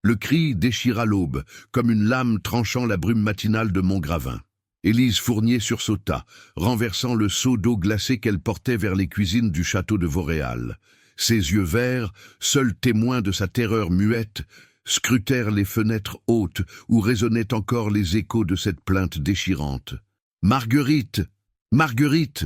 Le cri déchira l'aube, comme une lame tranchant la brume matinale de Montgravin. Élise Fournier sursauta, renversant le seau d'eau glacée qu'elle portait vers les cuisines du château de Vauréal. Ses yeux verts, seuls témoins de sa terreur muette, scrutèrent les fenêtres hautes où résonnaient encore les échos de cette plainte déchirante. « Marguerite! Marguerite!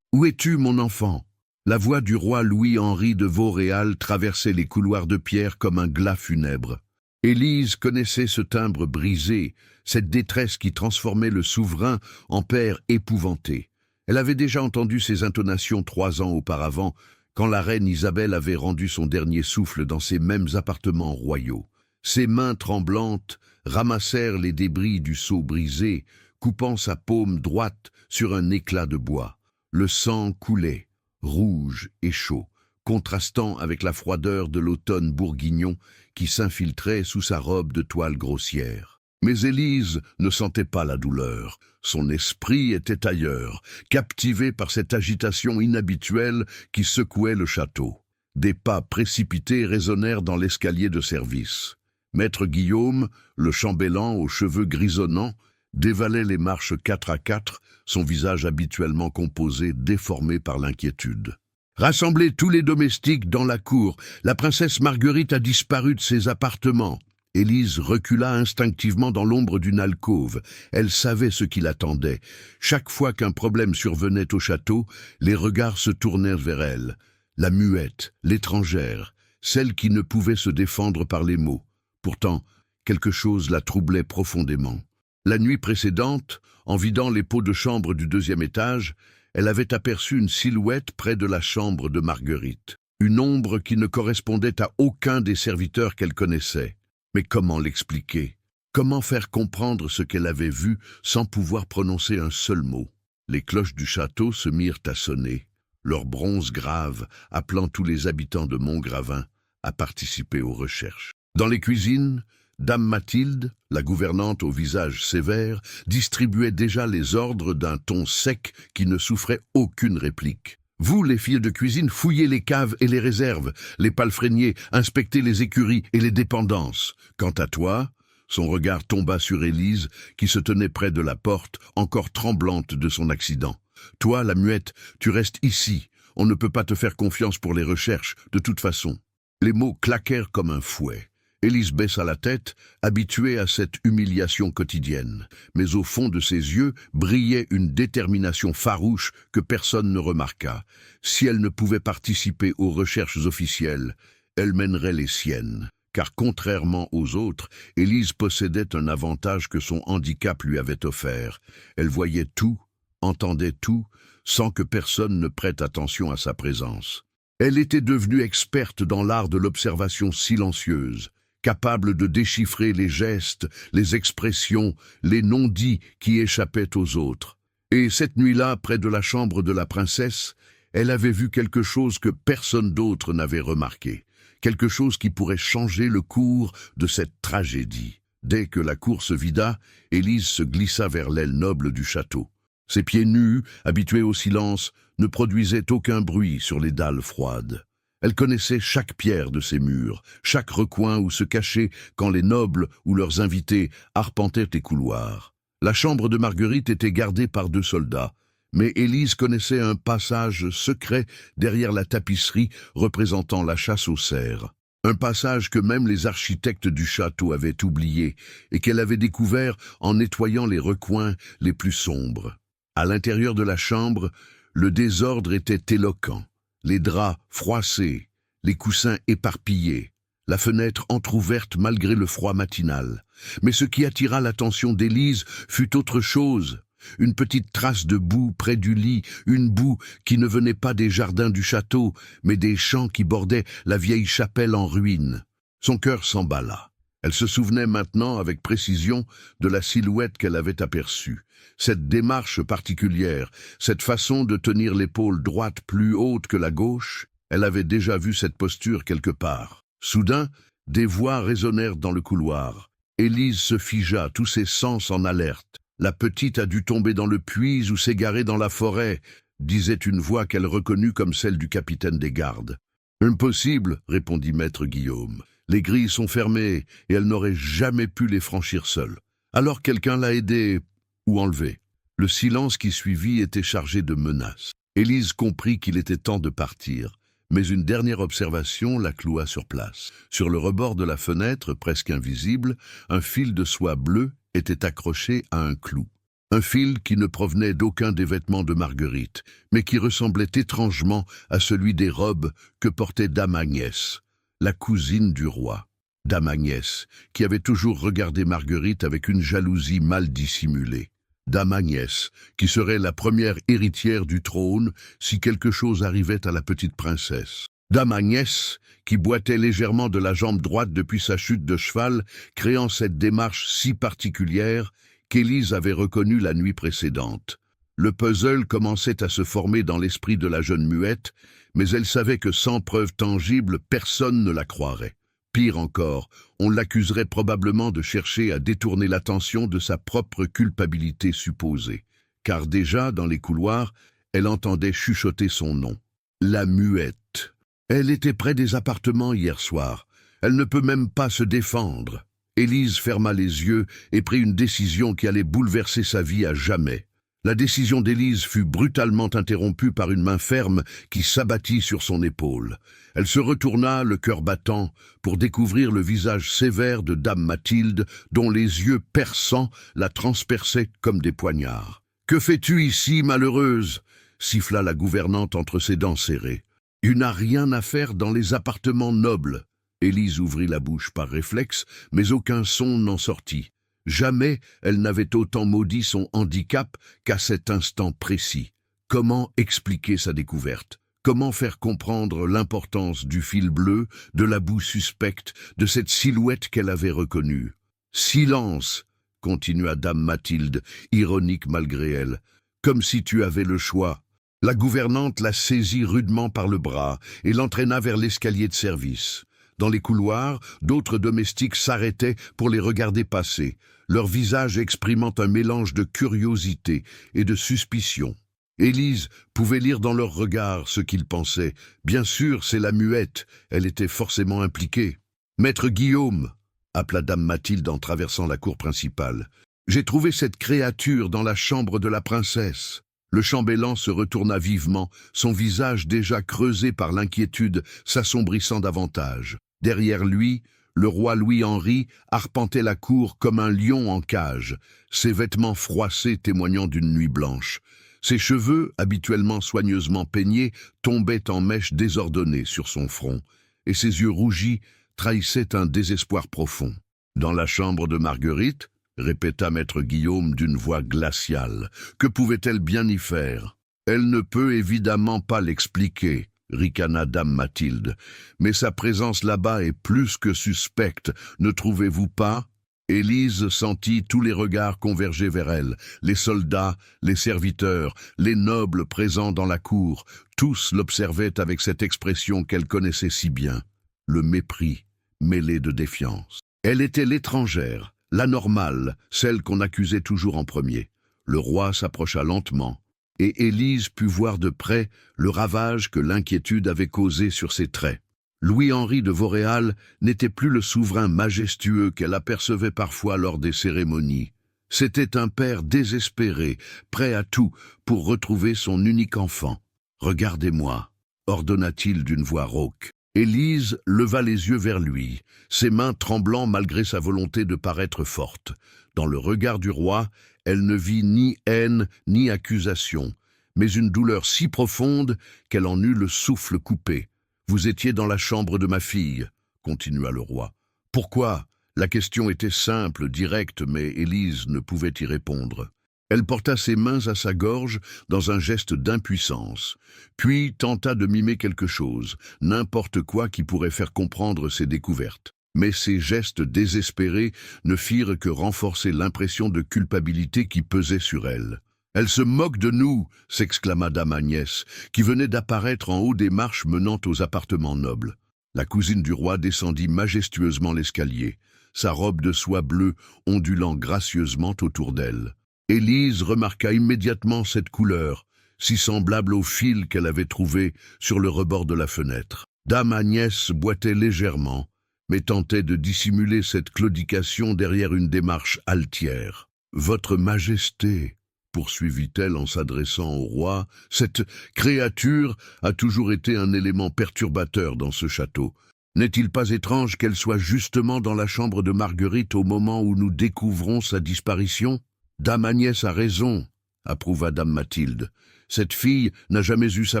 Où es-tu, mon enfant ?» La voix du roi Louis-Henri de Vauréal traversait les couloirs de pierre comme un glas funèbre. Élise connaissait ce timbre brisé, cette détresse qui transformait le souverain en père épouvanté. Elle avait déjà entendu ces intonations 3 ans auparavant, quand la reine Isabelle avait rendu son dernier souffle dans ces mêmes appartements royaux. Ses mains tremblantes ramassèrent les débris du seau brisé, coupant sa paume droite sur un éclat de bois. Le sang coulait, rouge et chaud, contrastant avec la froideur de l'automne bourguignon qui s'infiltrait sous sa robe de toile grossière. Mais Élise ne sentait pas la douleur. Son esprit était ailleurs, captivé par cette agitation inhabituelle qui secouait le château. Des pas précipités résonnèrent dans l'escalier de service. Maître Guillaume, le chambellan aux cheveux grisonnants, dévalait les marches 4 à 4, son visage habituellement composé déformé par l'inquiétude. « Rassemblez tous les domestiques dans la cour. La princesse Marguerite a disparu de ses appartements. » Élise recula instinctivement dans l'ombre d'une alcôve. Elle savait ce qui l'attendait. Chaque fois qu'un problème survenait au château, les regards se tournèrent vers elle. La muette, l'étrangère, celle qui ne pouvait se défendre par les mots. Pourtant, quelque chose la troublait profondément. La nuit précédente, en vidant les pots de chambre du 2e étage, elle avait aperçu une silhouette près de la chambre de Marguerite. Une ombre qui ne correspondait à aucun des serviteurs qu'elle connaissait. Mais comment l'expliquer? Comment faire comprendre ce qu'elle avait vu sans pouvoir prononcer un seul mot? Les cloches du château se mirent à sonner, leur bronze grave appelant tous les habitants de Montgravin à participer aux recherches. Dans les cuisines, Dame Mathilde, la gouvernante au visage sévère, distribuait déjà les ordres d'un ton sec qui ne souffrait aucune réplique. Vous, les filles de cuisine, fouillez les caves et les réserves, les palefreniers, inspectez les écuries et les dépendances. Quant à toi, son regard tomba sur Élise, qui se tenait près de la porte, encore tremblante de son accident. Toi, la muette, tu restes ici. On ne peut pas te faire confiance pour les recherches, de toute façon. Les mots claquèrent comme un fouet. Élise baissa la tête, habituée à cette humiliation quotidienne. Mais au fond de ses yeux brillait une détermination farouche que personne ne remarqua. Si elle ne pouvait participer aux recherches officielles, elle mènerait les siennes. Car contrairement aux autres, Élise possédait un avantage que son handicap lui avait offert. Elle voyait tout, entendait tout, sans que personne ne prête attention à sa présence. Elle était devenue experte dans l'art de l'observation silencieuse, capable de déchiffrer les gestes, les expressions, les non-dits qui échappaient aux autres. Et cette nuit-là, près de la chambre de la princesse, elle avait vu quelque chose que personne d'autre n'avait remarqué, quelque chose qui pourrait changer le cours de cette tragédie. Dès que la cour se vida, Élise se glissa vers l'aile noble du château. Ses pieds nus, habitués au silence, ne produisaient aucun bruit sur les dalles froides. Elle connaissait chaque pierre de ces murs, chaque recoin où se cachaient quand les nobles ou leurs invités arpentaient les couloirs. La chambre de Marguerite était gardée par 2 soldats, mais Élise connaissait un passage secret derrière la tapisserie représentant la chasse aux cerfs. Un passage que même les architectes du château avaient oublié et qu'elle avait découvert en nettoyant les recoins les plus sombres. À l'intérieur de la chambre, le désordre était éloquent. Les draps froissés, les coussins éparpillés, la fenêtre entr'ouverte malgré le froid matinal. Mais ce qui attira l'attention d'Élise fut autre chose. Une petite trace de boue près du lit, une boue qui ne venait pas des jardins du château, mais des champs qui bordaient la vieille chapelle en ruine. Son cœur s'emballa. Elle se souvenait maintenant avec précision de la silhouette qu'elle avait aperçue. Cette démarche particulière, cette façon de tenir l'épaule droite plus haute que la gauche, elle avait déjà vu cette posture quelque part. Soudain, des voix résonnèrent dans le couloir. Élise se figea, tous ses sens en alerte. « La petite a dû tomber dans le puits ou s'égarer dans la forêt », disait une voix qu'elle reconnut comme celle du capitaine des gardes. « Impossible », répondit maître Guillaume. Les grilles sont fermées et elle n'aurait jamais pu les franchir seule. Alors quelqu'un l'a aidée ou enlevée. Le silence qui suivit était chargé de menaces. Élise comprit qu'il était temps de partir, mais une dernière observation la cloua sur place. Sur le rebord de la fenêtre, presque invisible, un fil de soie bleue était accroché à un clou. Un fil qui ne provenait d'aucun des vêtements de Marguerite, mais qui ressemblait étrangement à celui des robes que portait Dame Agnès, la cousine du roi. Dame Agnès, qui avait toujours regardé Marguerite avec une jalousie mal dissimulée. Dame Agnès, qui serait la première héritière du trône si quelque chose arrivait à la petite princesse. Dame Agnès, qui boitait légèrement de la jambe droite depuis sa chute de cheval, créant cette démarche si particulière qu'Élise avait reconnue la nuit précédente. Le puzzle commençait à se former dans l'esprit de la jeune muette, mais elle savait que sans preuve tangible, personne ne la croirait. Pire encore, on l'accuserait probablement de chercher à détourner l'attention de sa propre culpabilité supposée, car déjà, dans les couloirs, elle entendait chuchoter son nom. La muette. Elle était près des appartements hier soir. Elle ne peut même pas se défendre. Élise ferma les yeux et prit une décision qui allait bouleverser sa vie à jamais. La décision d'Élise fut brutalement interrompue par une main ferme qui s'abattit sur son épaule. Elle se retourna, le cœur battant, pour découvrir le visage sévère de Dame Mathilde, dont les yeux perçants la transperçaient comme des poignards. « Que fais-tu ici, malheureuse ?» siffla la gouvernante entre ses dents serrées. « Tu n'as rien à faire dans les appartements nobles. » Élise ouvrit la bouche par réflexe, mais aucun son n'en sortit. Jamais elle n'avait autant maudit son handicap qu'à cet instant précis. Comment expliquer sa découverte? Comment faire comprendre l'importance du fil bleu, de la boue suspecte, de cette silhouette qu'elle avait reconnue? « Silence !» continua Dame Mathilde, ironique malgré elle, « comme si tu avais le choix. » La gouvernante la saisit rudement par le bras et l'entraîna vers l'escalier de service. Dans les couloirs, d'autres domestiques s'arrêtaient pour les regarder passer, leur visage exprimant un mélange de curiosité et de suspicion. Élise pouvait lire dans leurs regards ce qu'ils pensaient. Bien sûr, c'est la muette, elle était forcément impliquée. « Maître Guillaume !» appela Dame Mathilde en traversant la cour principale. « J'ai trouvé cette créature dans la chambre de la princesse. » Le chambellan se retourna vivement, son visage déjà creusé par l'inquiétude s'assombrissant davantage. Derrière lui, le roi Louis-Henri arpentait la cour comme un lion en cage, ses vêtements froissés témoignant d'une nuit blanche. Ses cheveux, habituellement soigneusement peignés, tombaient en mèches désordonnées sur son front, et ses yeux rougis trahissaient un désespoir profond. Dans la chambre de Marguerite, répéta maître Guillaume d'une voix glaciale. Que pouvait-elle bien y faire? Elle ne peut évidemment pas l'expliquer, ricana Dame Mathilde. Mais sa présence là-bas est plus que suspecte, ne trouvez-vous pas? Élise sentit tous les regards converger vers elle, les soldats, les serviteurs, les nobles présents dans la cour, tous l'observaient avec cette expression qu'elle connaissait si bien, le mépris mêlé de défiance. Elle était l'étrangère, la normale, celle qu'on accusait toujours en premier. Le roi s'approcha lentement, et Élise put voir de près le ravage que l'inquiétude avait causé sur ses traits. Louis-Henri de Vauréal n'était plus le souverain majestueux qu'elle apercevait parfois lors des cérémonies. C'était un père désespéré, prêt à tout pour retrouver son unique enfant. « Regardez-moi » ordonna-t-il d'une voix rauque. Élise leva les yeux vers lui, ses mains tremblant malgré sa volonté de paraître forte. Dans le regard du roi, elle ne vit ni haine ni accusation, mais une douleur si profonde qu'elle en eut le souffle coupé. « Vous étiez dans la chambre de ma fille, » continua le roi. « Pourquoi » La question était simple, directe, mais Élise ne pouvait y répondre. Elle porta ses mains à sa gorge dans un geste d'impuissance, puis tenta de mimer quelque chose, n'importe quoi qui pourrait faire comprendre ses découvertes. Mais ces gestes désespérés ne firent que renforcer l'impression de culpabilité qui pesait sur elle. « Elle se moque de nous !» s'exclama Dame Agnès, qui venait d'apparaître en haut des marches menant aux appartements nobles. La cousine du roi descendit majestueusement l'escalier, sa robe de soie bleue ondulant gracieusement autour d'elle. Élise remarqua immédiatement cette couleur, si semblable au fil qu'elle avait trouvé sur le rebord de la fenêtre. Dame Agnès boitait légèrement, mais tentait de dissimuler cette claudication derrière une démarche altière. « Votre Majesté », poursuivit-elle en s'adressant au roi, « cette créature a toujours été un élément perturbateur dans ce château. N'est-il pas étrange qu'elle soit justement dans la chambre de Marguerite au moment où nous découvrons sa disparition ? Dame Agnès a raison, approuva Dame Mathilde. Cette fille n'a jamais eu sa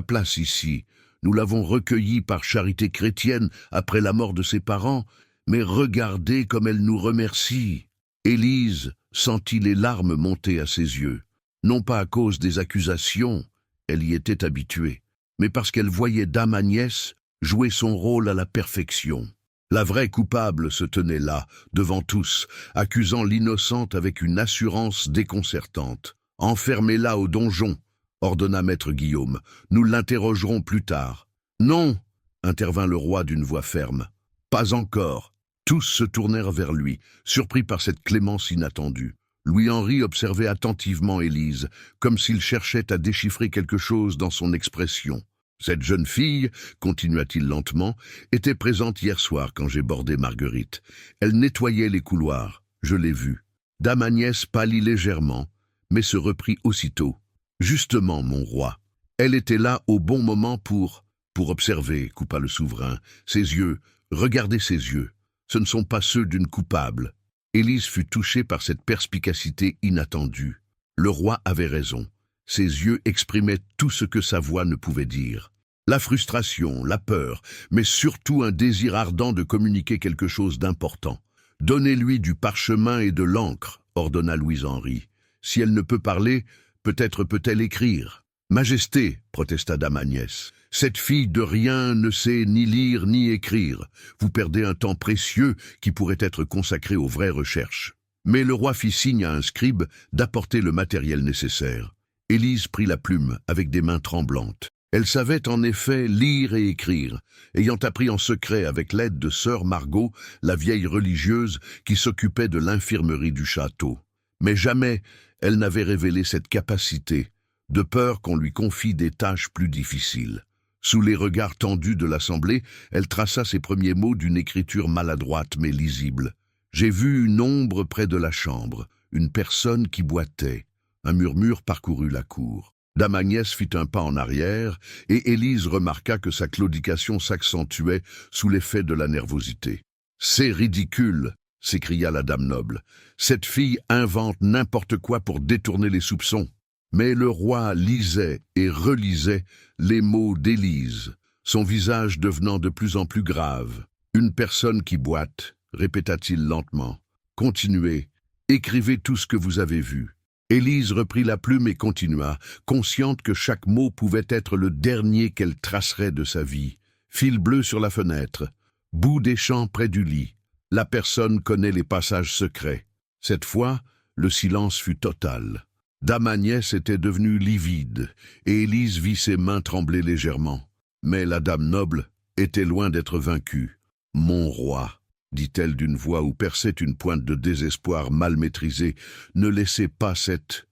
place ici. Nous l'avons recueillie par charité chrétienne après la mort de ses parents, mais regardez comme elle nous remercie. » Élise sentit les larmes monter à ses yeux, non pas à cause des accusations, elle y était habituée, mais parce qu'elle voyait Dame Agnès jouer son rôle à la perfection. La vraie coupable se tenait là, devant tous, accusant l'innocente avec une assurance déconcertante. « Enfermez-la au donjon », ordonna maître Guillaume. « Nous l'interrogerons plus tard. »« Non !» intervint le roi d'une voix ferme. « Pas encore. » Tous se tournèrent vers lui, surpris par cette clémence inattendue. Louis-Henri observait attentivement Élise, comme s'il cherchait à déchiffrer quelque chose dans son expression. « Cette jeune fille, continua-t-il lentement, était présente hier soir quand j'ai bordé Marguerite. Elle nettoyait les couloirs, je l'ai vue. Dame Agnès pâlit légèrement, mais se reprit aussitôt. « Justement, mon roi, elle était là au bon moment pour observer, coupa le souverain. Ses yeux, regardez ses yeux. Ce ne sont pas ceux d'une coupable. » Élise fut touchée par cette perspicacité inattendue. Le roi avait raison. Ses yeux exprimaient tout ce que sa voix ne pouvait dire. La frustration, la peur, mais surtout un désir ardent de communiquer quelque chose d'important. « Donnez-lui du parchemin et de l'encre, » ordonna Louis-Henri. « Si elle ne peut parler, peut-être peut-elle écrire. »« Majesté, » protesta Dame Agnès, « cette fille de rien ne sait ni lire ni écrire. Vous perdez un temps précieux qui pourrait être consacré aux vraies recherches. » Mais le roi fit signe à un scribe d'apporter le matériel nécessaire. Élise prit la plume avec des mains tremblantes. Elle savait en effet lire et écrire, ayant appris en secret avec l'aide de sœur Margot, la vieille religieuse qui s'occupait de l'infirmerie du château. Mais jamais elle n'avait révélé cette capacité, de peur qu'on lui confie des tâches plus difficiles. Sous les regards tendus de l'assemblée, elle traça ses premiers mots d'une écriture maladroite mais lisible. « J'ai vu une ombre près de la chambre, une personne qui boitait. » Un murmure parcourut la cour. Dame Agnès fit un pas en arrière, et Élise remarqua que sa claudication s'accentuait sous l'effet de la nervosité. « C'est ridicule !» s'écria la dame noble. « Cette fille invente n'importe quoi pour détourner les soupçons. » Mais le roi lisait et relisait les mots d'Élise, son visage devenant de plus en plus grave. « Une personne qui boite », répéta-t-il lentement. « Continuez, écrivez tout ce que vous avez vu. » Élise reprit la plume et continua, consciente que chaque mot pouvait être le dernier qu'elle tracerait de sa vie. Fil bleu sur la fenêtre, bout des champs près du lit. La personne connaît les passages secrets. Cette fois, le silence fut total. Dame Agnès était devenue livide, et Élise vit ses mains trembler légèrement. Mais la dame noble était loin d'être vaincue. « Mon roi », dit-elle d'une voix où perçait une pointe de désespoir mal maîtrisée, « ne laissez pas cette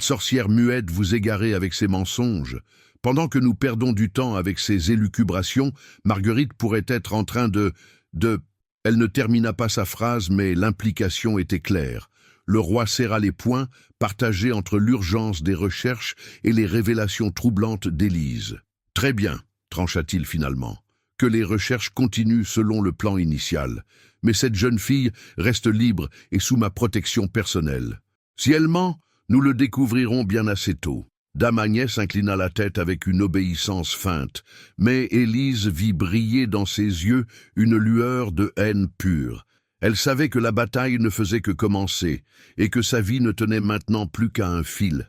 sorcière muette vous égarer avec ses mensonges. Pendant que nous perdons du temps avec ses élucubrations, Marguerite pourrait être en train de... » Elle ne termina pas sa phrase, mais l'implication était claire. Le roi serra les poings, partagé entre l'urgence des recherches et les révélations troublantes d'Élise. « Très bien, » trancha-t-il finalement. « Que les recherches continuent selon le plan initial. Mais cette jeune fille reste libre et sous ma protection personnelle. Si elle ment, nous le découvrirons bien assez tôt. » Dame Agnès inclina la tête avec une obéissance feinte, mais Élise vit briller dans ses yeux une lueur de haine pure. Elle savait que la bataille ne faisait que commencer, et que sa vie ne tenait maintenant plus qu'à un fil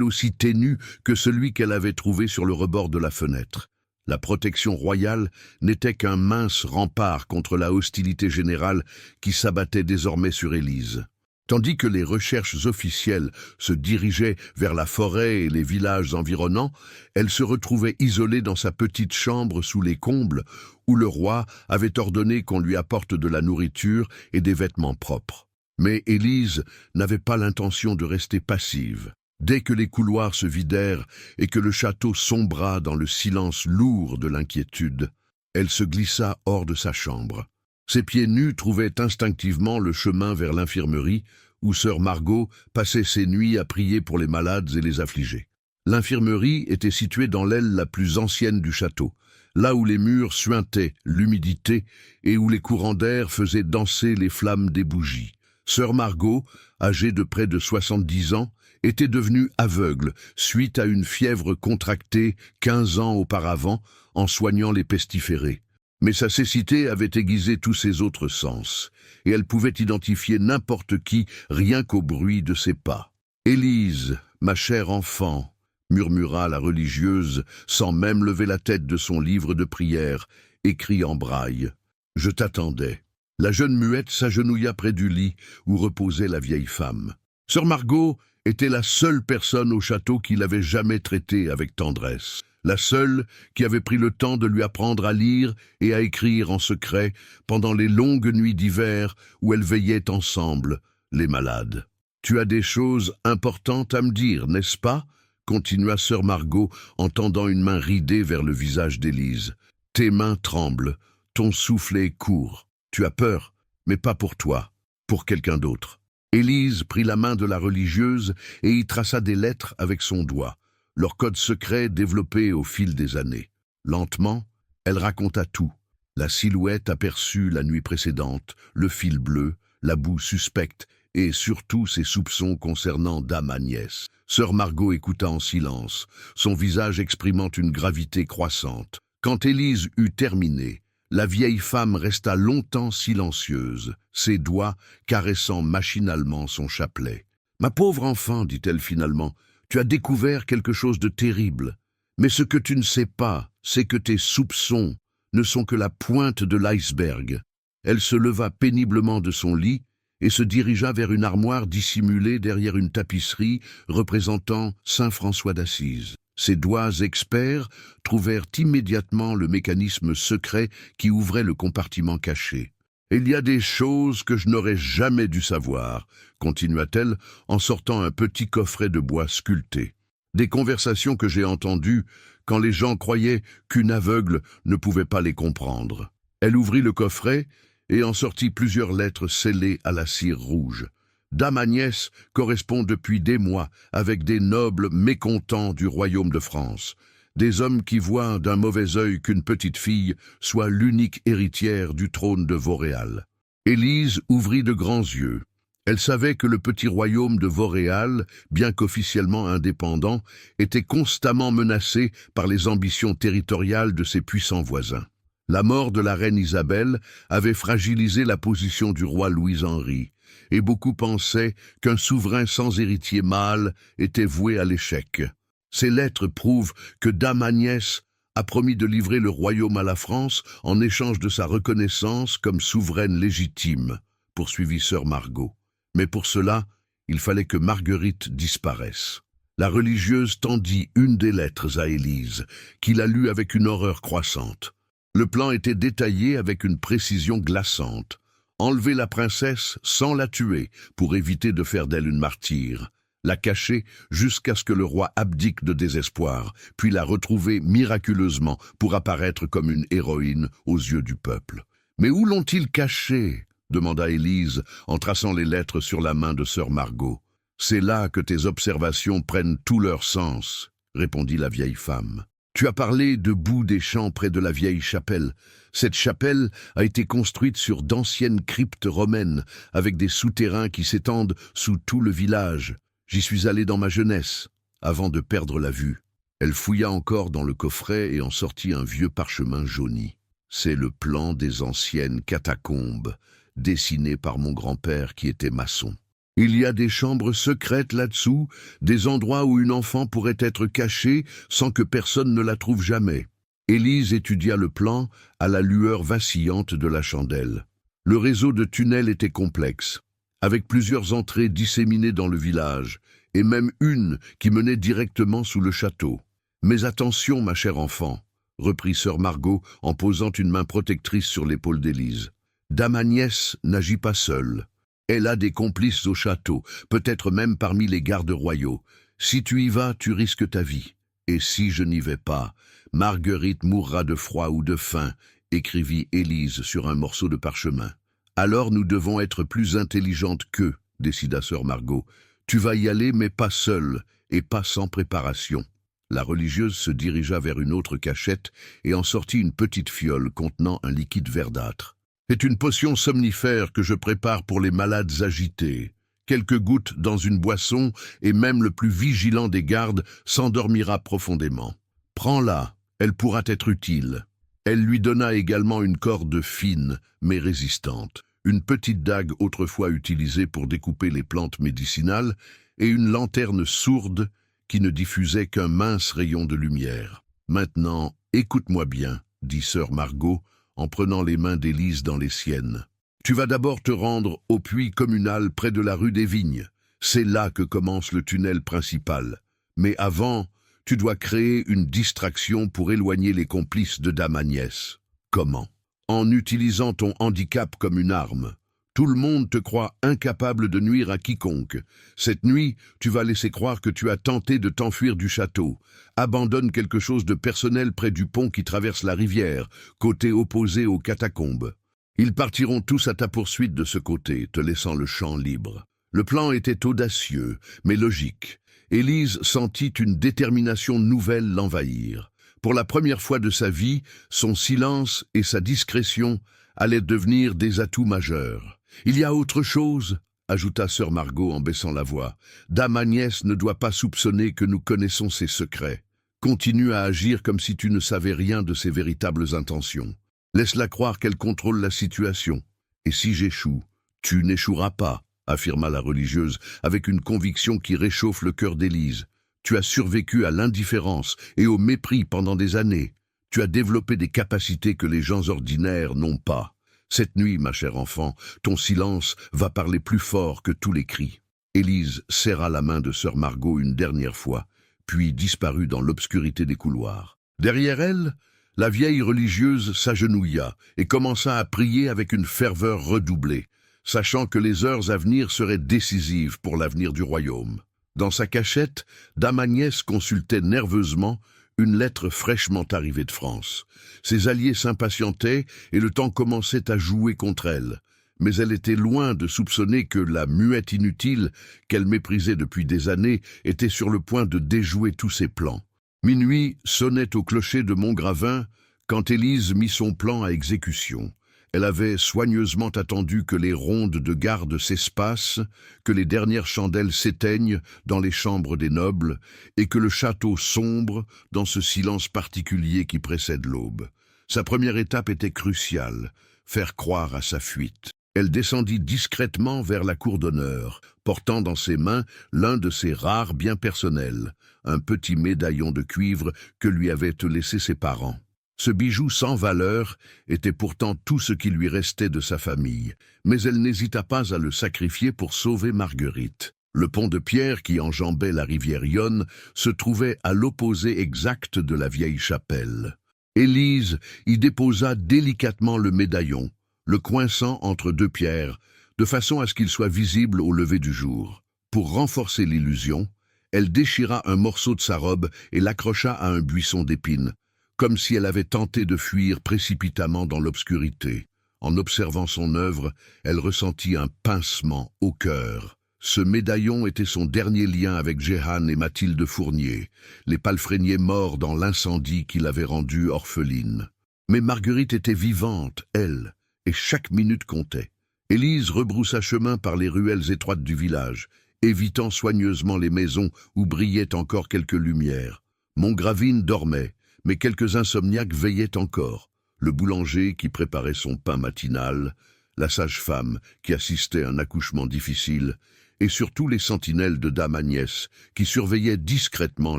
aussi ténu que celui qu'elle avait trouvé sur le rebord de la fenêtre. La protection royale n'était qu'un mince rempart contre la hostilité générale qui s'abattait désormais sur Élise. Tandis que les recherches officielles se dirigeaient vers la forêt et les villages environnants, elle se retrouvait isolée dans sa petite chambre sous les combles, où le roi avait ordonné qu'on lui apporte de la nourriture et des vêtements propres. Mais Élise n'avait pas l'intention de rester passive. Dès que les couloirs se vidèrent et que le château sombra dans le silence lourd de l'inquiétude, elle se glissa hors de sa chambre. Ses pieds nus trouvaient instinctivement le chemin vers l'infirmerie, où sœur Margot passait ses nuits à prier pour les malades et les affligés. L'infirmerie était située dans l'aile la plus ancienne du château, là où les murs suintaient l'humidité et où les courants d'air faisaient danser les flammes des bougies. Sœur Margot, âgée de près de 70 ans, était devenue aveugle suite à une fièvre contractée 15 ans auparavant en soignant les pestiférés. Mais sa cécité avait aiguisé tous ses autres sens, et elle pouvait identifier n'importe qui rien qu'au bruit de ses pas. « Élise, ma chère enfant », murmura la religieuse sans même lever la tête de son livre de prière, écrit en braille. « Je t'attendais. » La jeune muette s'agenouilla près du lit où reposait la vieille femme. Sœur Margot était la seule personne au château qui l'avait jamais traitée avec tendresse. La seule qui avait pris le temps de lui apprendre à lire et à écrire en secret pendant les longues nuits d'hiver où elles veillaient ensemble, les malades. « Tu as des choses importantes à me dire, n'est-ce pas ?» continua sœur Margot en tendant une main ridée vers le visage d'Élise. « Tes mains tremblent, ton souffle est court. Tu as peur, mais pas pour toi, pour quelqu'un d'autre. » Élise prit la main de la religieuse et y traça des lettres avec son doigt, leur code secret développé au fil des années. Lentement, elle raconta tout. La silhouette aperçue la nuit précédente, le fil bleu, la boue suspecte et surtout ses soupçons concernant Dame Agnès. Sœur Margot écouta en silence, son visage exprimant une gravité croissante. Quand Élise eut terminé, la vieille femme resta longtemps silencieuse, ses doigts caressant machinalement son chapelet. « Ma pauvre enfant, dit-elle finalement, tu as découvert quelque chose de terrible. Mais ce que tu ne sais pas, c'est que tes soupçons ne sont que la pointe de l'iceberg. » Elle se leva péniblement de son lit et se dirigea vers une armoire dissimulée derrière une tapisserie représentant Saint François d'Assise. Ses doigts experts trouvèrent immédiatement le mécanisme secret qui ouvrait le compartiment caché. « Il y a des choses que je n'aurais jamais dû savoir, » continua-t-elle en sortant un petit coffret de bois sculpté. « Des conversations que j'ai entendues quand les gens croyaient qu'une aveugle ne pouvait pas les comprendre. » Elle ouvrit le coffret et en sortit plusieurs lettres scellées à la cire rouge. Dame Agnès correspond depuis des mois avec des nobles mécontents du royaume de France, des hommes qui voient d'un mauvais œil qu'une petite fille soit l'unique héritière du trône de Vauréal. Élise ouvrit de grands yeux. Elle savait que le petit royaume de Vauréal, bien qu'officiellement indépendant, était constamment menacé par les ambitions territoriales de ses puissants voisins. La mort de la reine Isabelle avait fragilisé la position du roi Louis-Henri, et beaucoup pensaient qu'un souverain sans héritier mâle était voué à l'échec. Ces lettres prouvent que Dame Agnès a promis de livrer le royaume à la France en échange de sa reconnaissance comme souveraine légitime, poursuivit sœur Margot. Mais pour cela, il fallait que Marguerite disparaisse. La religieuse tendit une des lettres à Élise, qui la lut avec une horreur croissante. Le plan était détaillé avec une précision glaçante. Enlever la princesse sans la tuer pour éviter de faire d'elle une martyre, la cacher jusqu'à ce que le roi abdique de désespoir, puis la retrouver miraculeusement pour apparaître comme une héroïne aux yeux du peuple. « Mais où l'ont-ils cachée ?» demanda Élise en traçant les lettres sur la main de sœur Margot. « C'est là que tes observations prennent tout leur sens, » répondit la vieille femme. « Tu as parlé de boue des champs près de la vieille chapelle. Cette chapelle a été construite sur d'anciennes cryptes romaines, avec des souterrains qui s'étendent sous tout le village. J'y suis allé dans ma jeunesse, avant de perdre la vue. » Elle fouilla encore dans le coffret et en sortit un vieux parchemin jauni. « C'est le plan des anciennes catacombes, dessiné par mon grand-père qui était maçon. Il y a des chambres secrètes là-dessous, des endroits où une enfant pourrait être cachée sans que personne ne la trouve jamais. » Élise étudia le plan à la lueur vacillante de la chandelle. Le réseau de tunnels était complexe, avec plusieurs entrées disséminées dans le village, et même une qui menait directement sous le château. « Mais attention, ma chère enfant, » reprit sœur Margot en posant une main protectrice sur l'épaule d'Élise. « Dame Agnès n'agit pas seule. Elle a des complices au château, peut-être même parmi les gardes royaux. Si tu y vas, tu risques ta vie. Et si je n'y vais pas, Marguerite mourra de froid ou de faim, écrivit Élise sur un morceau de parchemin. « Alors nous devons être plus intelligentes qu'eux, décida sœur Margot. Tu vas y aller, mais pas seule, et pas sans préparation. » La religieuse se dirigea vers une autre cachette et en sortit une petite fiole contenant un liquide verdâtre. « C'est une potion somnifère que je prépare pour les malades agités. Quelques gouttes dans une boisson et même le plus vigilant des gardes s'endormira profondément. Prends-la, elle pourra être utile. » Elle lui donna également une corde fine, mais résistante, une petite dague autrefois utilisée pour découper les plantes médicinales et une lanterne sourde qui ne diffusait qu'un mince rayon de lumière. « Maintenant, écoute-moi bien, » dit sœur Margot, en prenant les mains d'Élise dans les siennes. « Tu vas d'abord te rendre au puits communal près de la rue des Vignes. C'est là que commence le tunnel principal. Mais avant, tu dois créer une distraction pour éloigner les complices de Dame Agnès. Comment? En utilisant ton handicap comme une arme. Tout le monde te croit incapable de nuire à quiconque. Cette nuit, tu vas laisser croire que tu as tenté de t'enfuir du château. Abandonne quelque chose de personnel près du pont qui traverse la rivière, côté opposé aux catacombes. Ils partiront tous à ta poursuite de ce côté, te laissant le champ libre. » Le plan était audacieux, mais logique. Élise sentit une détermination nouvelle l'envahir. Pour la première fois de sa vie, son silence et sa discrétion allaient devenir des atouts majeurs. « Il y a autre chose » ajouta sœur Margot en baissant la voix. « Dame Agnès ne doit pas soupçonner que nous connaissons ses secrets. Continue à agir comme si tu ne savais rien de ses véritables intentions. Laisse-la croire qu'elle contrôle la situation. Et si j'échoue, tu n'échoueras pas. » affirma la religieuse avec une conviction qui réchauffe le cœur d'Élise. « Tu as survécu à l'indifférence et au mépris pendant des années. Tu as développé des capacités que les gens ordinaires n'ont pas. Cette nuit, ma chère enfant, ton silence va parler plus fort que tous les cris. » Élise serra la main de sœur Margot une dernière fois, puis disparut dans l'obscurité des couloirs. Derrière elle, la vieille religieuse s'agenouilla et commença à prier avec une ferveur redoublée, sachant que les heures à venir seraient décisives pour l'avenir du royaume. Dans sa cachette, Dame Agnès consultait nerveusement une lettre fraîchement arrivée de France. Ses alliés s'impatientaient et le temps commençait à jouer contre elle. Mais elle était loin de soupçonner que la muette inutile, qu'elle méprisait depuis des années, était sur le point de déjouer tous ses plans. Minuit sonnait au clocher de Montgravin quand Élise mit son plan à exécution. Elle avait soigneusement attendu que les rondes de garde s'espacent, que les dernières chandelles s'éteignent dans les chambres des nobles, et que le château sombre dans ce silence particulier qui précède l'aube. Sa première étape était cruciale, faire croire à sa fuite. Elle descendit discrètement vers la cour d'honneur, portant dans ses mains l'un de ses rares biens personnels, un petit médaillon de cuivre que lui avaient laissé ses parents. Ce bijou sans valeur était pourtant tout ce qui lui restait de sa famille, mais elle n'hésita pas à le sacrifier pour sauver Marguerite. Le pont de pierre qui enjambait la rivière Yonne se trouvait à l'opposé exact de la vieille chapelle. Élise y déposa délicatement le médaillon, le coinçant entre deux pierres, de façon à ce qu'il soit visible au lever du jour. Pour renforcer l'illusion, elle déchira un morceau de sa robe et l'accrocha à un buisson d'épines, comme si elle avait tenté de fuir précipitamment dans l'obscurité. En observant son œuvre, elle ressentit un pincement au cœur. Ce médaillon était son dernier lien avec Jehanne et Mathilde Fournier, les palefreniers morts dans l'incendie qui l'avait rendue orpheline. Mais Marguerite était vivante, elle, et chaque minute comptait. Élise rebroussa chemin par les ruelles étroites du village, évitant soigneusement les maisons où brillaient encore quelques lumières. Montgravine dormait, mais quelques insomniaques veillaient encore. Le boulanger qui préparait son pain matinal, la sage-femme qui assistait à un accouchement difficile, et surtout les sentinelles de Dame Agnès qui surveillaient discrètement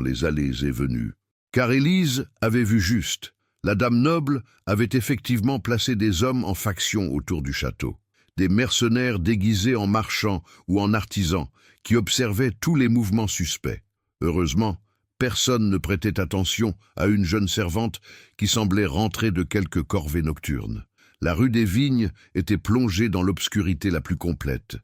les allées et venues. Car Élise avait vu juste. La dame noble avait effectivement placé des hommes en faction autour du château. Des mercenaires déguisés en marchands ou en artisans qui observaient tous les mouvements suspects. Heureusement, personne ne prêtait attention à une jeune servante qui semblait rentrer de quelque corvée nocturne. La rue des Vignes était plongée dans l'obscurité la plus complète.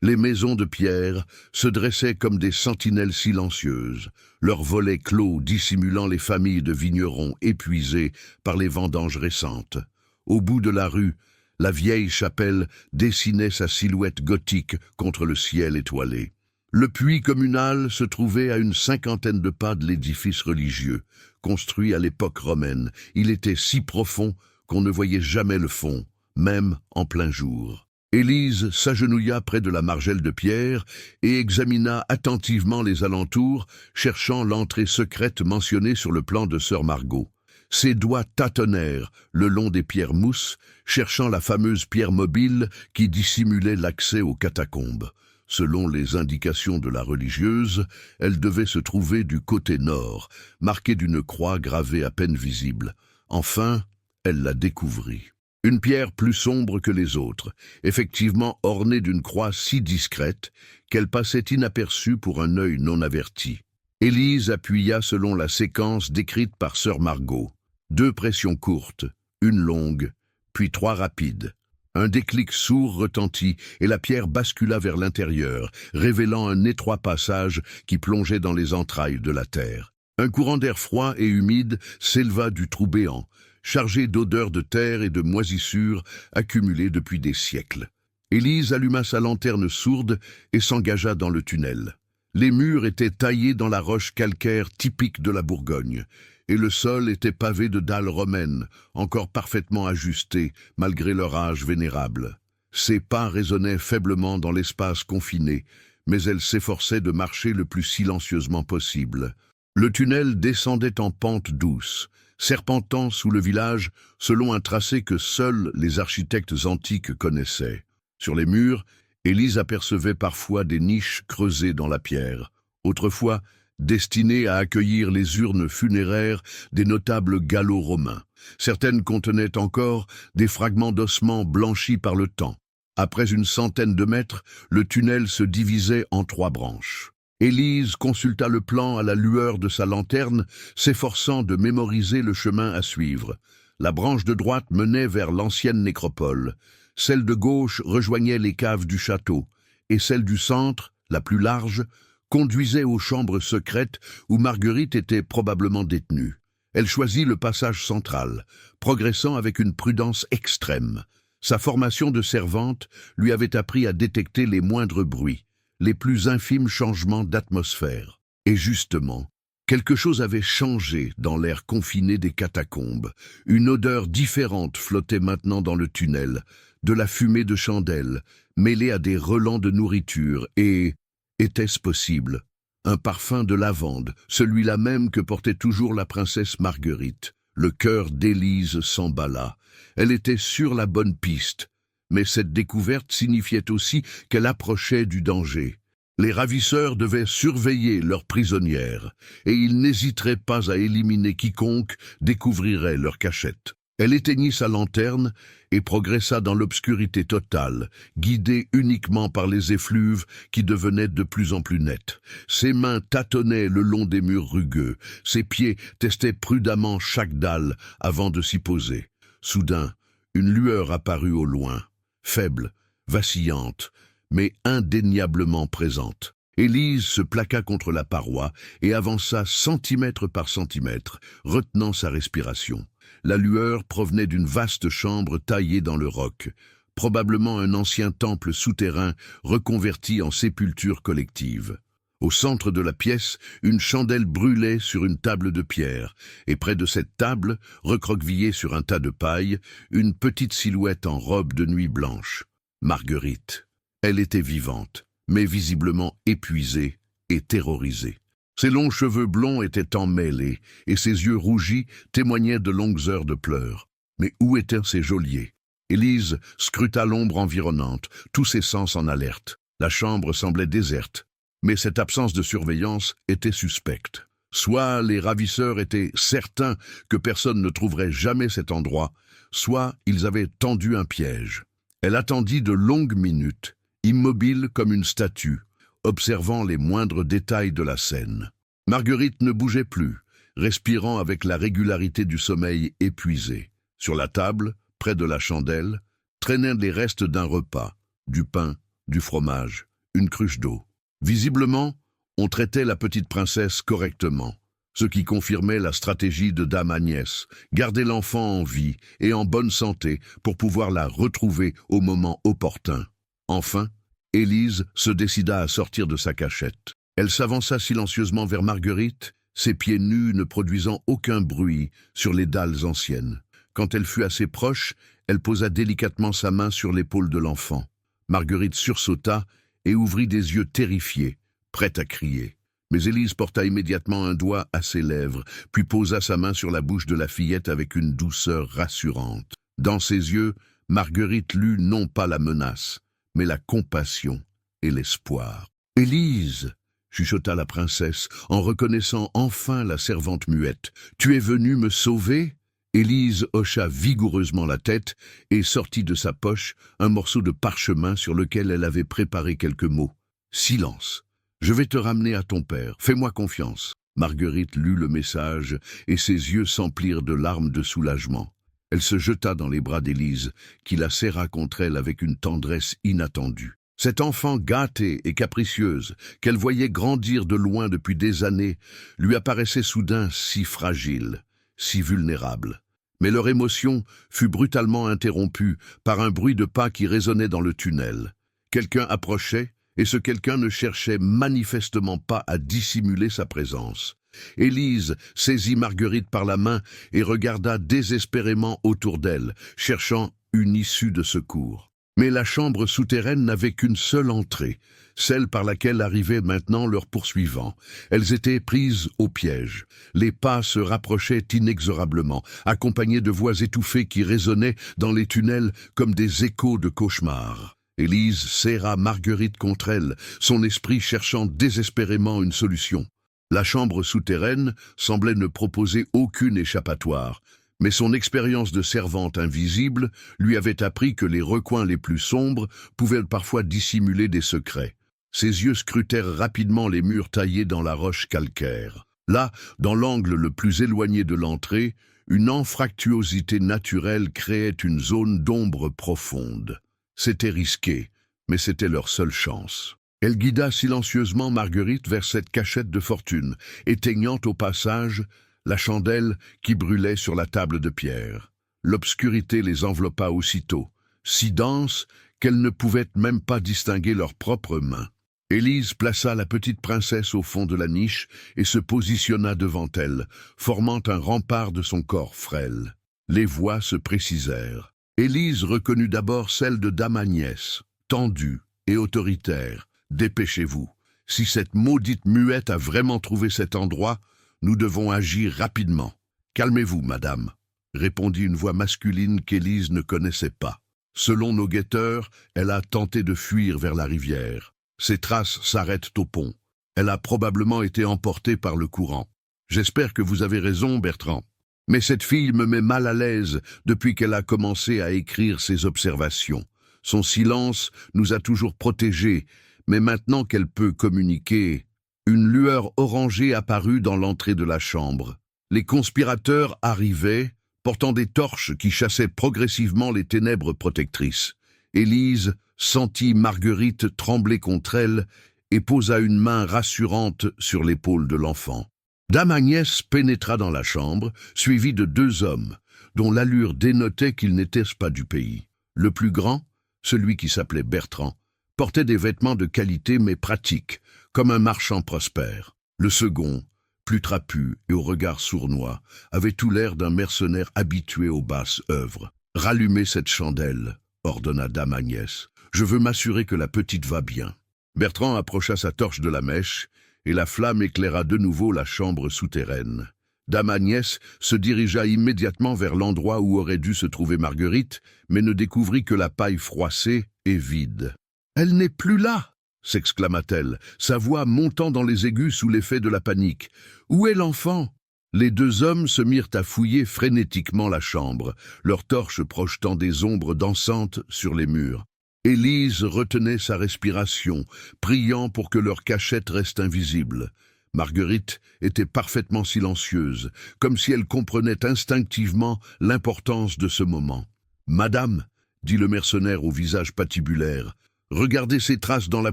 Les maisons de pierre se dressaient comme des sentinelles silencieuses, leurs volets clos dissimulant les familles de vignerons épuisés par les vendanges récentes. Au bout de la rue, la vieille chapelle dessinait sa silhouette gothique contre le ciel étoilé. Le puits communal se trouvait à une 50aine de pas de l'édifice religieux, construit à l'époque romaine. Il était si profond qu'on ne voyait jamais le fond, même en plein jour. Élise s'agenouilla près de la margelle de pierre et examina attentivement les alentours, cherchant l'entrée secrète mentionnée sur le plan de sœur Margot. Ses doigts tâtonnèrent le long des pierres mousses, cherchant la fameuse pierre mobile qui dissimulait l'accès aux catacombes. Selon les indications de la religieuse, elle devait se trouver du côté nord, marquée d'une croix gravée à peine visible. Enfin, elle la découvrit. Une pierre plus sombre que les autres, effectivement ornée d'une croix si discrète qu'elle passait inaperçue pour un œil non averti. Élise appuya selon la séquence décrite par sœur Margot. 2 pressions courtes, une longue, puis 3 rapides. Un déclic sourd retentit et la pierre bascula vers l'intérieur, révélant un étroit passage qui plongeait dans les entrailles de la terre. Un courant d'air froid et humide s'éleva du trou béant, chargé d'odeurs de terre et de moisissures accumulées depuis des siècles. Élise alluma sa lanterne sourde et s'engagea dans le tunnel. Les murs étaient taillés dans la roche calcaire typique de la Bourgogne, et le sol était pavé de dalles romaines, encore parfaitement ajustées, malgré leur âge vénérable. Ses pas résonnaient faiblement dans l'espace confiné, mais elle s'efforçait de marcher le plus silencieusement possible. Le tunnel descendait en pente douce, serpentant sous le village selon un tracé que seuls les architectes antiques connaissaient. Sur les murs, Élise apercevait parfois des niches creusées dans la pierre, autrefois destinées à accueillir les urnes funéraires des notables gallo-romains. Certaines contenaient encore des fragments d'ossements blanchis par le temps. Après une centaine de mètres, le tunnel se divisait en 3 branches. Élise consulta le plan à la lueur de sa lanterne, s'efforçant de mémoriser le chemin à suivre. La branche de droite menait vers l'ancienne nécropole. Celle de gauche rejoignait les caves du château, et celle du centre, la plus large, conduisait aux chambres secrètes où Marguerite était probablement détenue. Elle choisit le passage central, progressant avec une prudence extrême. Sa formation de servante lui avait appris à détecter les moindres bruits, les plus infimes changements d'atmosphère. Et justement, quelque chose avait changé dans l'air confiné des catacombes. Une odeur différente flottait maintenant dans le tunnel, de la fumée de chandelle, mêlée à des relents de nourriture, et, était-ce possible, un parfum de lavande, celui-là même que portait toujours la princesse Marguerite. Le cœur d'Élise s'emballa. Elle était sur la bonne piste, mais cette découverte signifiait aussi qu'elle approchait du danger. Les ravisseurs devaient surveiller leur prisonnière, et ils n'hésiteraient pas à éliminer quiconque découvrirait leur cachette. Elle éteignit sa lanterne et progressa dans l'obscurité totale, guidée uniquement par les effluves qui devenaient de plus en plus nets. Ses mains tâtonnaient le long des murs rugueux, ses pieds testaient prudemment chaque dalle avant de s'y poser. Soudain, une lueur apparut au loin, faible, vacillante, mais indéniablement présente. Élise se plaqua contre la paroi et avança centimètre par centimètre, retenant sa respiration. La lueur provenait d'une vaste chambre taillée dans le roc, probablement un ancien temple souterrain reconverti en sépulture collective. Au centre de la pièce, une chandelle brûlait sur une table de pierre, et près de cette table, recroquevillée sur un tas de paille, une petite silhouette en robe de nuit blanche. Marguerite. Elle était vivante, mais visiblement épuisée et terrorisée. Ses longs cheveux blonds étaient emmêlés, et ses yeux rougis témoignaient de longues heures de pleurs. Mais où étaient ses geôliers? Élise scruta l'ombre environnante, tous ses sens en alerte. La chambre semblait déserte, mais cette absence de surveillance était suspecte. Soit les ravisseurs étaient certains que personne ne trouverait jamais cet endroit, soit ils avaient tendu un piège. Elle attendit de longues minutes, immobile comme une statue, observant les moindres détails de la scène. Marguerite ne bougeait plus, respirant avec la régularité du sommeil épuisé. Sur la table, près de la chandelle, traînaient les restes d'un repas, du pain, du fromage, une cruche d'eau. Visiblement, on traitait la petite princesse correctement. ce qui confirmait la stratégie de Dame Agnès, garder l'enfant en vie et en bonne santé pour pouvoir la retrouver au moment opportun. Enfin, Élise se décida à sortir de sa cachette. Elle s'avança silencieusement vers Marguerite, ses pieds nus ne produisant aucun bruit sur les dalles anciennes. Quand elle fut assez proche, elle posa délicatement sa main sur l'épaule de l'enfant. Marguerite sursauta et ouvrit des yeux terrifiés, prête à crier. Mais Élise porta immédiatement un doigt à ses lèvres, puis posa sa main sur la bouche de la fillette avec une douceur rassurante. Dans ses yeux, Marguerite lut non pas la menace, mais la compassion et l'espoir. « Élise !» chuchota la princesse, en reconnaissant enfin la servante muette. « Tu es venue me sauver ?» Élise hocha vigoureusement la tête et sortit de sa poche un morceau de parchemin sur lequel elle avait préparé quelques mots. « Silence. Je vais te ramener à ton père. Fais-moi confiance. » Marguerite lut le message et ses yeux s'emplirent de larmes de soulagement. Elle se jeta dans les bras d'Élise, qui la serra contre elle avec une tendresse inattendue. Cette enfant gâtée et capricieuse, qu'elle voyait grandir de loin depuis des années, lui apparaissait soudain si fragile, si vulnérable. Mais leur émotion fut brutalement interrompue par un bruit de pas qui résonnait dans le tunnel. Quelqu'un approchait, et ce quelqu'un ne cherchait manifestement pas à dissimuler sa présence. Élise saisit Marguerite par la main et regarda désespérément autour d'elle, cherchant une issue de secours. Mais la chambre souterraine n'avait qu'une seule entrée, celle par laquelle arrivaient maintenant leurs poursuivants. Elles étaient prises au piège. Les pas se rapprochaient inexorablement, accompagnés de voix étouffées qui résonnaient dans les tunnels comme des échos de cauchemars. Élise serra Marguerite contre elle, son esprit cherchant désespérément une solution. La chambre souterraine semblait ne proposer aucune échappatoire, mais son expérience de servante invisible lui avait appris que les recoins les plus sombres pouvaient parfois dissimuler des secrets. Ses yeux scrutèrent rapidement les murs taillés dans la roche calcaire. Là, dans l'angle le plus éloigné de l'entrée, une anfractuosité naturelle créait une zone d'ombre profonde. C'était risqué, mais c'était leur seule chance. Elle guida silencieusement Marguerite vers cette cachette de fortune, éteignant au passage la chandelle qui brûlait sur la table de pierre. L'obscurité les enveloppa aussitôt, si dense qu'elles ne pouvaient même pas distinguer leurs propres mains. Élise plaça la petite princesse au fond de la niche et se positionna devant elle, formant un rempart de son corps frêle. Les voix se précisèrent. Élise reconnut d'abord celle de Dame Agnès, tendue et autoritaire. « Dépêchez-vous. Si cette maudite muette a vraiment trouvé cet endroit, nous devons agir rapidement. »« Calmez-vous, madame, » répondit une voix masculine qu'Élise ne connaissait pas. Selon nos guetteurs, elle a tenté de fuir vers la rivière. Ses traces s'arrêtent au pont. Elle a probablement été emportée par le courant. J'espère que vous avez raison, Bertrand. Mais cette fille me met mal à l'aise depuis qu'elle a commencé à écrire ses observations. Son silence nous a toujours protégés, mais maintenant qu'elle peut communiquer, une lueur orangée apparut dans l'entrée de la chambre. Les conspirateurs arrivaient, portant des torches qui chassaient progressivement les ténèbres protectrices. Élise sentit Marguerite trembler contre elle et posa une main rassurante sur l'épaule de l'enfant. Dame Agnès pénétra dans la chambre, suivie de deux hommes, dont l'allure dénotait qu'ils n'étaient pas du pays. Le plus grand, celui qui s'appelait Bertrand, portait des vêtements de qualité mais pratiques, comme un marchand prospère. Le second, plus trapu et au regard sournois, avait tout l'air d'un mercenaire habitué aux basses œuvres. « Rallumez cette chandelle », ordonna Dame Agnès. « Je veux m'assurer que la petite va bien. » Bertrand approcha sa torche de la mèche, et la flamme éclaira de nouveau la chambre souterraine. Dame Agnès se dirigea immédiatement vers l'endroit où aurait dû se trouver Marguerite, mais ne découvrit que la paille froissée et vide. « Elle n'est plus là !» s'exclama-t-elle, sa voix montant dans les aigus sous l'effet de la panique. « Où est l'enfant ?» Les deux hommes se mirent à fouiller frénétiquement la chambre, leurs torches projetant des ombres dansantes sur les murs. Élise retenait sa respiration, priant pour que leur cachette reste invisible. Marguerite était parfaitement silencieuse, comme si elle comprenait instinctivement l'importance de ce moment. « Madame, » dit le mercenaire au visage patibulaire, « regardez ces traces dans la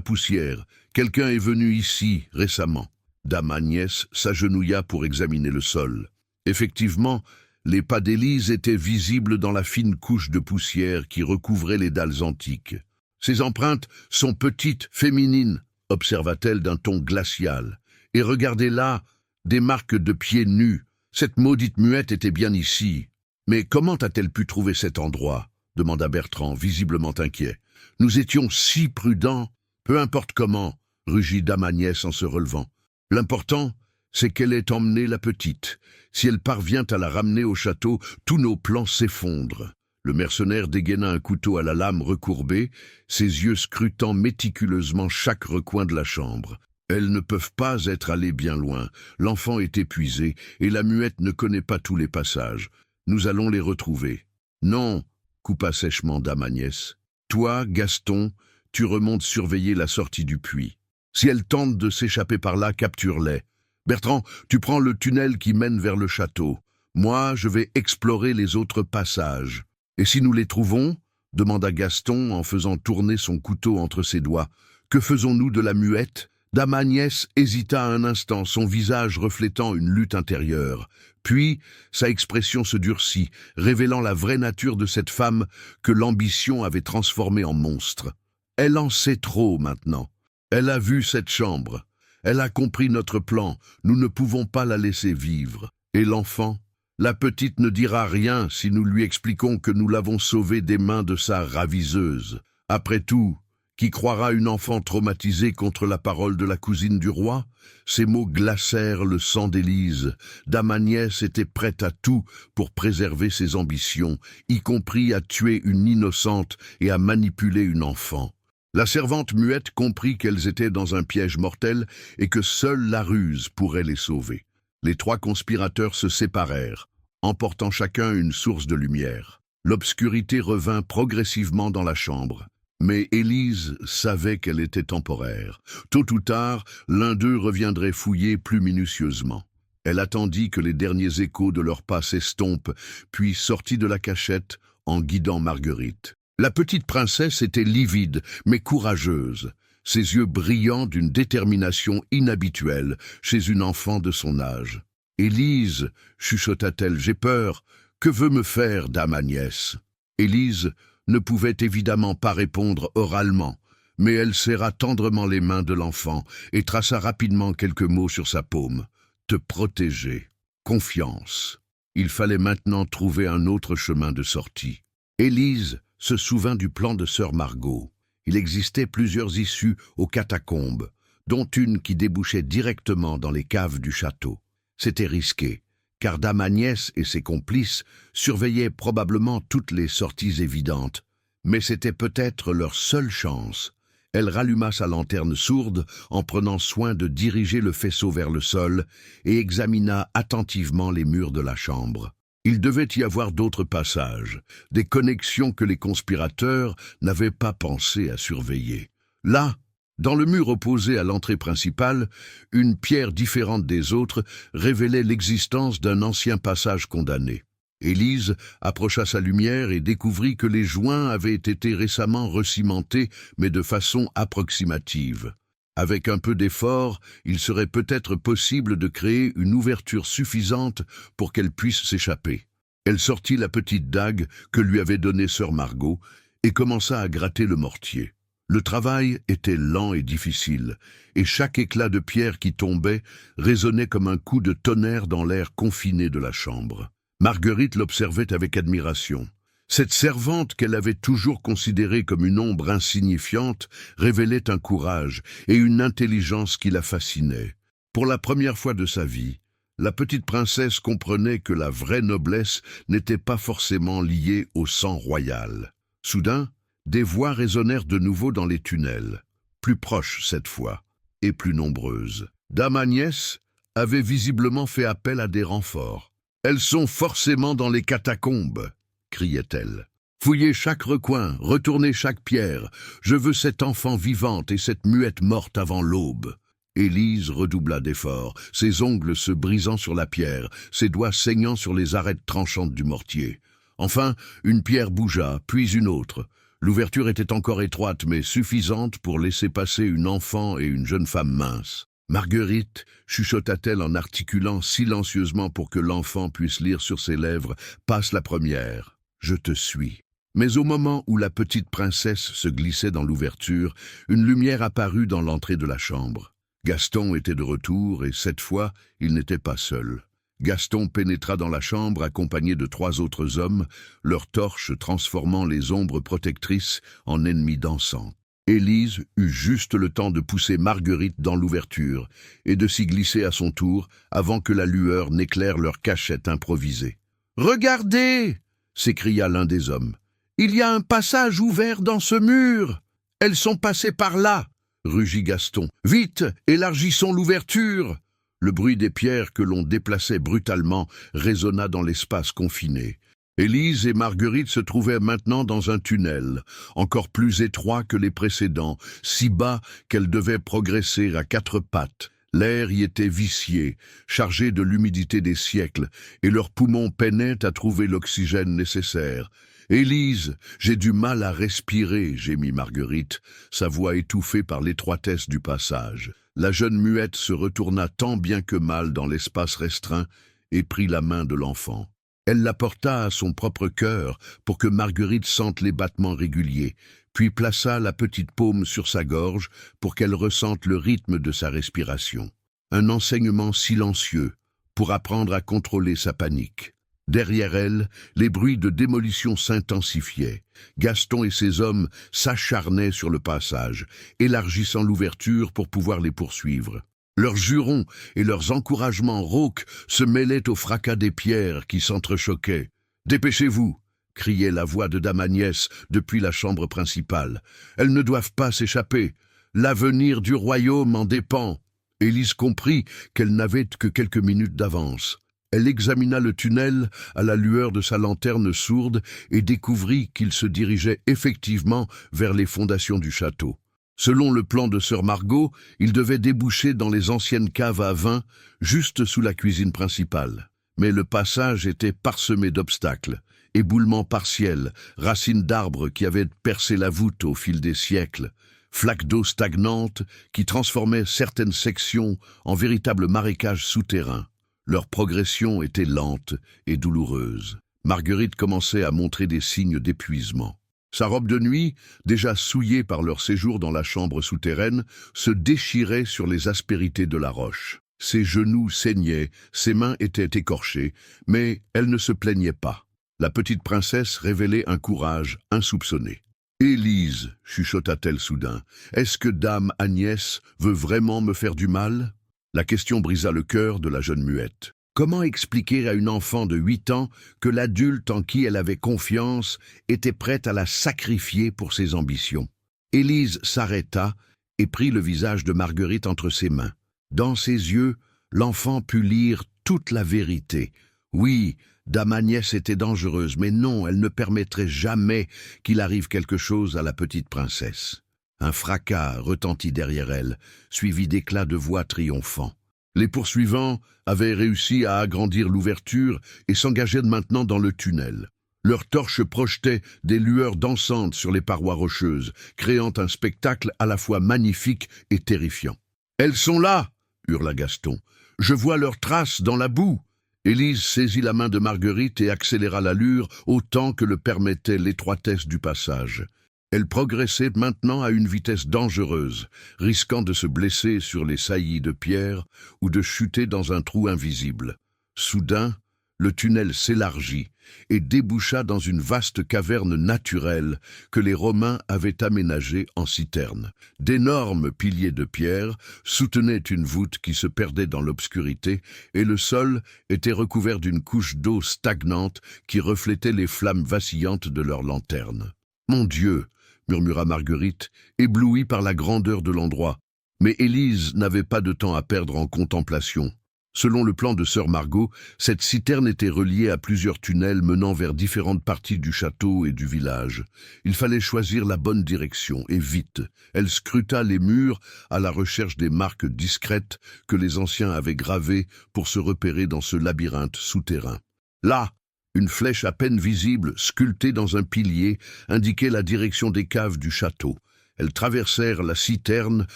poussière. Quelqu'un est venu ici récemment. » Dame Agnès s'agenouilla pour examiner le sol. Effectivement, les pas d'Élise étaient visibles dans la fine couche de poussière qui recouvrait les dalles antiques. « Ces empreintes sont petites, féminines, » observa-t-elle d'un ton glacial. « Et regardez là, des marques de pieds nus. Cette maudite muette était bien ici. » « Mais comment a-t-elle pu trouver cet endroit ?» demanda Bertrand, visiblement inquiet. « Nous étions si prudents. »« Peu importe comment, » rugit Dame Agnès en se relevant. « L'important, c'est qu'elle ait emmené la petite. Si elle parvient à la ramener au château, tous nos plans s'effondrent. » Le mercenaire dégaina un couteau à la lame recourbée, ses yeux scrutant méticuleusement chaque recoin de la chambre. « Elles ne peuvent pas être allées bien loin. L'enfant est épuisé, et la muette ne connaît pas tous les passages. Nous allons les retrouver. »« Non, » coupa sèchement Dame Agnès. « Toi, Gaston, tu remontes surveiller la sortie du puits. Si elles tentent de s'échapper par là, capture-les. Bertrand, tu prends le tunnel qui mène vers le château. Moi, je vais explorer les autres passages. Et si nous les trouvons, demanda Gaston en faisant tourner son couteau entre ses doigts, que faisons-nous de la muette ? Dame Agnès hésita un instant, son visage reflétant une lutte intérieure. Puis, sa expression se durcit, révélant la vraie nature de cette femme que l'ambition avait transformée en monstre. Elle en sait trop maintenant. Elle a vu cette chambre. Elle a compris notre plan. Nous ne pouvons pas la laisser vivre. Et l'enfant ? La petite ne dira rien si nous lui expliquons que nous l'avons sauvée des mains de sa raviseuse. Après tout, qui croira une enfant traumatisée contre la parole de la cousine du roi ? Ces mots glacèrent le sang d'Élise. Dame Agnès était prête à tout pour préserver ses ambitions, y compris à tuer une innocente et à manipuler une enfant. La servante muette comprit qu'elles étaient dans un piège mortel et que seule la ruse pourrait les sauver. Les trois conspirateurs se séparèrent, emportant chacun une source de lumière. L'obscurité revint progressivement dans la chambre. Mais Élise savait qu'elle était temporaire. Tôt ou tard, l'un d'eux reviendrait fouiller plus minutieusement. Elle attendit que les derniers échos de leurs pas s'estompent, puis sortit de la cachette en guidant Marguerite. La petite princesse était livide, mais courageuse, ses yeux brillants d'une détermination inhabituelle chez une enfant de son âge. « Élise, chuchota-t-elle, j'ai peur. Que veut me faire Dame Agnès ?» Élise ne pouvait évidemment pas répondre oralement, mais elle serra tendrement les mains de l'enfant et traça rapidement quelques mots sur sa paume. « Te protéger. Confiance. » Il fallait maintenant trouver un autre chemin de sortie. Élise se souvint du plan de sœur Margot. Il existait plusieurs issues aux catacombes, dont une qui débouchait directement dans les caves du château. C'était risqué, car Dame Agnès et ses complices surveillaient probablement toutes les sorties évidentes. Mais c'était peut-être leur seule chance. Elle ralluma sa lanterne sourde en prenant soin de diriger le faisceau vers le sol et examina attentivement les murs de la chambre. Il devait y avoir d'autres passages, des connexions que les conspirateurs n'avaient pas pensé à surveiller. Là, dans le mur opposé à l'entrée principale, une pierre différente des autres révélait l'existence d'un ancien passage condamné. Élise approcha sa lumière et découvrit que les joints avaient été récemment recimentés, mais de façon approximative. Avec un peu d'effort, il serait peut-être possible de créer une ouverture suffisante pour qu'elle puisse s'échapper. Elle sortit la petite dague que lui avait donnée sœur Margot et commença à gratter le mortier. Le travail était lent et difficile, et chaque éclat de pierre qui tombait résonnait comme un coup de tonnerre dans l'air confiné de la chambre. Marguerite l'observait avec admiration. Cette servante qu'elle avait toujours considérée comme une ombre insignifiante révélait un courage et une intelligence qui la fascinaient. Pour la première fois de sa vie, la petite princesse comprenait que la vraie noblesse n'était pas forcément liée au sang royal. Soudain, des voix résonnèrent de nouveau dans les tunnels, plus proches cette fois, et plus nombreuses. Dame Agnès avait visiblement fait appel à des renforts. « Elles sont forcément dans les catacombes !» criait-elle. « Fouillez chaque recoin, retournez chaque pierre. Je veux cette enfant vivante et cette muette morte avant l'aube. » Élise redoubla d'efforts, ses ongles se brisant sur la pierre, ses doigts saignant sur les arêtes tranchantes du mortier. Enfin, une pierre bougea, puis une autre. L'ouverture était encore étroite, mais suffisante pour laisser passer une enfant et une jeune femme mince. Marguerite, chuchota-t-elle en articulant silencieusement pour que l'enfant puisse lire sur ses lèvres, passe la première. Je te suis. Mais au moment où la petite princesse se glissait dans l'ouverture, une lumière apparut dans l'entrée de la chambre. Gaston était de retour et cette fois, il n'était pas seul. Gaston pénétra dans la chambre accompagné de 3 autres hommes, leurs torches transformant les ombres protectrices en ennemis dansants. Élise eut juste le temps de pousser Marguerite dans l'ouverture et de s'y glisser à son tour avant que la lueur n'éclaire leur cachette improvisée. « Regardez !» s'écria l'un des hommes. « Il y a un passage ouvert dans ce mur !»« Elles sont passées par là !» rugit Gaston. « Vite, élargissons l'ouverture !» Le bruit des pierres que l'on déplaçait brutalement résonna dans l'espace confiné. Élise et Marguerite se trouvaient maintenant dans un tunnel, encore plus étroit que les précédents, si bas qu'elles devaient progresser à 4 pattes. L'air y était vicié, chargé de l'humidité des siècles, et leurs poumons peinaient à trouver l'oxygène nécessaire. « Élise, j'ai du mal à respirer » gémit Marguerite, sa voix étouffée par l'étroitesse du passage. La jeune muette se retourna tant bien que mal dans l'espace restreint et prit la main de l'enfant. Elle la porta à son propre cœur pour que Marguerite sente les battements réguliers, puis plaça la petite paume sur sa gorge pour qu'elle ressente le rythme de sa respiration. Un enseignement silencieux pour apprendre à contrôler sa panique. Derrière elle, les bruits de démolition s'intensifiaient. Gaston et ses hommes s'acharnaient sur le passage, élargissant l'ouverture pour pouvoir les poursuivre. Leurs jurons et leurs encouragements rauques se mêlaient au fracas des pierres qui s'entrechoquaient. « Dépêchez-vous !» criait la voix de Dame Agnès depuis la chambre principale. « Elles ne doivent pas s'échapper. L'avenir du royaume en dépend. » Élise comprit qu'elle n'avait que quelques minutes d'avance. Elle examina le tunnel à la lueur de sa lanterne sourde et découvrit qu'il se dirigeait effectivement vers les fondations du château. Selon le plan de sœur Margot, il devait déboucher dans les anciennes caves à vin, juste sous la cuisine principale. Mais le passage était parsemé d'obstacles, éboulements partiels, racines d'arbres qui avaient percé la voûte au fil des siècles, flaques d'eau stagnantes qui transformaient certaines sections en véritables marécages souterrains. Leur progression était lente et douloureuse. Marguerite commençait à montrer des signes d'épuisement. Sa robe de nuit, déjà souillée par leur séjour dans la chambre souterraine, se déchirait sur les aspérités de la roche. Ses genoux saignaient, ses mains étaient écorchées, mais elle ne se plaignait pas. La petite princesse révélait un courage insoupçonné. « Élise, chuchota-t-elle soudain, est-ce que Dame Agnès veut vraiment me faire du mal ?» La question brisa le cœur de la jeune muette. Comment expliquer à une enfant de 8 ans que l'adulte en qui elle avait confiance était prête à la sacrifier pour ses ambitions? Élise s'arrêta et prit le visage de Marguerite entre ses mains. Dans ses yeux, l'enfant put lire toute la vérité. Oui, Dame Agnès était dangereuse, mais non, elle ne permettrait jamais qu'il arrive quelque chose à la petite princesse. Un fracas retentit derrière elle, suivi d'éclats de voix triomphants. Les poursuivants avaient réussi à agrandir l'ouverture et s'engageaient maintenant dans le tunnel. Leurs torches projetaient des lueurs dansantes sur les parois rocheuses, créant un spectacle à la fois magnifique et terrifiant. « Elles sont là !» hurla Gaston. « Je vois leurs traces dans la boue !» Élise saisit la main de Marguerite et accéléra l'allure autant que le permettait l'étroitesse du passage. Elle progressait maintenant à une vitesse dangereuse, risquant de se blesser sur les saillies de pierre ou de chuter dans un trou invisible. Soudain, le tunnel s'élargit et déboucha dans une vaste caverne naturelle que les Romains avaient aménagée en citerne. D'énormes piliers de pierre soutenaient une voûte qui se perdait dans l'obscurité et le sol était recouvert d'une couche d'eau stagnante qui reflétait les flammes vacillantes de leurs lanternes. « Mon Dieu !» murmura Marguerite, éblouie par la grandeur de l'endroit. Mais Élise n'avait pas de temps à perdre en contemplation. Selon le plan de sœur Margot, cette citerne était reliée à plusieurs tunnels menant vers différentes parties du château et du village. Il fallait choisir la bonne direction, et vite. Elle scruta les murs à la recherche des marques discrètes que les anciens avaient gravées pour se repérer dans ce labyrinthe souterrain. Là, une flèche à peine visible, sculptée dans un pilier, indiquait la direction des caves du château. Elles traversèrent la citerne,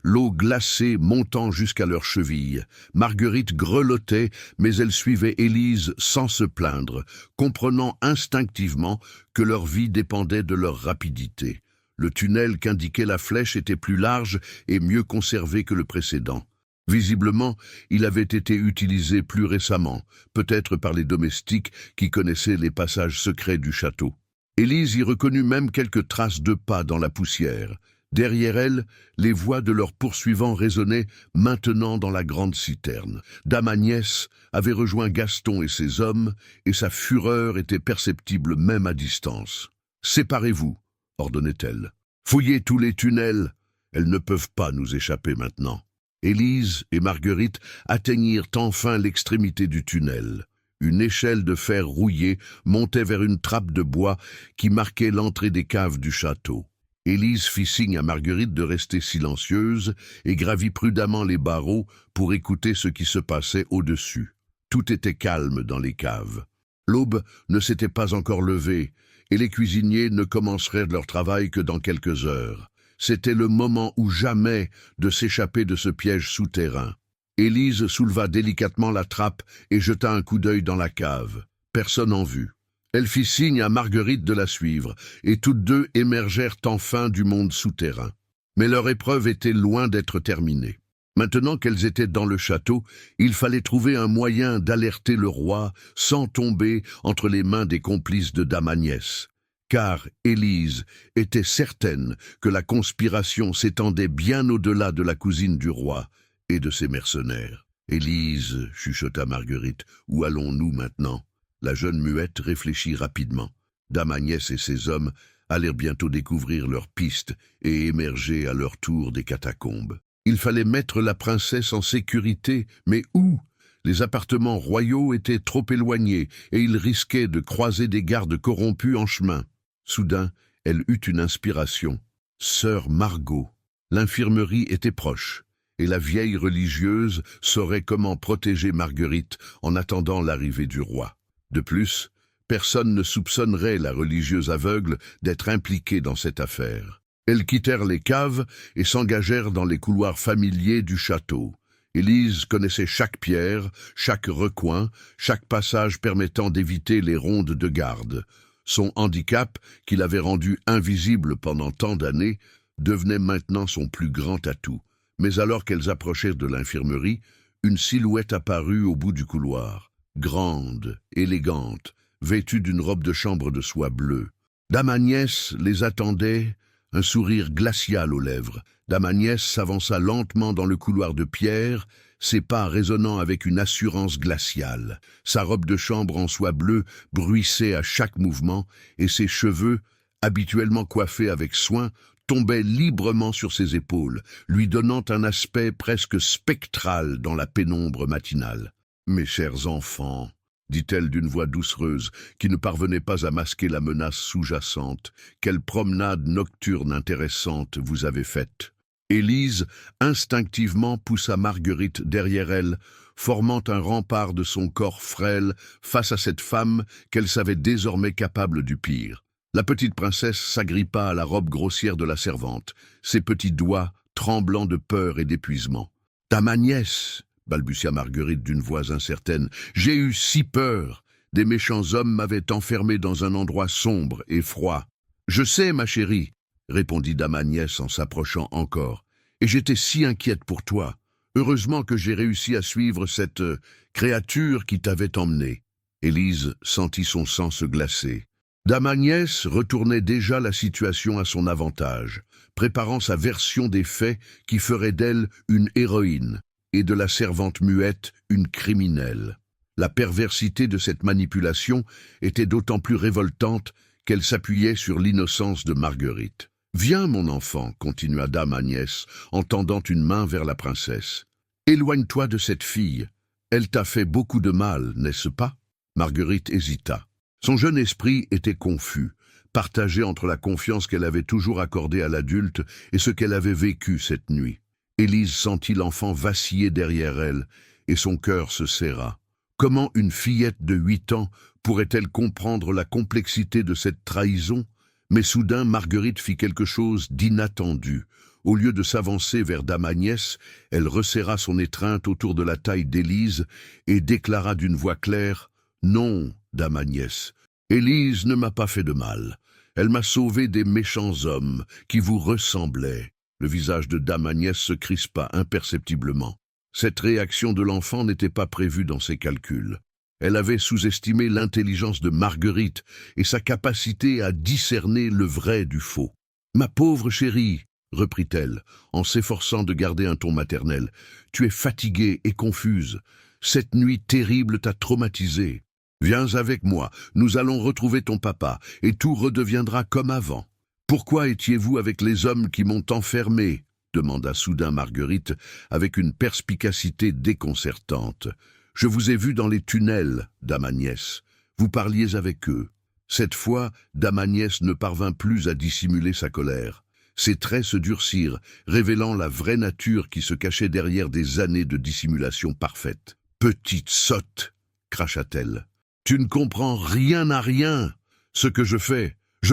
l'eau glacée montant jusqu'à leurs chevilles. Marguerite grelottait, mais elle suivait Élise sans se plaindre, comprenant instinctivement que leur vie dépendait de leur rapidité. Le tunnel qu'indiquait la flèche était plus large et mieux conservé que le précédent. Visiblement, il avait été utilisé plus récemment, peut-être par les domestiques qui connaissaient les passages secrets du château. Élise y reconnut même quelques traces de pas dans la poussière. Derrière elle, les voix de leurs poursuivants résonnaient maintenant dans la grande citerne. Dame Agnès avait rejoint Gaston et ses hommes, et sa fureur était perceptible même à distance. « Séparez-vous » ordonnait-elle. « Fouillez tous les tunnels. Elles ne peuvent pas nous échapper maintenant. » Élise et Marguerite atteignirent enfin l'extrémité du tunnel. Une échelle de fer rouillé montait vers une trappe de bois qui marquait l'entrée des caves du château. Élise fit signe à Marguerite de rester silencieuse et gravit prudemment les barreaux pour écouter ce qui se passait au-dessus. Tout était calme dans les caves. L'aube ne s'était pas encore levée et les cuisiniers ne commenceraient leur travail que dans quelques heures. C'était le moment ou jamais de s'échapper de ce piège souterrain. Élise souleva délicatement la trappe et jeta un coup d'œil dans la cave. Personne en vue. Elle fit signe à Marguerite de la suivre, et toutes deux émergèrent enfin du monde souterrain. Mais leur épreuve était loin d'être terminée. Maintenant qu'elles étaient dans le château, il fallait trouver un moyen d'alerter le roi sans tomber entre les mains des complices de Dame Agnès. Car Élise était certaine que la conspiration s'étendait bien au-delà de la cousine du roi et de ses mercenaires. « Élise, chuchota Marguerite, où allons-nous maintenant ?» La jeune muette réfléchit rapidement. Dame Agnès et ses hommes allèrent bientôt découvrir leur piste et émerger à leur tour des catacombes. Il fallait mettre la princesse en sécurité, mais où ? Les appartements royaux étaient trop éloignés et ils risquaient de croiser des gardes corrompus en chemin. Soudain, elle eut une inspiration. Sœur Margot. L'infirmerie était proche, et la vieille religieuse saurait comment protéger Marguerite en attendant l'arrivée du roi. De plus, personne ne soupçonnerait la religieuse aveugle d'être impliquée dans cette affaire. Elles quittèrent les caves et s'engagèrent dans les couloirs familiers du château. Élise connaissait chaque pierre, chaque recoin, chaque passage permettant d'éviter les rondes de garde. Son handicap, qui l'avait rendu invisible pendant tant d'années, devenait maintenant son plus grand atout. Mais alors qu'elles approchèrent de l'infirmerie, une silhouette apparut au bout du couloir. Grande, élégante, vêtue d'une robe de chambre de soie bleue. Dame Agnès les attendait, un sourire glacial aux lèvres. Dame Agnès s'avança lentement dans le couloir de pierre, ses pas résonnant avec une assurance glaciale. Sa robe de chambre en soie bleue bruissait à chaque mouvement, et ses cheveux, habituellement coiffés avec soin, tombaient librement sur ses épaules, lui donnant un aspect presque spectral dans la pénombre matinale. « Mes chers enfants », dit-elle d'une voix doucereuse, qui ne parvenait pas à masquer la menace sous-jacente, « quelle promenade nocturne intéressante vous avez faite !» Élise, instinctivement, poussa Marguerite derrière elle, formant un rempart de son corps frêle face à cette femme qu'elle savait désormais capable du pire. La petite princesse s'agrippa à la robe grossière de la servante, ses petits doigts tremblant de peur et d'épuisement. « Ta Agnès !» balbutia Marguerite d'une voix incertaine. « J'ai eu si peur. Des méchants hommes m'avaient enfermé dans un endroit sombre et froid. »« Je sais, ma chérie, » répondit Dame Agnès en s'approchant encore. « Et j'étais si inquiète pour toi. Heureusement que j'ai réussi à suivre cette créature qui t'avait emmenée. » Élise sentit son sang se glacer. Dame Agnès retournait déjà la situation à son avantage, préparant sa version des faits qui ferait d'elle une héroïne et de la servante muette une criminelle. La perversité de cette manipulation était d'autant plus révoltante qu'elle s'appuyait sur l'innocence de Marguerite. « Viens, mon enfant, » continua Dame Agnès, en tendant une main vers la princesse. « Éloigne-toi de cette fille. Elle t'a fait beaucoup de mal, n'est-ce pas ?» Marguerite hésita. Son jeune esprit était confus, partagé entre la confiance qu'elle avait toujours accordée à l'adulte et ce qu'elle avait vécu cette nuit. Élise sentit l'enfant vaciller derrière elle, et son cœur se serra. Comment une fillette de 8 ans pourrait-elle comprendre la complexité de cette trahison, Mais soudain, Marguerite fit quelque chose d'inattendu. Au lieu de s'avancer vers Dame Agnès, elle resserra son étreinte autour de la taille d'Élise et déclara d'une voix claire « Non, Dame Agnès, Élise ne m'a pas fait de mal. Elle m'a sauvé des méchants hommes qui vous ressemblaient. » Le visage de Dame Agnès se crispa imperceptiblement. Cette réaction de l'enfant n'était pas prévue dans ses calculs. Elle avait sous-estimé l'intelligence de Marguerite et sa capacité à discerner le vrai du faux. « Ma pauvre chérie, reprit-elle, en s'efforçant de garder un ton maternel, tu es fatiguée et confuse. Cette nuit terrible t'a traumatisée. Viens avec moi, nous allons retrouver ton papa, et tout redeviendra comme avant. Pourquoi étiez-vous avec les hommes qui m'ont enfermé ? Demanda soudain Marguerite, avec une perspicacité déconcertante. Je vous ai vu dans les tunnels, Dame Agnès. Vous parliez avec eux. Cette fois, Dame Agnès ne parvint plus à dissimuler sa colère. Ses traits se durcirent, révélant la vraie nature qui se cachait derrière des années de dissimulation parfaite. « Petite sotte !» cracha-t-elle. « Tu ne comprends rien à rien. Ce que je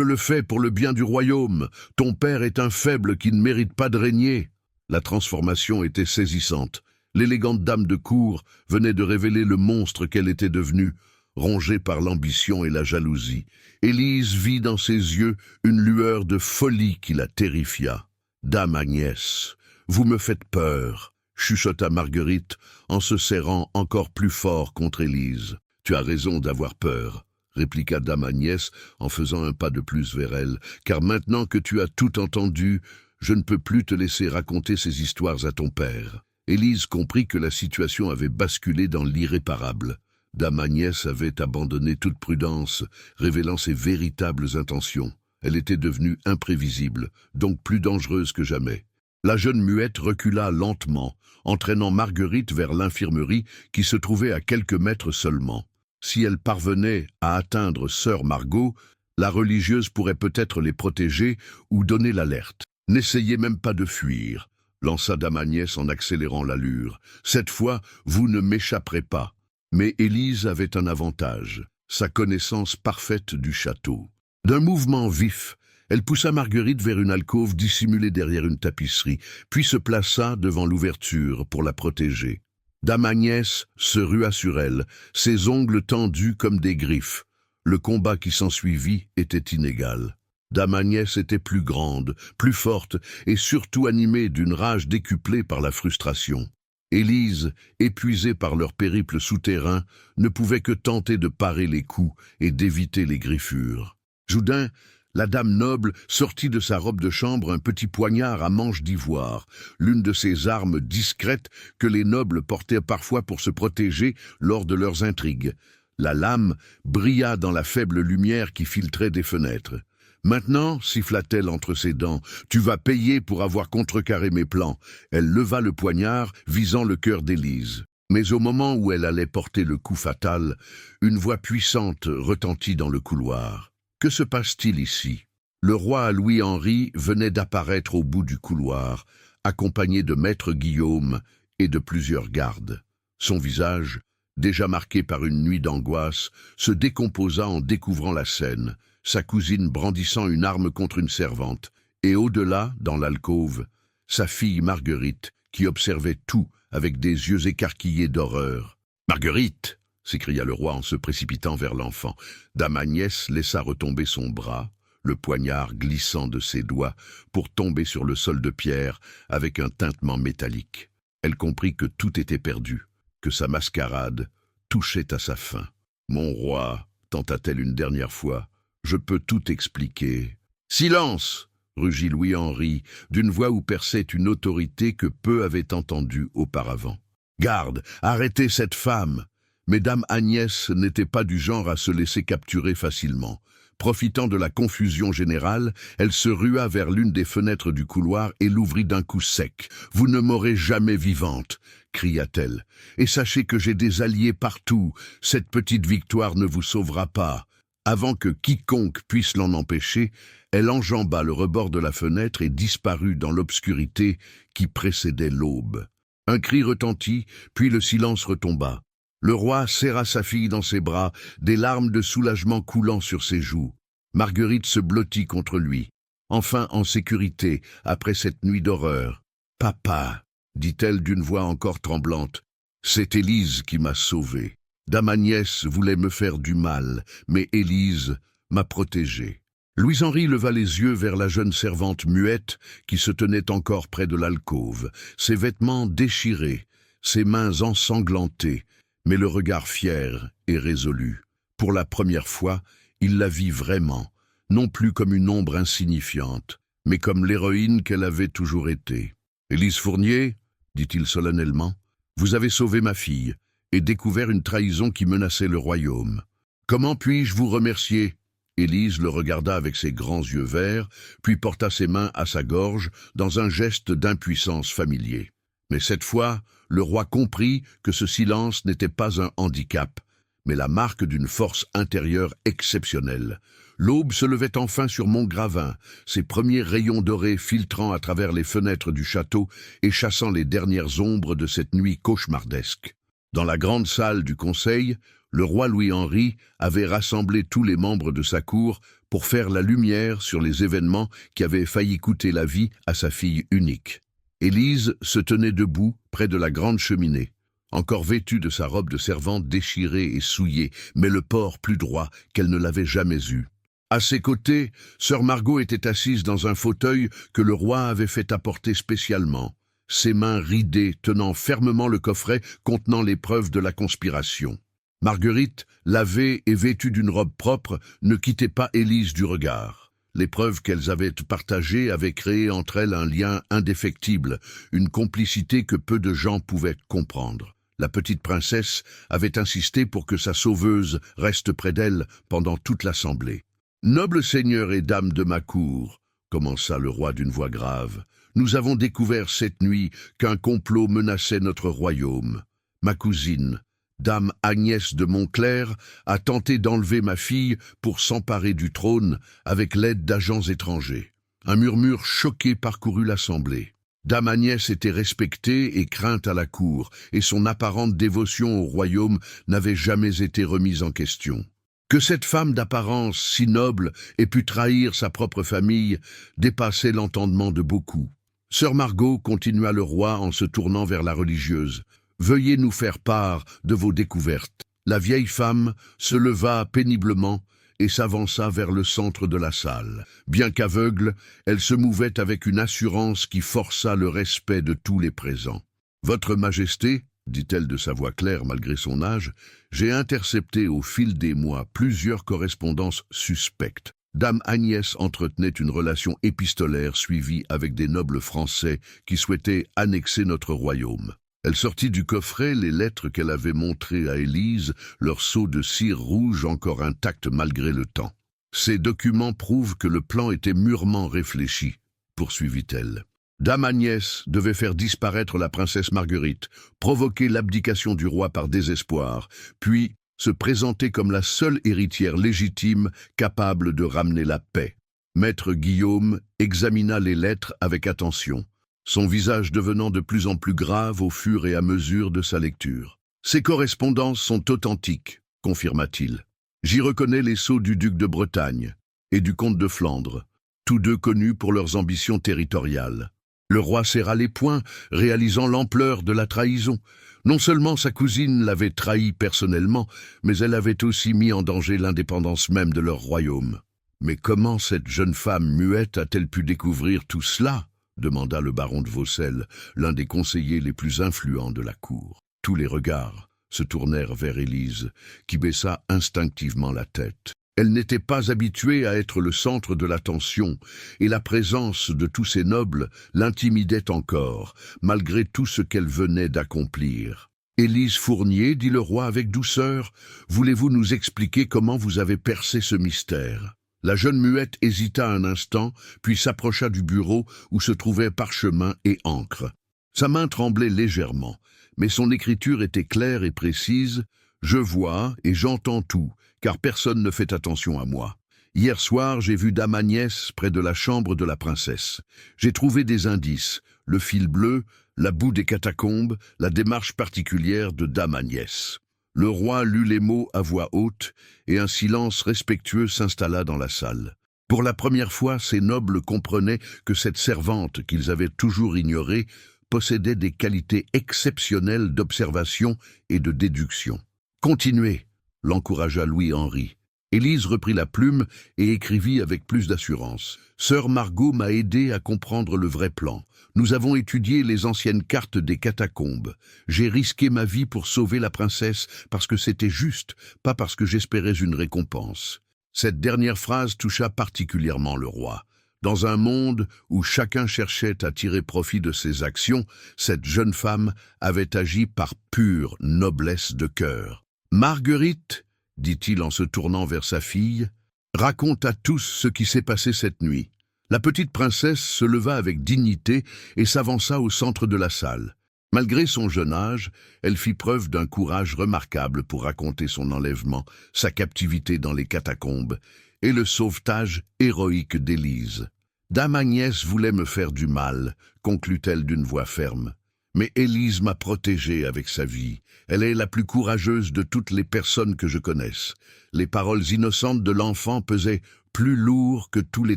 le fais pour le bien du royaume. Ton père est un faible qui ne mérite pas de régner. » La transformation était saisissante. L'élégante dame de cour venait de révéler le monstre qu'elle était devenue, rongée par l'ambition et la jalousie. Élise vit dans ses yeux une lueur de folie qui la terrifia. « Dame Agnès, vous me faites peur », chuchota Marguerite en se serrant encore plus fort contre Élise. « Tu as raison d'avoir peur », répliqua Dame Agnès en faisant un pas de plus vers elle, « car maintenant que tu as tout entendu, je ne peux plus te laisser raconter ces histoires à ton père. » Élise comprit que la situation avait basculé dans l'irréparable. Dame Agnès avait abandonné toute prudence, révélant ses véritables intentions. Elle était devenue imprévisible, donc plus dangereuse que jamais. La jeune muette recula lentement, entraînant Marguerite vers l'infirmerie qui se trouvait à quelques mètres seulement. Si elle parvenait à atteindre sœur Margot, la religieuse pourrait peut-être les protéger ou donner l'alerte. « N'essayez même pas de fuir », lança Dame Agnès en accélérant l'allure. « Cette fois, vous ne m'échapperez pas. » Mais Élise avait un avantage, sa connaissance parfaite du château. D'un mouvement vif, elle poussa Marguerite vers une alcôve dissimulée derrière une tapisserie, puis se plaça devant l'ouverture pour la protéger. Dame Agnès se rua sur elle, ses ongles tendus comme des griffes. Le combat qui s'ensuivit était inégal. Dame Agnès était plus grande, plus forte et surtout animée d'une rage décuplée par la frustration. Élise, épuisée par leur périple souterrain, ne pouvait que tenter de parer les coups et d'éviter les griffures. Soudain, la dame noble sortit de sa robe de chambre un petit poignard à manche d'ivoire, l'une de ces armes discrètes que les nobles portaient parfois pour se protéger lors de leurs intrigues. La lame brilla dans la faible lumière qui filtrait des fenêtres. « Maintenant, siffla-t-elle entre ses dents, tu vas payer pour avoir contrecarré mes plans. » Elle leva le poignard, visant le cœur d'Élise. Mais au moment où elle allait porter le coup fatal, une voix puissante retentit dans le couloir. « Que se passe-t-il ici ?» Le roi Louis-Henri venait d'apparaître au bout du couloir, accompagné de maître Guillaume et de plusieurs gardes. Son visage, déjà marqué par une nuit d'angoisse, se décomposa en découvrant la scène, sa cousine brandissant une arme contre une servante, et au-delà, dans l'alcôve, sa fille Marguerite, qui observait tout avec des yeux écarquillés d'horreur. « Marguerite !» s'écria le roi en se précipitant vers l'enfant. Dame Agnès laissa retomber son bras, le poignard glissant de ses doigts, pour tomber sur le sol de pierre avec un tintement métallique. Elle comprit que tout était perdu, que sa mascarade touchait à sa fin. « Mon roi !» tenta-t-elle une dernière fois. « Je peux tout expliquer. »« Silence !» rugit Louis-Henri, d'une voix où perçait une autorité que peu avaient entendue auparavant. « Garde, arrêtez cette femme !» Mais Dame Agnès n'était pas du genre à se laisser capturer facilement. Profitant de la confusion générale, elle se rua vers l'une des fenêtres du couloir et l'ouvrit d'un coup sec. « Vous ne m'aurez jamais vivante !» cria-t-elle. « Et sachez que j'ai des alliés partout. Cette petite victoire ne vous sauvera pas. » Avant que quiconque puisse l'en empêcher, elle enjamba le rebord de la fenêtre et disparut dans l'obscurité qui précédait l'aube. Un cri retentit, puis le silence retomba. Le roi serra sa fille dans ses bras, des larmes de soulagement coulant sur ses joues. Marguerite se blottit contre lui. Enfin en sécurité, après cette nuit d'horreur. « Papa » dit-elle d'une voix encore tremblante, « c'est Élise qui m'a sauvé. Dame Agnès voulait me faire du mal, mais Élise m'a protégé. » Louis-Henri leva les yeux vers la jeune servante muette qui se tenait encore près de l'alcôve, ses vêtements déchirés, ses mains ensanglantées, mais le regard fier et résolu. Pour la première fois, il la vit vraiment, non plus comme une ombre insignifiante, mais comme l'héroïne qu'elle avait toujours été. « Élise Fournier, dit-il solennellement, vous avez sauvé ma fille et découvert une trahison qui menaçait le royaume. Comment puis-je vous remercier ?» Élise le regarda avec ses grands yeux verts, puis porta ses mains à sa gorge dans un geste d'impuissance familier. Mais cette fois, le roi comprit que ce silence n'était pas un handicap, mais la marque d'une force intérieure exceptionnelle. L'aube se levait enfin sur Montgravin, ses premiers rayons dorés filtrant à travers les fenêtres du château et chassant les dernières ombres de cette nuit cauchemardesque. Dans la grande salle du conseil, le roi Louis-Henri avait rassemblé tous les membres de sa cour pour faire la lumière sur les événements qui avaient failli coûter la vie à sa fille unique. Élise se tenait debout près de la grande cheminée, encore vêtue de sa robe de servante déchirée et souillée, mais le port plus droit qu'elle ne l'avait jamais eu. À ses côtés, sœur Margot était assise dans un fauteuil que le roi avait fait apporter spécialement, ses mains ridées tenant fermement le coffret contenant les preuves de la conspiration. Marguerite, lavée et vêtue d'une robe propre, ne quittait pas Élise du regard. Les preuves qu'elles avaient partagées avaient créé entre elles un lien indéfectible, une complicité que peu de gens pouvaient comprendre. La petite princesse avait insisté pour que sa sauveuse reste près d'elle pendant toute l'assemblée. « Nobles seigneurs et dames de ma cour, » commença le roi d'une voix grave, « nous avons découvert cette nuit qu'un complot menaçait notre royaume. Ma cousine, Dame Agnès de Montclerc, a tenté d'enlever ma fille pour s'emparer du trône avec l'aide d'agents étrangers. » Un murmure choqué parcourut l'assemblée. Dame Agnès était respectée et crainte à la cour, et son apparente dévotion au royaume n'avait jamais été remise en question. Que cette femme d'apparence si noble ait pu trahir sa propre famille dépassait l'entendement de beaucoup. Sœur Margot, continua le roi en se tournant vers la religieuse, « Veuillez nous faire part de vos découvertes. » La vieille femme se leva péniblement et s'avança vers le centre de la salle. Bien qu'aveugle, elle se mouvait avec une assurance qui força le respect de tous les présents. « Votre Majesté, » dit-elle de sa voix claire malgré son âge, « j'ai intercepté au fil des mois plusieurs correspondances suspectes. Dame Agnès entretenait une relation épistolaire suivie avec des nobles français qui souhaitaient annexer notre royaume. Elle sortit du coffret les lettres qu'elle avait montrées à Élise, leur sceau de cire rouge encore intact malgré le temps. Ces documents prouvent que le plan était mûrement réfléchi, poursuivit-elle. Dame Agnès devait faire disparaître la princesse Marguerite, provoquer l'abdication du roi par désespoir, puis se présenter comme la seule héritière légitime capable de ramener la paix. Maître Guillaume examina les lettres avec attention, son visage devenant de plus en plus grave au fur et à mesure de sa lecture. « Ces correspondances sont authentiques, » confirma-t-il. « J'y reconnais les sceaux du duc de Bretagne et du comte de Flandre, tous deux connus pour leurs ambitions territoriales. » Le roi serra les poings, réalisant l'ampleur de la trahison. Non seulement sa cousine l'avait trahi personnellement, mais elle avait aussi mis en danger l'indépendance même de leur royaume. « Mais comment cette jeune femme muette a-t-elle pu découvrir tout cela ?» demanda le baron de Vaucelles, l'un des conseillers les plus influents de la cour. Tous les regards se tournèrent vers Élise, qui baissa instinctivement la tête. Elle n'était pas habituée à être le centre de l'attention, et la présence de tous ces nobles l'intimidait encore, malgré tout ce qu'elle venait d'accomplir. « Élise Fournier, dit le roi avec douceur, voulez-vous nous expliquer comment vous avez percé ce mystère ?» La jeune muette hésita un instant, puis s'approcha du bureau où se trouvaient parchemin et encre. Sa main tremblait légèrement, mais son écriture était claire et précise. « Je vois et j'entends tout, car personne ne fait attention à moi. Hier soir, j'ai vu Dame Agnès près de la chambre de la princesse. J'ai trouvé des indices, le fil bleu, la boue des catacombes, la démarche particulière de Dame Agnès. » Le roi lut les mots à voix haute, et un silence respectueux s'installa dans la salle. Pour la première fois, ces nobles comprenaient que cette servante qu'ils avaient toujours ignorée possédait des qualités exceptionnelles d'observation et de déduction. « Continuez », l'encouragea Louis-Henri. Élise reprit la plume et écrivit avec plus d'assurance. « Sœur Margot m'a aidé à comprendre le vrai plan. Nous avons étudié les anciennes cartes des catacombes. J'ai risqué ma vie pour sauver la princesse parce que c'était juste, pas parce que j'espérais une récompense. » Cette dernière phrase toucha particulièrement le roi. Dans un monde où chacun cherchait à tirer profit de ses actions, cette jeune femme avait agi par pure noblesse de cœur. « Marguerite, dit-il en se tournant vers sa fille, raconte à tous ce qui s'est passé cette nuit. » La petite princesse se leva avec dignité et s'avança au centre de la salle. Malgré son jeune âge, elle fit preuve d'un courage remarquable pour raconter son enlèvement, sa captivité dans les catacombes et le sauvetage héroïque d'Élise. « Dame Agnès voulait me faire du mal, conclut-elle d'une voix ferme. Mais Élise m'a protégée avec sa vie. Elle est la plus courageuse de toutes les personnes que je connaisse. Les paroles innocentes de l'enfant pesaient plus lourd que tous les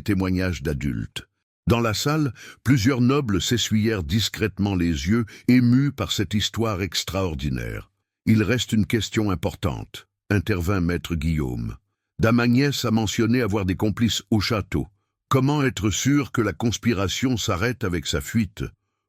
témoignages d'adultes. » Dans la salle, plusieurs nobles s'essuyèrent discrètement les yeux, émus par cette histoire extraordinaire. « Il reste une question importante, » intervint maître Guillaume. « Dame Agnès a mentionné avoir des complices au château. Comment être sûr que la conspiration s'arrête avec sa fuite ?»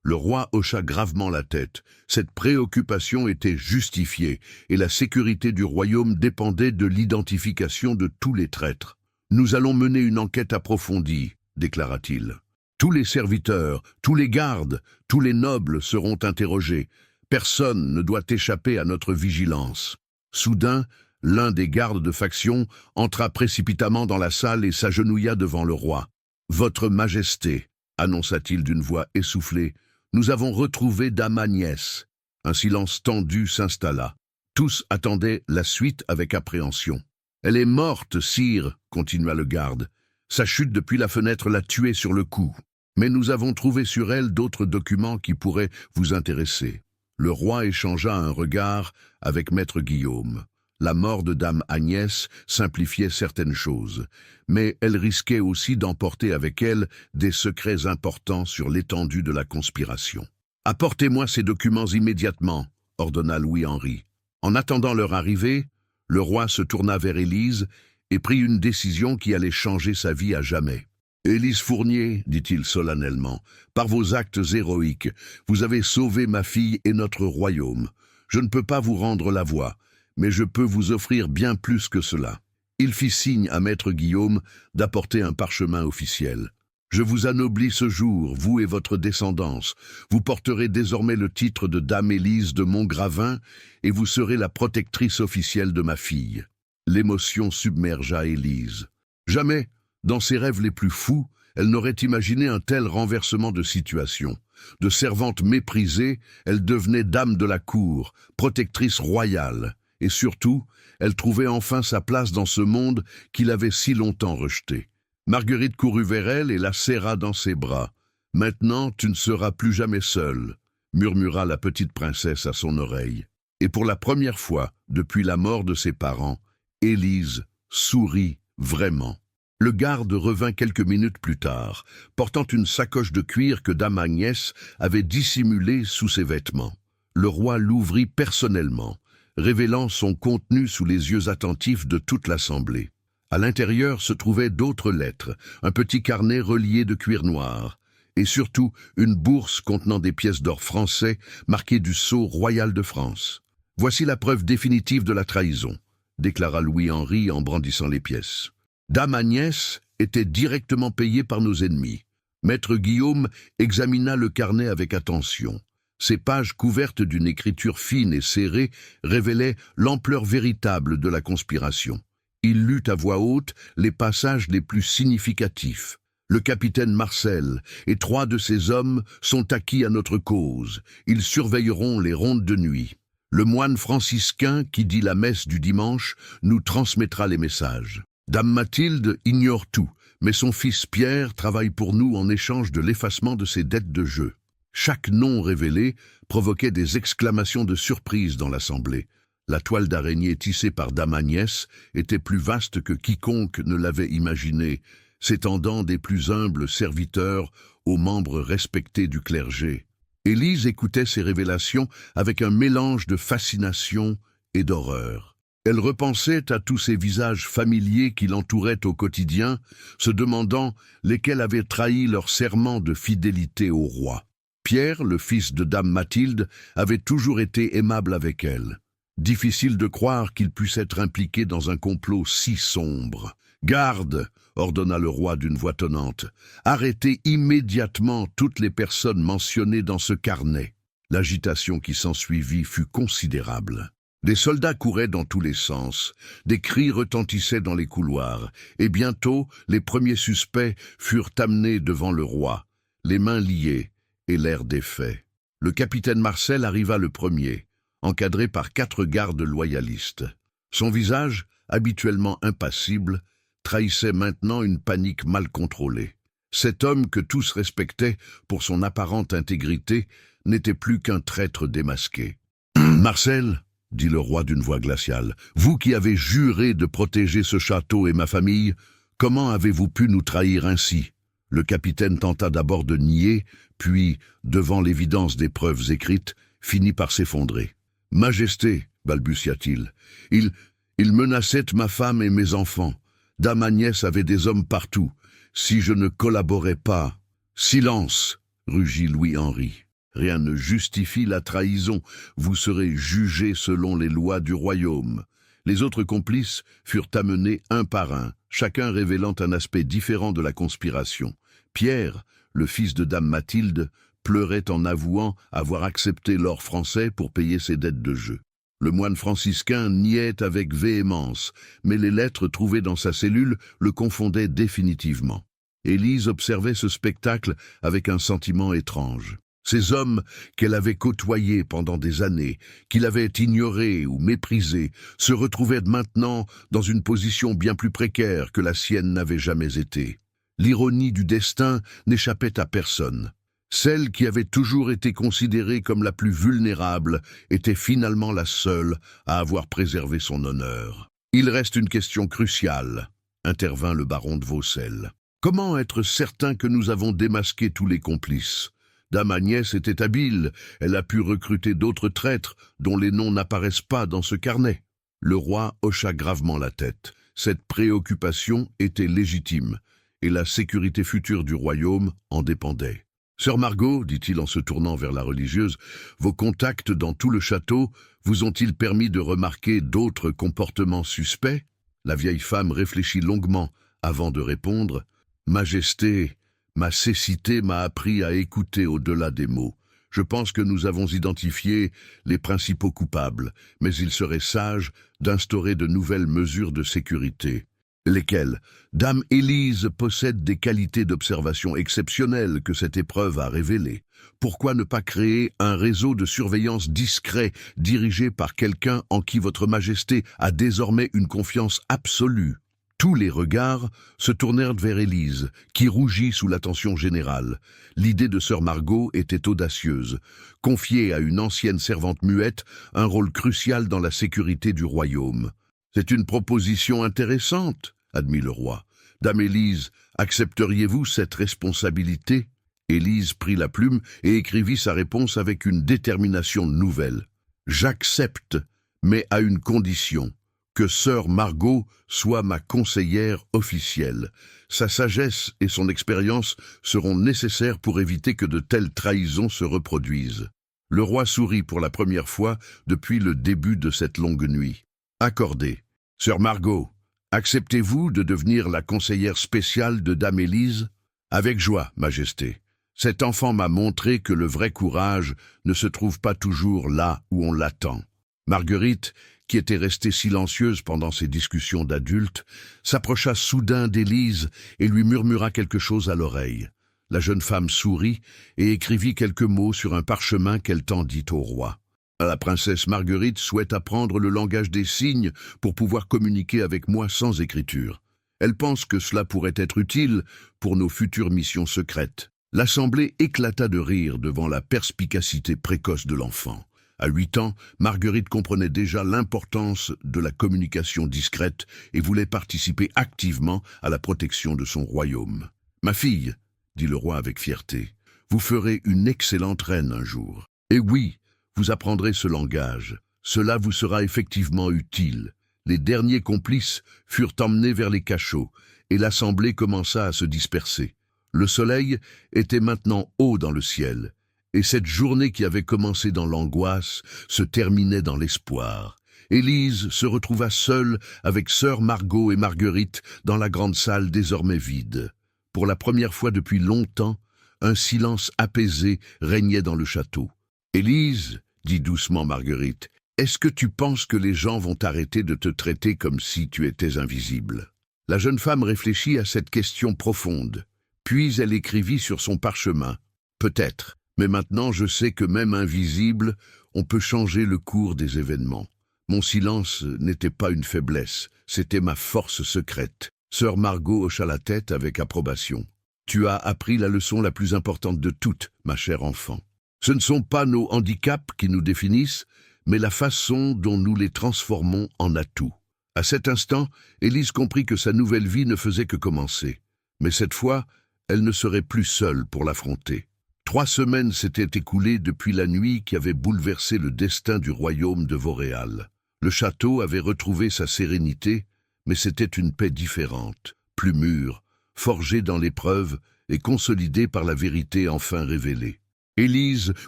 Le roi hocha gravement la tête. Cette préoccupation était justifiée, et la sécurité du royaume dépendait de l'identification de tous les traîtres. « Nous allons mener une enquête approfondie, » déclara-t-il. « Tous les serviteurs, tous les gardes, tous les nobles seront interrogés. Personne ne doit échapper à notre vigilance. » Soudain, l'un des gardes de faction entra précipitamment dans la salle et s'agenouilla devant le roi. « Votre Majesté, » annonça-t-il d'une voix essoufflée, « nous avons retrouvé Dame Agnès. » Un silence tendu s'installa. Tous attendaient la suite avec appréhension. « Elle est morte, sire, » continua le garde. « Sa chute depuis la fenêtre l'a tuée sur le coup. Mais nous avons trouvé sur elle d'autres documents qui pourraient vous intéresser. » Le roi échangea un regard avec maître Guillaume. La mort de Dame Agnès simplifiait certaines choses, mais elle risquait aussi d'emporter avec elle des secrets importants sur l'étendue de la conspiration. « Apportez-moi ces documents immédiatement, » ordonna Louis-Henri. En attendant leur arrivée, le roi se tourna vers Élise et prit une décision qui allait changer sa vie à jamais. « Élise Fournier, dit-il solennellement, par vos actes héroïques, vous avez sauvé ma fille et notre royaume. Je ne peux pas vous rendre la voix, mais je peux vous offrir bien plus que cela. » Il fit signe à maître Guillaume d'apporter un parchemin officiel. « Je vous anoblis ce jour, vous et votre descendance. Vous porterez désormais le titre de Dame Élise de Montgravin et vous serez la protectrice officielle de ma fille. » L'émotion submergea Élise. Jamais, dans ses rêves les plus fous, elle n'aurait imaginé un tel renversement de situation. De servante méprisée, elle devenait dame de la cour, protectrice royale. Et surtout, elle trouvait enfin sa place dans ce monde qu'il avait si longtemps rejeté. Marguerite courut vers elle et la serra dans ses bras. « Maintenant, tu ne seras plus jamais seule, » murmura la petite princesse à son oreille. Et pour la première fois, depuis la mort de ses parents, Élise sourit vraiment. Le garde revint quelques minutes plus tard, portant une sacoche de cuir que Dame Agnès avait dissimulée sous ses vêtements. Le roi l'ouvrit personnellement, révélant son contenu sous les yeux attentifs de toute l'assemblée. À l'intérieur se trouvaient d'autres lettres, un petit carnet relié de cuir noir, et surtout une bourse contenant des pièces d'or français marquées du sceau royal de France. « Voici la preuve définitive de la trahison, » déclara Louis-Henri en brandissant les pièces. Dame Agnès était directement payée par nos ennemis. Maître Guillaume examina le carnet avec attention. Ces pages couvertes d'une écriture fine et serrée révélaient l'ampleur véritable de la conspiration. Il lut à voix haute les passages les plus significatifs. « Le capitaine Marcel et 3 de ses hommes sont acquis à notre cause. Ils surveilleront les rondes de nuit. Le moine franciscain qui dit la messe du dimanche nous transmettra les messages. Dame Mathilde ignore tout, mais son fils Pierre travaille pour nous en échange de l'effacement de ses dettes de jeu. » Chaque nom révélé provoquait des exclamations de surprise dans l'assemblée. La toile d'araignée tissée par Dame Agnès était plus vaste que quiconque ne l'avait imaginé, s'étendant des plus humbles serviteurs aux membres respectés du clergé. Élise écoutait ces révélations avec un mélange de fascination et d'horreur. Elle repensait à tous ces visages familiers qui l'entouraient au quotidien, se demandant lesquels avaient trahi leur serment de fidélité au roi. Pierre, le fils de Dame Mathilde, avait toujours été aimable avec elle. Difficile de croire qu'il puisse être impliqué dans un complot si sombre. « Garde !» ordonna le roi d'une voix tonnante. « Arrêtez immédiatement toutes les personnes mentionnées dans ce carnet. » L'agitation qui s'ensuivit fut considérable. Des soldats couraient dans tous les sens, des cris retentissaient dans les couloirs, et bientôt les premiers suspects furent amenés devant le roi, les mains liées et l'air défait. Le capitaine Marcel arriva le premier, encadré par 4 gardes loyalistes. Son visage, habituellement impassible, trahissait maintenant une panique mal contrôlée. Cet homme que tous respectaient pour son apparente intégrité n'était plus qu'un traître démasqué. « Marcel !» dit le roi d'une voix glaciale, « vous qui avez juré de protéger ce château et ma famille, comment avez-vous pu nous trahir ainsi ?» Le capitaine tenta d'abord de nier, puis, devant l'évidence des preuves écrites, finit par s'effondrer. « Majesté, balbutia-t-il, il menaçait ma femme et mes enfants. Dame Agnès avait des hommes partout. Si je ne collaborais pas... » « Silence !» rugit Louis-Henri. « Rien ne justifie la trahison. Vous serez jugé selon les lois du royaume. » Les autres complices furent amenés un par un, chacun révélant un aspect différent de la conspiration. Pierre, le fils de Dame Mathilde, pleurait en avouant avoir accepté l'or français pour payer ses dettes de jeu. Le moine franciscain niait avec véhémence, mais les lettres trouvées dans sa cellule le confondaient définitivement. Élise observait ce spectacle avec un sentiment étrange. Ces hommes qu'elle avait côtoyés pendant des années, qu'il avait ignorés ou méprisés, se retrouvaient maintenant dans une position bien plus précaire que la sienne n'avait jamais été. L'ironie du destin n'échappait à personne. Celle qui avait toujours été considérée comme la plus vulnérable était finalement la seule à avoir préservé son honneur. « Il reste une question cruciale », intervint le baron de Vaucelles. « Comment être certain que nous avons démasqué tous les complices ? Dame Agnès était habile, elle a pu recruter d'autres traîtres dont les noms n'apparaissent pas dans ce carnet. » Le roi hocha gravement la tête. Cette préoccupation était légitime, et la sécurité future du royaume en dépendait. « Sœur Margot, dit-il en se tournant vers la religieuse, vos contacts dans tout le château vous ont-ils permis de remarquer d'autres comportements suspects ?» La vieille femme réfléchit longuement avant de répondre. « Majesté, ma cécité m'a appris à écouter au-delà des mots. Je pense que nous avons identifié les principaux coupables, mais il serait sage d'instaurer de nouvelles mesures de sécurité. » Lesquelles ? Dame Élise possède des qualités d'observation exceptionnelles que cette épreuve a révélées. Pourquoi ne pas créer un réseau de surveillance discret dirigé par quelqu'un en qui votre majesté a désormais une confiance absolue ? Tous les regards se tournèrent vers Élise, qui rougit sous l'attention générale. L'idée de sœur Margot était audacieuse. Confier à une ancienne servante muette un rôle crucial dans la sécurité du royaume. « C'est une proposition intéressante, » admit le roi. « Dame Élise, accepteriez-vous cette responsabilité ?» Élise prit la plume et écrivit sa réponse avec une détermination nouvelle. « J'accepte, mais à une condition, que sœur Margot soit ma conseillère officielle. Sa sagesse et son expérience seront nécessaires pour éviter que de telles trahisons se reproduisent. » Le roi sourit pour la première fois depuis le début de cette longue nuit. « Accordé. Sœur Margot, acceptez-vous de devenir la conseillère spéciale de Dame Élise ? » « Avec joie, Majesté. Cet enfant m'a montré que le vrai courage ne se trouve pas toujours là où on l'attend. » Marguerite, qui était restée silencieuse pendant ces discussions d'adultes, s'approcha soudain d'Élise et lui murmura quelque chose à l'oreille. La jeune femme sourit et écrivit quelques mots sur un parchemin qu'elle tendit au roi. La princesse Marguerite souhaite apprendre le langage des signes pour pouvoir communiquer avec moi sans écriture. Elle pense que cela pourrait être utile pour nos futures missions secrètes. L'assemblée éclata de rire devant la perspicacité précoce de l'enfant. À 8 ans, Marguerite comprenait déjà l'importance de la communication discrète et voulait participer activement à la protection de son royaume. « Ma fille, dit le roi avec fierté, vous ferez une excellente reine un jour. Et oui, vous apprendrez ce langage. Cela vous sera effectivement utile. » Les derniers complices furent emmenés vers les cachots, et l'assemblée commença à se disperser. Le soleil était maintenant haut dans le ciel, et cette journée qui avait commencé dans l'angoisse se terminait dans l'espoir. Élise se retrouva seule avec sœur Margot et Marguerite dans la grande salle désormais vide. Pour la première fois depuis longtemps, un silence apaisé régnait dans le château. « Élise, dit doucement Marguerite, est-ce que tu penses que les gens vont arrêter de te traiter comme si tu étais invisible ?» La jeune femme réfléchit à cette question profonde. Puis elle écrivit sur son parchemin. « Peut-être, mais maintenant je sais que même invisible, on peut changer le cours des événements. Mon silence n'était pas une faiblesse, c'était ma force secrète. » Sœur Margot hocha la tête avec approbation. « Tu as appris la leçon la plus importante de toutes, ma chère enfant. Ce ne sont pas nos handicaps qui nous définissent, mais la façon dont nous les transformons en atouts. » À cet instant, Élise comprit que sa nouvelle vie ne faisait que commencer. Mais cette fois, elle ne serait plus seule pour l'affronter. 3 semaines s'étaient écoulées depuis la nuit qui avait bouleversé le destin du royaume de Vauréal. Le château avait retrouvé sa sérénité, mais c'était une paix différente, plus mûre, forgée dans l'épreuve et consolidée par la vérité enfin révélée. Élise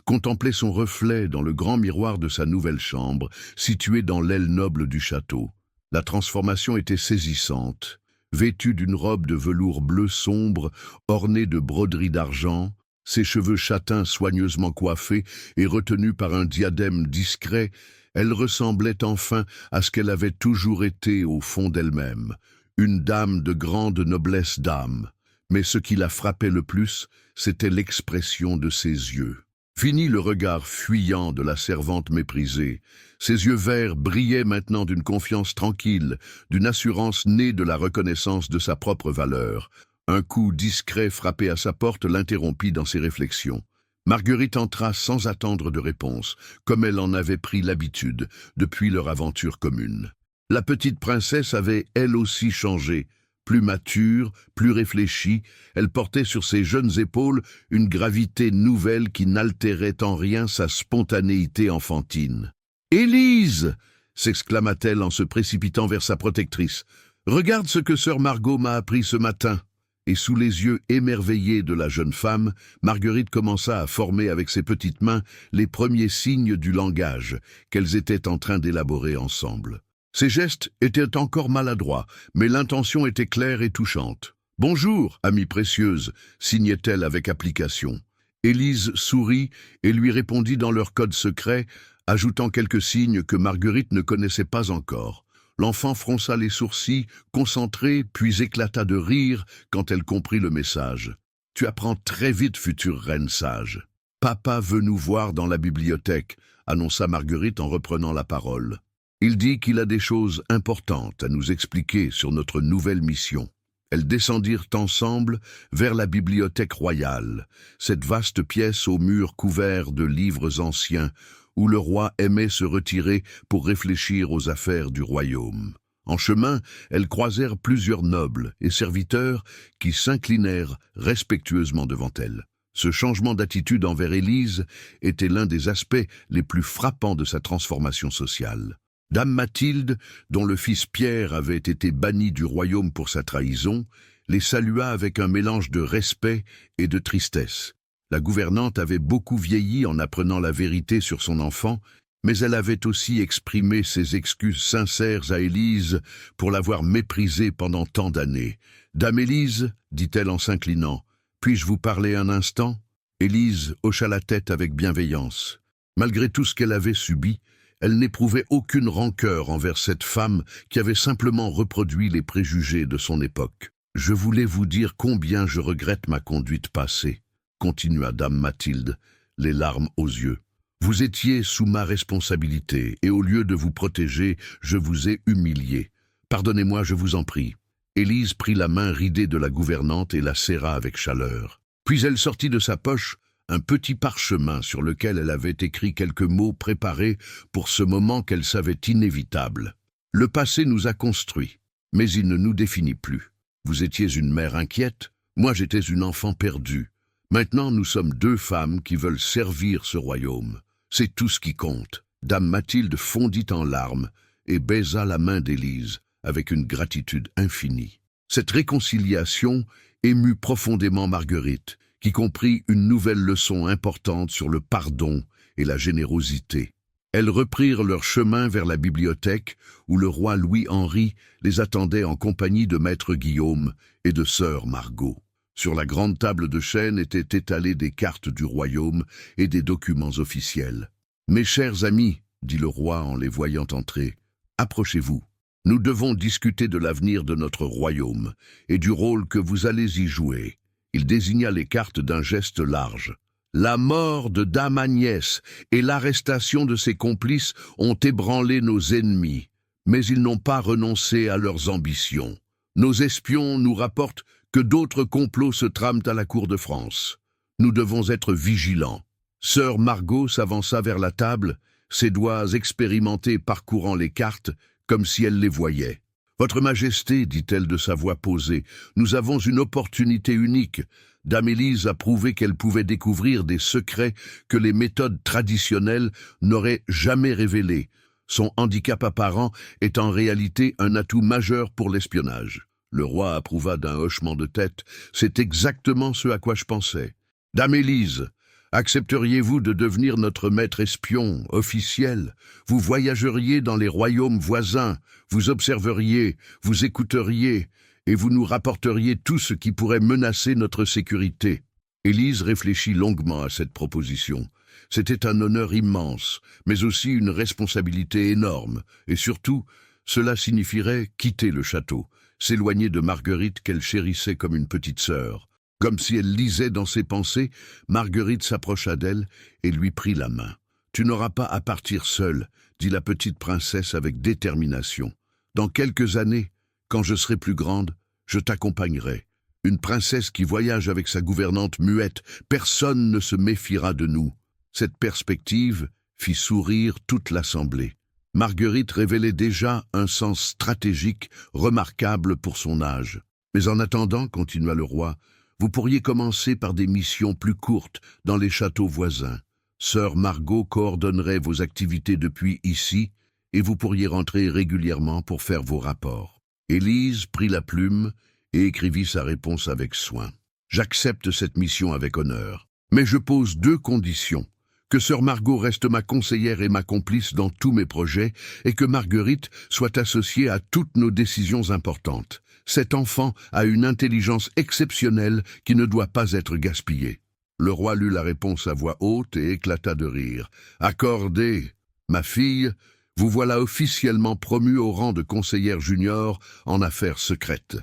contemplait son reflet dans le grand miroir de sa nouvelle chambre, située dans l'aile noble du château. La transformation était saisissante. Vêtue d'une robe de velours bleu sombre, ornée de broderies d'argent, ses cheveux châtains soigneusement coiffés et retenus par un diadème discret, elle ressemblait enfin à ce qu'elle avait toujours été au fond d'elle-même, une dame de grande noblesse d'âme. Mais ce qui la frappait le plus, c'était l'expression de ses yeux. Fini le regard fuyant de la servante méprisée. Ses yeux verts brillaient maintenant d'une confiance tranquille, d'une assurance née de la reconnaissance de sa propre valeur. Un coup discret frappé à sa porte l'interrompit dans ses réflexions. Marguerite entra sans attendre de réponse, comme elle en avait pris l'habitude depuis leur aventure commune. La petite princesse avait elle aussi changé. Plus mature, plus réfléchie, elle portait sur ses jeunes épaules une gravité nouvelle qui n'altérait en rien sa spontanéité enfantine. « Élise !» s'exclama-t-elle en se précipitant vers sa protectrice. « Regarde ce que sœur Margot m'a appris ce matin. » Et sous les yeux émerveillés de la jeune femme, Marguerite commença à former avec ses petites mains les premiers signes du langage qu'elles étaient en train d'élaborer ensemble. Ses gestes étaient encore maladroits, mais l'intention était claire et touchante. « Bonjour, amie précieuse », signait-elle avec application. Élise sourit et lui répondit dans leur code secret, ajoutant quelques signes que Marguerite ne connaissait pas encore. L'enfant fronça les sourcils, concentré, puis éclata de rire quand elle comprit le message. « Tu apprends très vite, future reine sage. Papa veut nous voir dans la bibliothèque », annonça Marguerite en reprenant la parole. « Il dit qu'il a des choses importantes à nous expliquer sur notre nouvelle mission. » Elles descendirent ensemble vers la bibliothèque royale, cette vaste pièce aux murs couverts de livres anciens, où le roi aimait se retirer pour réfléchir aux affaires du royaume. En chemin, elles croisèrent plusieurs nobles et serviteurs qui s'inclinèrent respectueusement devant elle. Ce changement d'attitude envers Élise était l'un des aspects les plus frappants de sa transformation sociale. Dame Mathilde, dont le fils Pierre avait été banni du royaume pour sa trahison, les salua avec un mélange de respect et de tristesse. La gouvernante avait beaucoup vieilli en apprenant la vérité sur son enfant, mais elle avait aussi exprimé ses excuses sincères à Élise pour l'avoir méprisée pendant tant d'années. « Dame Élise, dit-elle en s'inclinant, puis-je vous parler un instant ?» Élise hocha la tête avec bienveillance. Malgré tout ce qu'elle avait subi, elle n'éprouvait aucune rancœur envers cette femme qui avait simplement reproduit les préjugés de son époque. « Je voulais vous dire combien je regrette ma conduite passée, » continua Dame Mathilde, les larmes aux yeux. « Vous étiez sous ma responsabilité, et au lieu de vous protéger, je vous ai humilié. Pardonnez-moi, je vous en prie. » Élise prit la main ridée de la gouvernante et la serra avec chaleur. Puis elle sortit de sa poche un petit parchemin sur lequel elle avait écrit quelques mots préparés pour ce moment qu'elle savait inévitable. Le passé nous a construits, mais il ne nous définit plus. Vous étiez une mère inquiète, moi j'étais une enfant perdue. Maintenant nous sommes deux femmes qui veulent servir ce royaume. C'est tout ce qui compte. Dame Mathilde fondit en larmes et baisa la main d'Élise avec une gratitude infinie. Cette réconciliation émut profondément Marguerite, qui comprit une nouvelle leçon importante sur le pardon et la générosité. Elles reprirent leur chemin vers la bibliothèque où le roi Louis-Henri les attendait en compagnie de maître Guillaume et de sœur Margot. Sur la grande table de chêne étaient étalées des cartes du royaume et des documents officiels. « Mes chers amis, dit le roi en les voyant entrer, approchez-vous. Nous devons discuter de l'avenir de notre royaume et du rôle que vous allez y jouer. » Il désigna les cartes d'un geste large. La mort de Dame Agnès et l'arrestation de ses complices ont ébranlé nos ennemis, mais ils n'ont pas renoncé à leurs ambitions. Nos espions nous rapportent que d'autres complots se trament à la cour de France. Nous devons être vigilants. Sœur Margot s'avança vers la table, ses doigts expérimentés parcourant les cartes comme si elle les voyait. « Votre Majesté, dit-elle de sa voix posée, nous avons une opportunité unique. Dame Élise a prouvé qu'elle pouvait découvrir des secrets que les méthodes traditionnelles n'auraient jamais révélés. Son handicap apparent est en réalité un atout majeur pour l'espionnage. » Le roi approuva d'un hochement de tête. « C'est exactement ce à quoi je pensais. Dame Élise, accepteriez-vous de devenir notre maître espion officiel? Vous voyageriez dans les royaumes voisins, vous observeriez, vous écouteriez, et vous nous rapporteriez tout ce qui pourrait menacer notre sécurité. » Élise réfléchit longuement à cette proposition. C'était un honneur immense, mais aussi une responsabilité énorme, et surtout, cela signifierait quitter le château, s'éloigner de Marguerite qu'elle chérissait comme une petite sœur. Comme si elle lisait dans ses pensées, Marguerite s'approcha d'elle et lui prit la main. « Tu n'auras pas à partir seule, » dit la petite princesse avec détermination. « Dans quelques années, quand je serai plus grande, je t'accompagnerai. Une princesse qui voyage avec sa gouvernante muette, personne ne se méfiera de nous. » Cette perspective fit sourire toute l'assemblée. Marguerite révélait déjà un sens stratégique remarquable pour son âge. « Mais en attendant, continua le roi, vous pourriez commencer par des missions plus courtes dans les châteaux voisins. Sœur Margot coordonnerait vos activités depuis ici et vous pourriez rentrer régulièrement pour faire vos rapports. » Élise prit la plume et écrivit sa réponse avec soin. « J'accepte cette mission avec honneur, mais je pose 2 conditions. Que sœur Margot reste ma conseillère et ma complice dans tous mes projets et que Marguerite soit associée à toutes nos décisions importantes. Cet enfant a une intelligence exceptionnelle qui ne doit pas être gaspillée. » Le roi lut la réponse à voix haute et éclata de rire. « Accordé, ma fille, vous voilà officiellement promue au rang de conseillère junior en affaires secrètes. »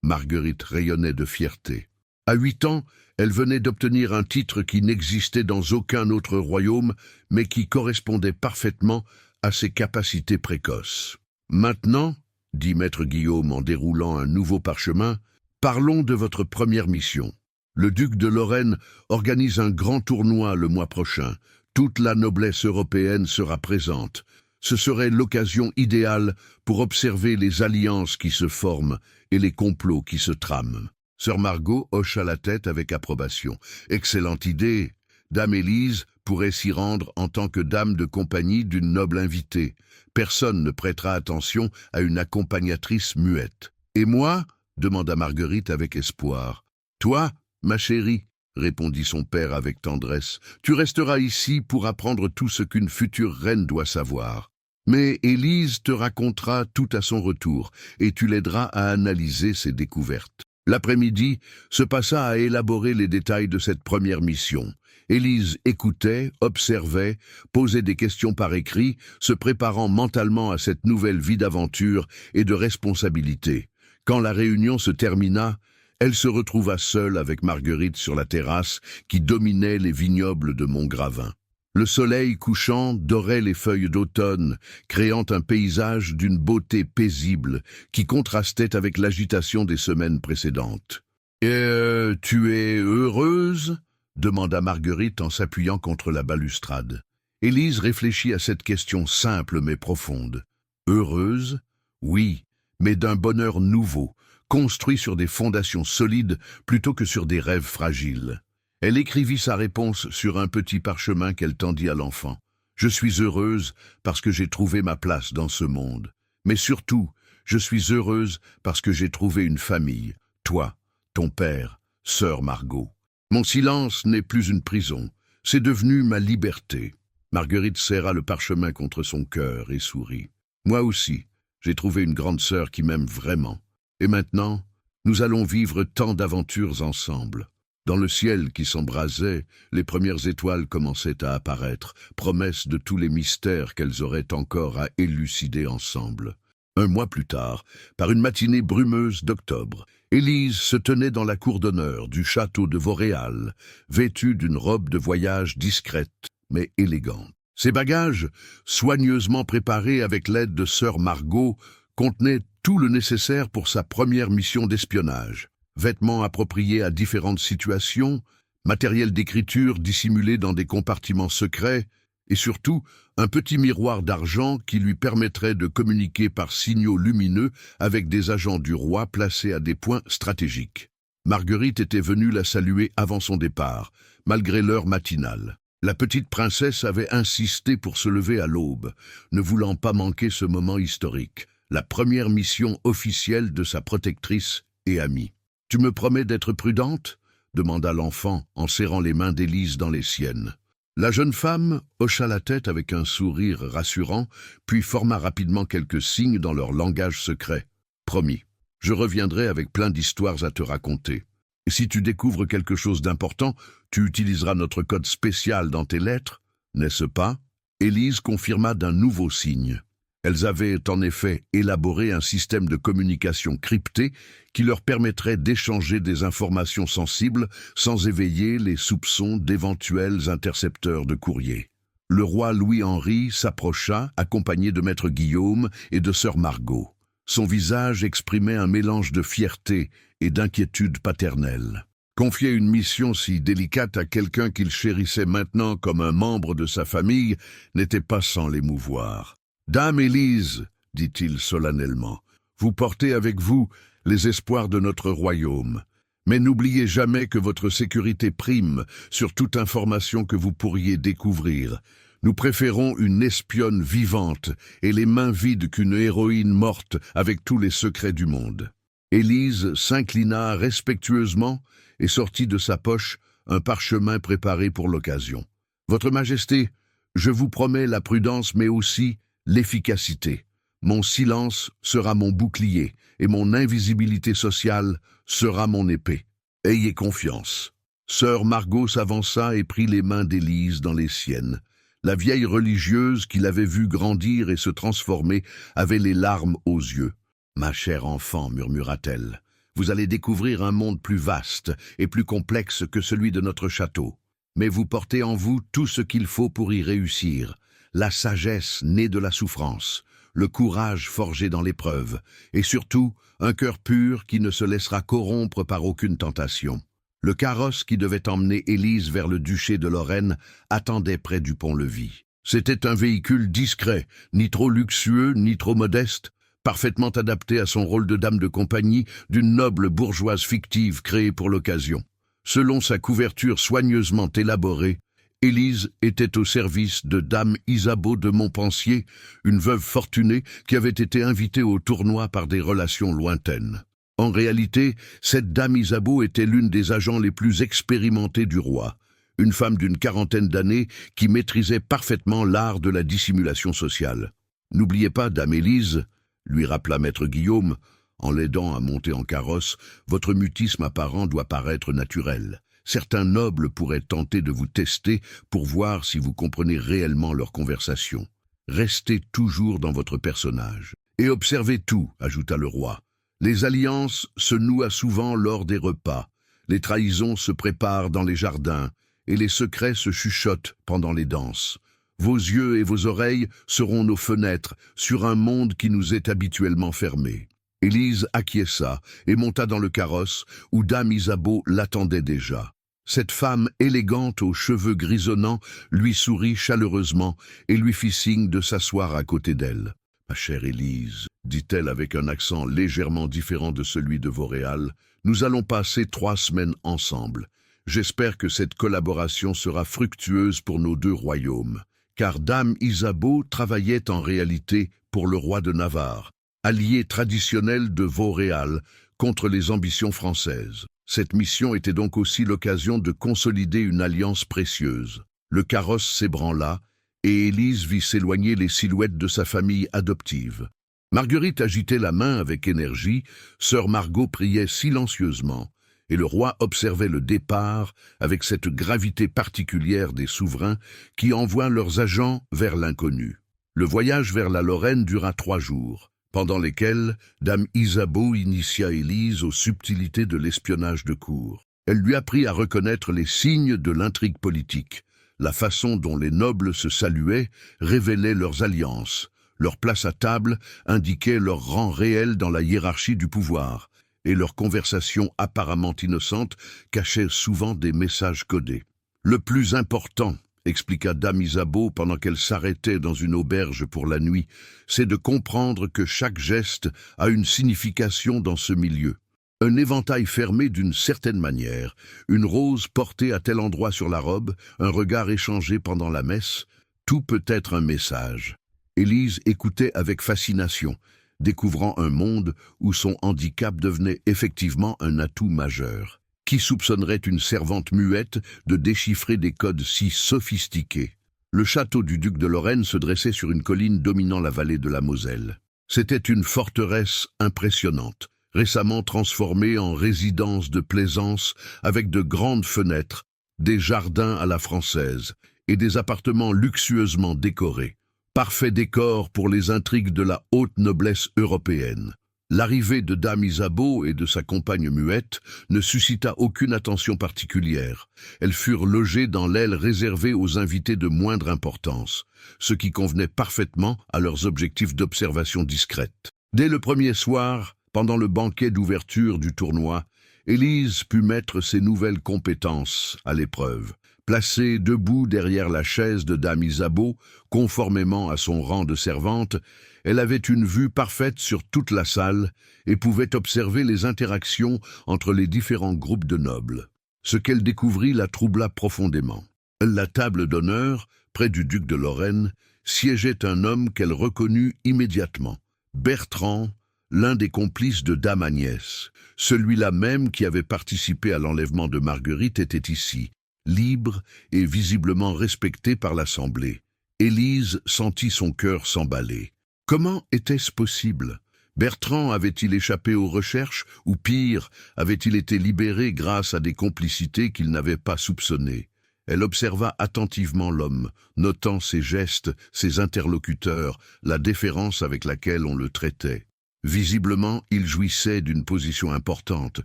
Marguerite rayonnait de fierté. À 8 ans, elle venait d'obtenir un titre qui n'existait dans aucun autre royaume, mais qui correspondait parfaitement à ses capacités précoces. « Maintenant, dit maître Guillaume en déroulant un nouveau parchemin, parlons de votre première mission. Le duc de Lorraine organise un grand tournoi le mois prochain. Toute la noblesse européenne sera présente. Ce serait l'occasion idéale pour observer les alliances qui se forment et les complots qui se trament. » Sœur Margot hocha la tête avec approbation. « Excellente idée. Dame Élise pourrait s'y rendre en tant que dame de compagnie d'une noble invitée. Personne ne prêtera attention à une accompagnatrice muette. »« Et moi ?» demanda Marguerite avec espoir. « Toi, ma chérie, » répondit son père avec tendresse, « tu resteras ici pour apprendre tout ce qu'une future reine doit savoir. Mais Élise te racontera tout à son retour et tu l'aideras à analyser ses découvertes. » L'après-midi se passa à élaborer les détails de cette première mission. Élise écoutait, observait, posait des questions par écrit, se préparant mentalement à cette nouvelle vie d'aventure et de responsabilité. Quand la réunion se termina, elle se retrouva seule avec Marguerite sur la terrasse qui dominait les vignobles de Montgravin. Le soleil couchant dorait les feuilles d'automne, créant un paysage d'une beauté paisible qui contrastait avec l'agitation des semaines précédentes. « Tu es heureuse ?» demanda Marguerite en s'appuyant contre la balustrade. Élise réfléchit à cette question simple mais profonde. Heureuse? Oui, mais d'un bonheur nouveau, construit sur des fondations solides plutôt que sur des rêves fragiles. Elle écrivit sa réponse sur un petit parchemin qu'elle tendit à l'enfant. Je suis heureuse parce que j'ai trouvé ma place dans ce monde. Mais surtout, je suis heureuse parce que j'ai trouvé une famille. Toi, ton père, sœur Margot. Mon silence n'est plus une prison. C'est devenu ma liberté. Marguerite serra le parchemin contre son cœur et sourit. Moi aussi, j'ai trouvé une grande sœur qui m'aime vraiment. Et maintenant, nous allons vivre tant d'aventures ensemble. Dans le ciel qui s'embrasait, les premières étoiles commençaient à apparaître, promesse de tous les mystères qu'elles auraient encore à élucider ensemble. Un mois plus tard, par une matinée brumeuse d'octobre, Élise se tenait dans la cour d'honneur du château de Vauréal, vêtue d'une robe de voyage discrète mais élégante. Ses bagages, soigneusement préparés avec l'aide de sœur Margot, contenaient tout le nécessaire pour sa première mission d'espionnage. Vêtements appropriés à différentes situations, matériel d'écriture dissimulé dans des compartiments secrets, et surtout un petit miroir d'argent qui lui permettrait de communiquer par signaux lumineux avec des agents du roi placés à des points stratégiques. Marguerite était venue la saluer avant son départ, malgré l'heure matinale. La petite princesse avait insisté pour se lever à l'aube, ne voulant pas manquer ce moment historique, la première mission officielle de sa protectrice et amie. « Tu me promets d'être prudente ?» demanda l'enfant en serrant les mains d'Élise dans les siennes. La jeune femme hocha la tête avec un sourire rassurant, puis forma rapidement quelques signes dans leur langage secret. « Promis, je reviendrai avec plein d'histoires à te raconter. Et si tu découvres quelque chose d'important, tu utiliseras notre code spécial dans tes lettres, n'est-ce pas ?» Élise confirma d'un nouveau signe. Elles avaient en effet élaboré un système de communication crypté qui leur permettrait d'échanger des informations sensibles sans éveiller les soupçons d'éventuels intercepteurs de courrier. Le roi Louis-Henri s'approcha, accompagné de maître Guillaume et de sœur Margot. Son visage exprimait un mélange de fierté et d'inquiétude paternelle. Confier une mission si délicate à quelqu'un qu'il chérissait maintenant comme un membre de sa famille n'était pas sans l'émouvoir. « Dame Élise, dit-il solennellement, vous portez avec vous les espoirs de notre royaume. Mais n'oubliez jamais que votre sécurité prime sur toute information que vous pourriez découvrir. Nous préférons une espionne vivante et les mains vides qu'une héroïne morte avec tous les secrets du monde. » Élise s'inclina respectueusement et sortit de sa poche un parchemin préparé pour l'occasion. « Votre Majesté, je vous promets la prudence mais aussi l'efficacité. Mon silence sera mon bouclier et mon invisibilité sociale sera mon épée. Ayez confiance. » Sœur Margot s'avança et prit les mains d'Élise dans les siennes. La vieille religieuse qui l'avait vue grandir et se transformer avait les larmes aux yeux. « Ma chère enfant, murmura-t-elle, vous allez découvrir un monde plus vaste et plus complexe que celui de notre château. Mais vous portez en vous tout ce qu'il faut pour y réussir. La sagesse née de la souffrance, le courage forgé dans l'épreuve, et surtout un cœur pur qui ne se laissera corrompre par aucune tentation. » Le carrosse qui devait emmener Élise vers le duché de Lorraine attendait près du pont-levis. C'était un véhicule discret, ni trop luxueux, ni trop modeste, parfaitement adapté à son rôle de dame de compagnie d'une noble bourgeoise fictive créée pour l'occasion. Selon sa couverture soigneusement élaborée, Élise était au service de dame Isabeau de Montpensier, une veuve fortunée qui avait été invitée au tournoi par des relations lointaines. En réalité, cette dame Isabeau était l'une des agents les plus expérimentés du roi, une femme d'une quarantaine d'années qui maîtrisait parfaitement l'art de la dissimulation sociale. « N'oubliez pas, dame Élise, » lui rappela maître Guillaume, en l'aidant à monter en carrosse, « votre mutisme apparent doit paraître naturel. Certains nobles pourraient tenter de vous tester pour voir si vous comprenez réellement leur conversation. Restez toujours dans votre personnage. Et observez tout, » ajouta le roi. « Les alliances se nouent souvent lors des repas, les trahisons se préparent dans les jardins, et les secrets se chuchotent pendant les danses. Vos yeux et vos oreilles seront nos fenêtres sur un monde qui nous est habituellement fermé. » Élise acquiesça et monta dans le carrosse où dame Isabeau l'attendait déjà. Cette femme élégante aux cheveux grisonnants lui sourit chaleureusement et lui fit signe de s'asseoir à côté d'elle. « Ma chère Élise, dit-elle avec un accent légèrement différent de celui de Vauréal, nous allons passer 3 semaines ensemble. J'espère que cette collaboration sera fructueuse pour nos 2 royaumes. » Car Dame Isabeau travaillait en réalité pour le roi de Navarre, allié traditionnel de Vauréal contre les ambitions françaises. Cette mission était donc aussi l'occasion de consolider une alliance précieuse. Le carrosse s'ébranla, et Élise vit s'éloigner les silhouettes de sa famille adoptive. Marguerite agitait la main avec énergie, sœur Margot priait silencieusement, et le roi observait le départ avec cette gravité particulière des souverains qui envoient leurs agents vers l'inconnu. Le voyage vers la Lorraine dura 3 jours, pendant lesquels Dame Isabeau initia Élise aux subtilités de l'espionnage de cour. Elle lui apprit à reconnaître les signes de l'intrigue politique. La façon dont les nobles se saluaient révélait leurs alliances. Leur place à table indiquait leur rang réel dans la hiérarchie du pouvoir, et leurs conversations apparemment innocentes cachaient souvent des messages codés. « Le plus important, expliqua Dame Isabeau pendant qu'elle s'arrêtait dans une auberge pour la nuit, c'est de comprendre que chaque geste a une signification dans ce milieu. Un éventail fermé d'une certaine manière, une rose portée à tel endroit sur la robe, un regard échangé pendant la messe, tout peut être un message. » Élise écoutait avec fascination, découvrant un monde où son handicap devenait effectivement un atout majeur. Qui soupçonnerait une servante muette de déchiffrer des codes si sophistiqués? Le château du duc de Lorraine se dressait sur une colline dominant la vallée de la Moselle. C'était une forteresse impressionnante, récemment transformée en résidence de plaisance avec de grandes fenêtres, des jardins à la française et des appartements luxueusement décorés. Parfait décor pour les intrigues de la haute noblesse européenne. L'arrivée de Dame Isabeau et de sa compagne muette ne suscita aucune attention particulière. Elles furent logées dans l'aile réservée aux invités de moindre importance, ce qui convenait parfaitement à leurs objectifs d'observation discrète. Dès le premier soir, pendant le banquet d'ouverture du tournoi, Élise put mettre ses nouvelles compétences à l'épreuve. Placée debout derrière la chaise de Dame Isabeau, conformément à son rang de servante, elle avait une vue parfaite sur toute la salle et pouvait observer les interactions entre les différents groupes de nobles. Ce qu'elle découvrit la troubla profondément. À la table d'honneur, près du duc de Lorraine, siégeait un homme qu'elle reconnut immédiatement. Bertrand, l'un des complices de Dame Agnès. Celui-là même qui avait participé à l'enlèvement de Marguerite était ici, libre et visiblement respecté par l'Assemblée. Élise sentit son cœur s'emballer. Comment était-ce possible? Bertrand avait-il échappé aux recherches, ou pire, avait-il été libéré grâce à des complicités qu'il n'avait pas soupçonnées? Elle observa attentivement l'homme, notant ses gestes, ses interlocuteurs, la déférence avec laquelle on le traitait. Visiblement, il jouissait d'une position importante.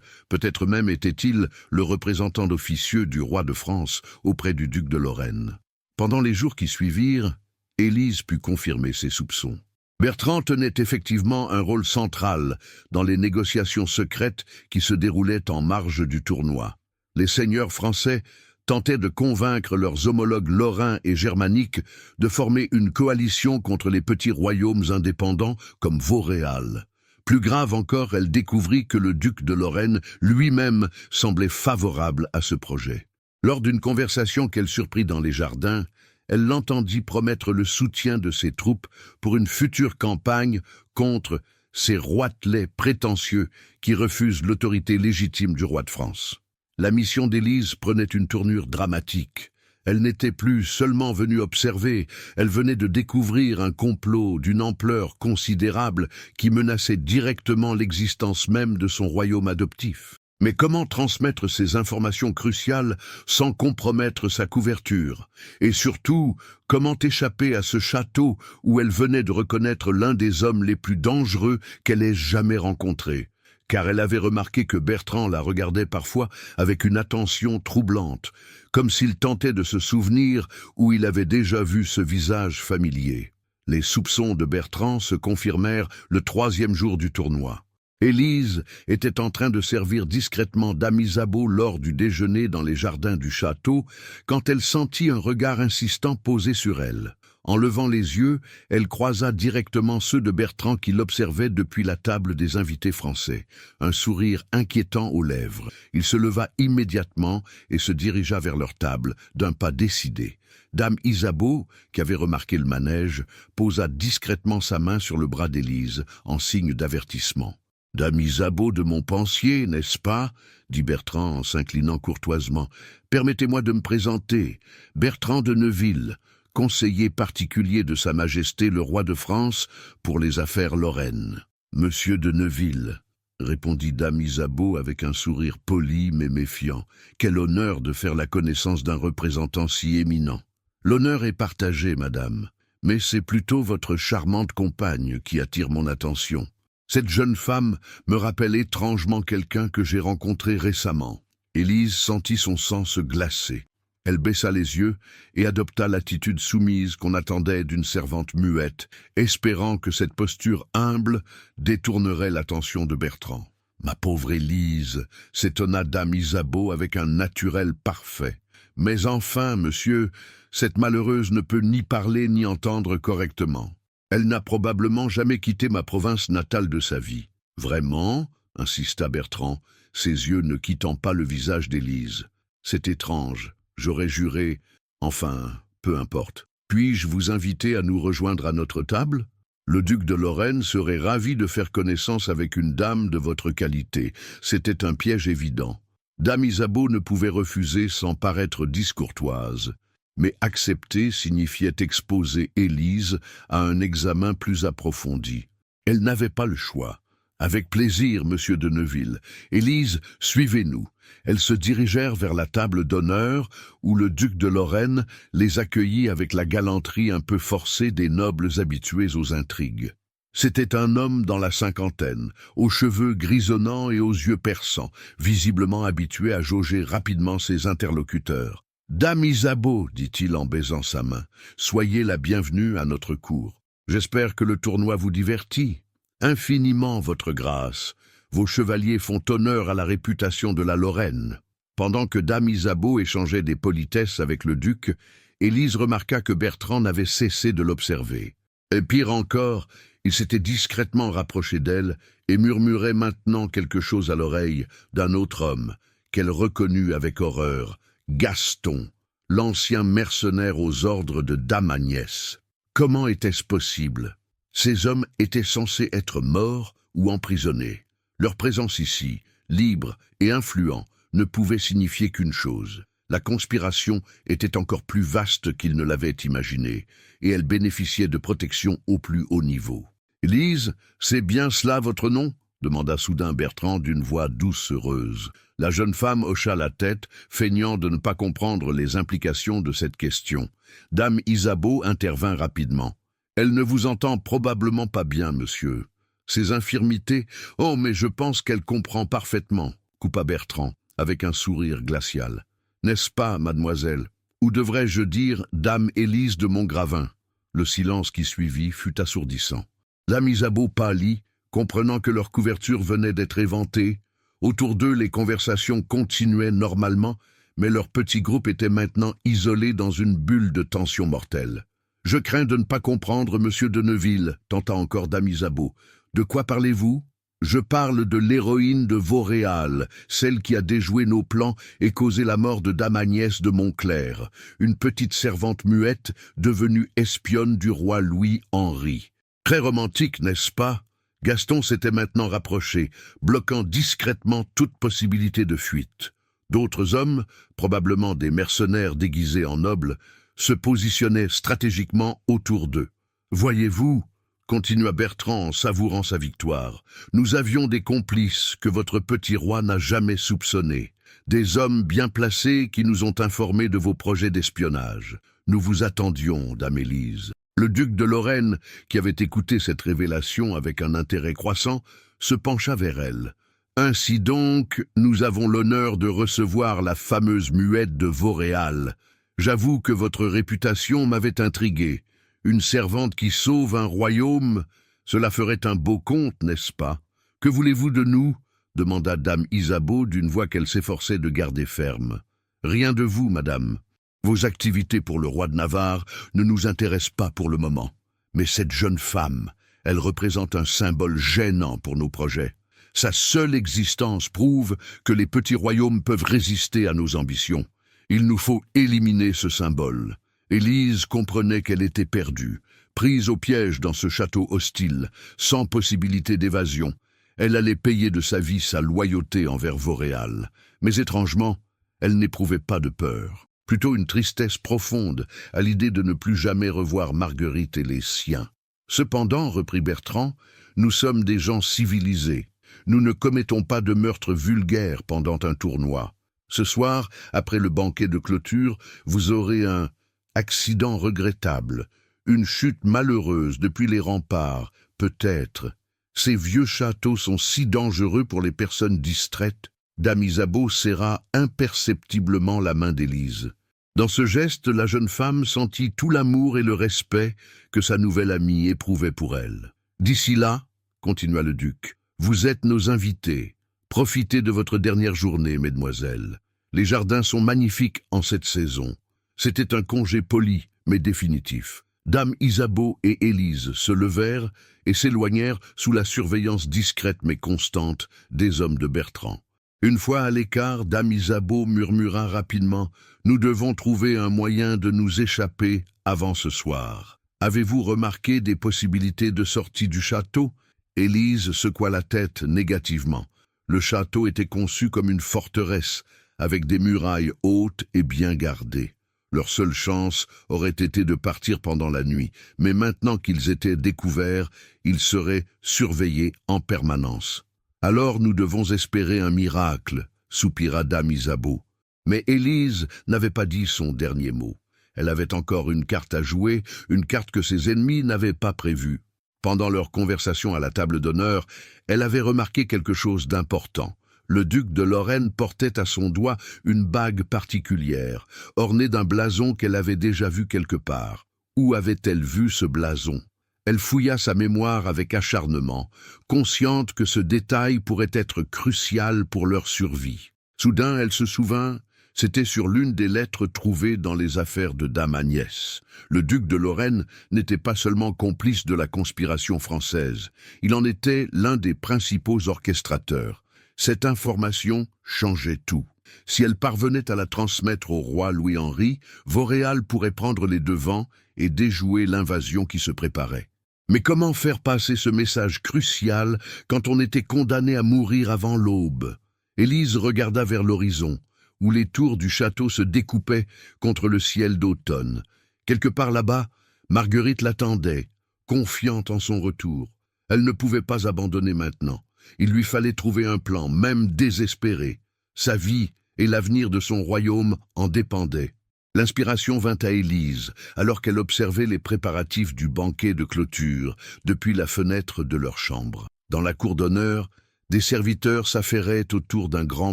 Peut-être même était-il le représentant officieux du roi de France auprès du duc de Lorraine. Pendant les jours qui suivirent, Élise put confirmer ses soupçons. Bertrand tenait effectivement un rôle central dans les négociations secrètes qui se déroulaient en marge du tournoi. Les seigneurs français tentaient de convaincre leurs homologues lorrains et germaniques de former une coalition contre les petits royaumes indépendants comme Vauréal. Plus grave encore, elle découvrit que le duc de Lorraine lui-même semblait favorable à ce projet. Lors d'une conversation qu'elle surprit dans les jardins, elle l'entendit promettre le soutien de ses troupes pour une future campagne contre ces roitelets prétentieux qui refusent l'autorité légitime du roi de France. La mission d'Élise prenait une tournure dramatique. Elle n'était plus seulement venue observer, elle venait de découvrir un complot d'une ampleur considérable qui menaçait directement l'existence même de son royaume adoptif. Mais comment transmettre ces informations cruciales sans compromettre sa couverture? Et surtout, comment échapper à ce château où elle venait de reconnaître l'un des hommes les plus dangereux qu'elle ait jamais rencontrés? Car elle avait remarqué que Bertrand la regardait parfois avec une attention troublante, comme s'il tentait de se souvenir où il avait déjà vu ce visage familier. Les soupçons de Bertrand se confirmèrent le 3e jour du tournoi. Élise était en train de servir discrètement dame Isabeau lors du déjeuner dans les jardins du château, quand elle sentit un regard insistant posé sur elle. En levant les yeux, elle croisa directement ceux de Bertrand qui l'observait depuis la table des invités français, un sourire inquiétant aux lèvres. Il se leva immédiatement et se dirigea vers leur table, d'un pas décidé. Dame Isabeau, qui avait remarqué le manège, posa discrètement sa main sur le bras d'Élise, en signe d'avertissement. « Dame Isabeau de Montpensier, n'est-ce pas ?» dit Bertrand en s'inclinant courtoisement. « Permettez-moi de me présenter. Bertrand de Neuville, conseiller particulier de Sa Majesté le roi de France pour les affaires lorraines. »« Monsieur de Neuville, » répondit dame Isabeau avec un sourire poli mais méfiant. « Quel honneur de faire la connaissance d'un représentant si éminent. »« L'honneur est partagé, madame, mais c'est plutôt votre charmante compagne qui attire mon attention. Cette jeune femme me rappelle étrangement quelqu'un que j'ai rencontré récemment. » Élise sentit son sang se glacer. Elle baissa les yeux et adopta l'attitude soumise qu'on attendait d'une servante muette, espérant que cette posture humble détournerait l'attention de Bertrand. « Ma pauvre Élise !» s'étonna dame Isabeau avec un naturel parfait. « Mais enfin, monsieur, cette malheureuse ne peut ni parler ni entendre correctement. Elle n'a probablement jamais quitté ma province natale de sa vie. »« Vraiment ?» insista Bertrand, ses yeux ne quittant pas le visage d'Élise. « C'est étrange. J'aurais juré... Enfin, peu importe. Puis-je vous inviter à nous rejoindre à notre table ? Le duc de Lorraine serait ravi de faire connaissance avec une dame de votre qualité. » C'était un piège évident. Dame Isabeau ne pouvait refuser sans paraître discourtoise. Mais accepter signifiait exposer Élise à un examen plus approfondi. Elle n'avait pas le choix. « Avec plaisir, monsieur de Neuville. Élise, suivez-nous. » Elles se dirigèrent vers la table d'honneur où le duc de Lorraine les accueillit avec la galanterie un peu forcée des nobles habitués aux intrigues. C'était un homme dans la cinquantaine, aux cheveux grisonnants et aux yeux perçants, visiblement habitué à jauger rapidement ses interlocuteurs. « Dame Isabeau, dit-il en baisant sa main, soyez la bienvenue à notre cour. J'espère que le tournoi vous divertit. Infiniment, votre grâce. Vos chevaliers font honneur à la réputation de la Lorraine. » Pendant que dame Isabeau échangeait des politesses avec le duc, Élise remarqua que Bertrand n'avait cessé de l'observer. Et pire encore, il s'était discrètement rapproché d'elle et murmurait maintenant quelque chose à l'oreille d'un autre homme, qu'elle reconnut avec horreur, Gaston, l'ancien mercenaire aux ordres de dame Agnès. Comment était-ce possible? Ces hommes étaient censés être morts ou emprisonnés. Leur présence ici, libre et influent, ne pouvait signifier qu'une chose. La conspiration était encore plus vaste qu'il ne l'avait imaginé, et elle bénéficiait de protection au plus haut niveau. « Élise, c'est bien cela votre nom ?» demanda soudain Bertrand d'une voix douce heureuse. La jeune femme hocha la tête, feignant de ne pas comprendre les implications de cette question. Dame Isabeau intervint rapidement. « Elle ne vous entend probablement pas bien, monsieur. Ces infirmités... Oh, mais je pense qu'elle comprend parfaitement, » coupa Bertrand, avec un sourire glacial. « N'est-ce pas, mademoiselle? Ou devrais-je dire, dame Élise de Montgravin ?» Le silence qui suivit fut assourdissant. Dame Isabeau pâlit, comprenant que leur couverture venait d'être éventée. Autour d'eux, les conversations continuaient normalement, mais leur petit groupe était maintenant isolé dans une bulle de tension mortelle. « Je crains de ne pas comprendre, monsieur de Neuville, » tenta encore dame Isabeau. « De quoi parlez-vous ? » « Je parle de l'héroïne de Vauréal, celle qui a déjoué nos plans et causé la mort de dame Agnès de Montclair, une petite servante muette devenue espionne du roi Louis-Henri. Très romantique, n'est-ce pas ? » Gaston s'était maintenant rapproché, bloquant discrètement toute possibilité de fuite. D'autres hommes, probablement des mercenaires déguisés en nobles, se positionnaient stratégiquement autour d'eux. « Voyez-vous » continua Bertrand en savourant sa victoire. « Nous avions des complices que votre petit roi n'a jamais soupçonnés, des hommes bien placés qui nous ont informés de vos projets d'espionnage. Nous vous attendions, dame Élise. » Le duc de Lorraine, qui avait écouté cette révélation avec un intérêt croissant, se pencha vers elle. « Ainsi donc, nous avons l'honneur de recevoir la fameuse muette de Vauréal. J'avoue que votre réputation m'avait intrigué. Une servante qui sauve un royaume, cela ferait un beau conte, n'est-ce pas ? Que voulez-vous de nous » demanda dame Isabeau d'une voix qu'elle s'efforçait de garder ferme. « Rien de vous, madame. Vos activités pour le roi de Navarre ne nous intéressent pas pour le moment. Mais cette jeune femme, elle représente un symbole gênant pour nos projets. Sa seule existence prouve que les petits royaumes peuvent résister à nos ambitions. Il nous faut éliminer ce symbole. » Élise comprenait qu'elle était perdue, prise au piège dans ce château hostile, sans possibilité d'évasion. Elle allait payer de sa vie sa loyauté envers Vauréal. Mais étrangement, elle n'éprouvait pas de peur. Plutôt une tristesse profonde à l'idée de ne plus jamais revoir Marguerite et les siens. « Cependant, reprit Bertrand, nous sommes des gens civilisés. Nous ne commettons pas de meurtres vulgaires pendant un tournoi. Ce soir, après le banquet de clôture, vous aurez un accident regrettable, une chute malheureuse depuis les remparts, peut-être. Ces vieux châteaux sont si dangereux pour les personnes distraites. » Dame Isabeau serra imperceptiblement la main d'Élise. Dans ce geste, la jeune femme sentit tout l'amour et le respect que sa nouvelle amie éprouvait pour elle. « D'ici là, continua le duc, vous êtes nos invités. Profitez de votre dernière journée, mesdemoiselles. Les jardins sont magnifiques en cette saison. » C'était un congé poli, mais définitif. Dame Isabeau et Élise se levèrent et s'éloignèrent sous la surveillance discrète mais constante des hommes de Bertrand. Une fois à l'écart, dame Isabeau murmura rapidement « Nous devons trouver un moyen de nous échapper avant ce soir. Avez-vous remarqué des possibilités de sortie du château ?» Élise secoua la tête négativement. Le château était conçu comme une forteresse, avec des murailles hautes et bien gardées. Leur seule chance aurait été de partir pendant la nuit, mais maintenant qu'ils étaient découverts, ils seraient surveillés en permanence. « Alors nous devons espérer un miracle, » soupira dame Isabeau. Mais Élise n'avait pas dit son dernier mot. Elle avait encore une carte à jouer, une carte que ses ennemis n'avaient pas prévue. Pendant leur conversation à la table d'honneur, elle avait remarqué quelque chose d'important. Le duc de Lorraine portait à son doigt une bague particulière, ornée d'un blason qu'elle avait déjà vu quelque part. Où avait-elle vu ce blason ? Elle fouilla sa mémoire avec acharnement, consciente que ce détail pourrait être crucial pour leur survie. Soudain, elle se souvint, c'était sur l'une des lettres trouvées dans les affaires de dame Agnès. Le duc de Lorraine n'était pas seulement complice de la conspiration française, il en était l'un des principaux orchestrateurs. Cette information changeait tout. Si elle parvenait à la transmettre au roi Louis-Henri, Vauréal pourrait prendre les devants et déjouer l'invasion qui se préparait. Mais comment faire passer ce message crucial quand on était condamné à mourir avant l'aube ? Élise regarda vers l'horizon, où les tours du château se découpaient contre le ciel d'automne. Quelque part là-bas, Marguerite l'attendait, confiante en son retour. Elle ne pouvait pas abandonner maintenant. Il lui fallait trouver un plan, même désespéré. Sa vie et l'avenir de son royaume en dépendaient. L'inspiration vint à Élise, alors qu'elle observait les préparatifs du banquet de clôture depuis la fenêtre de leur chambre. Dans la cour d'honneur, des serviteurs s'affairaient autour d'un grand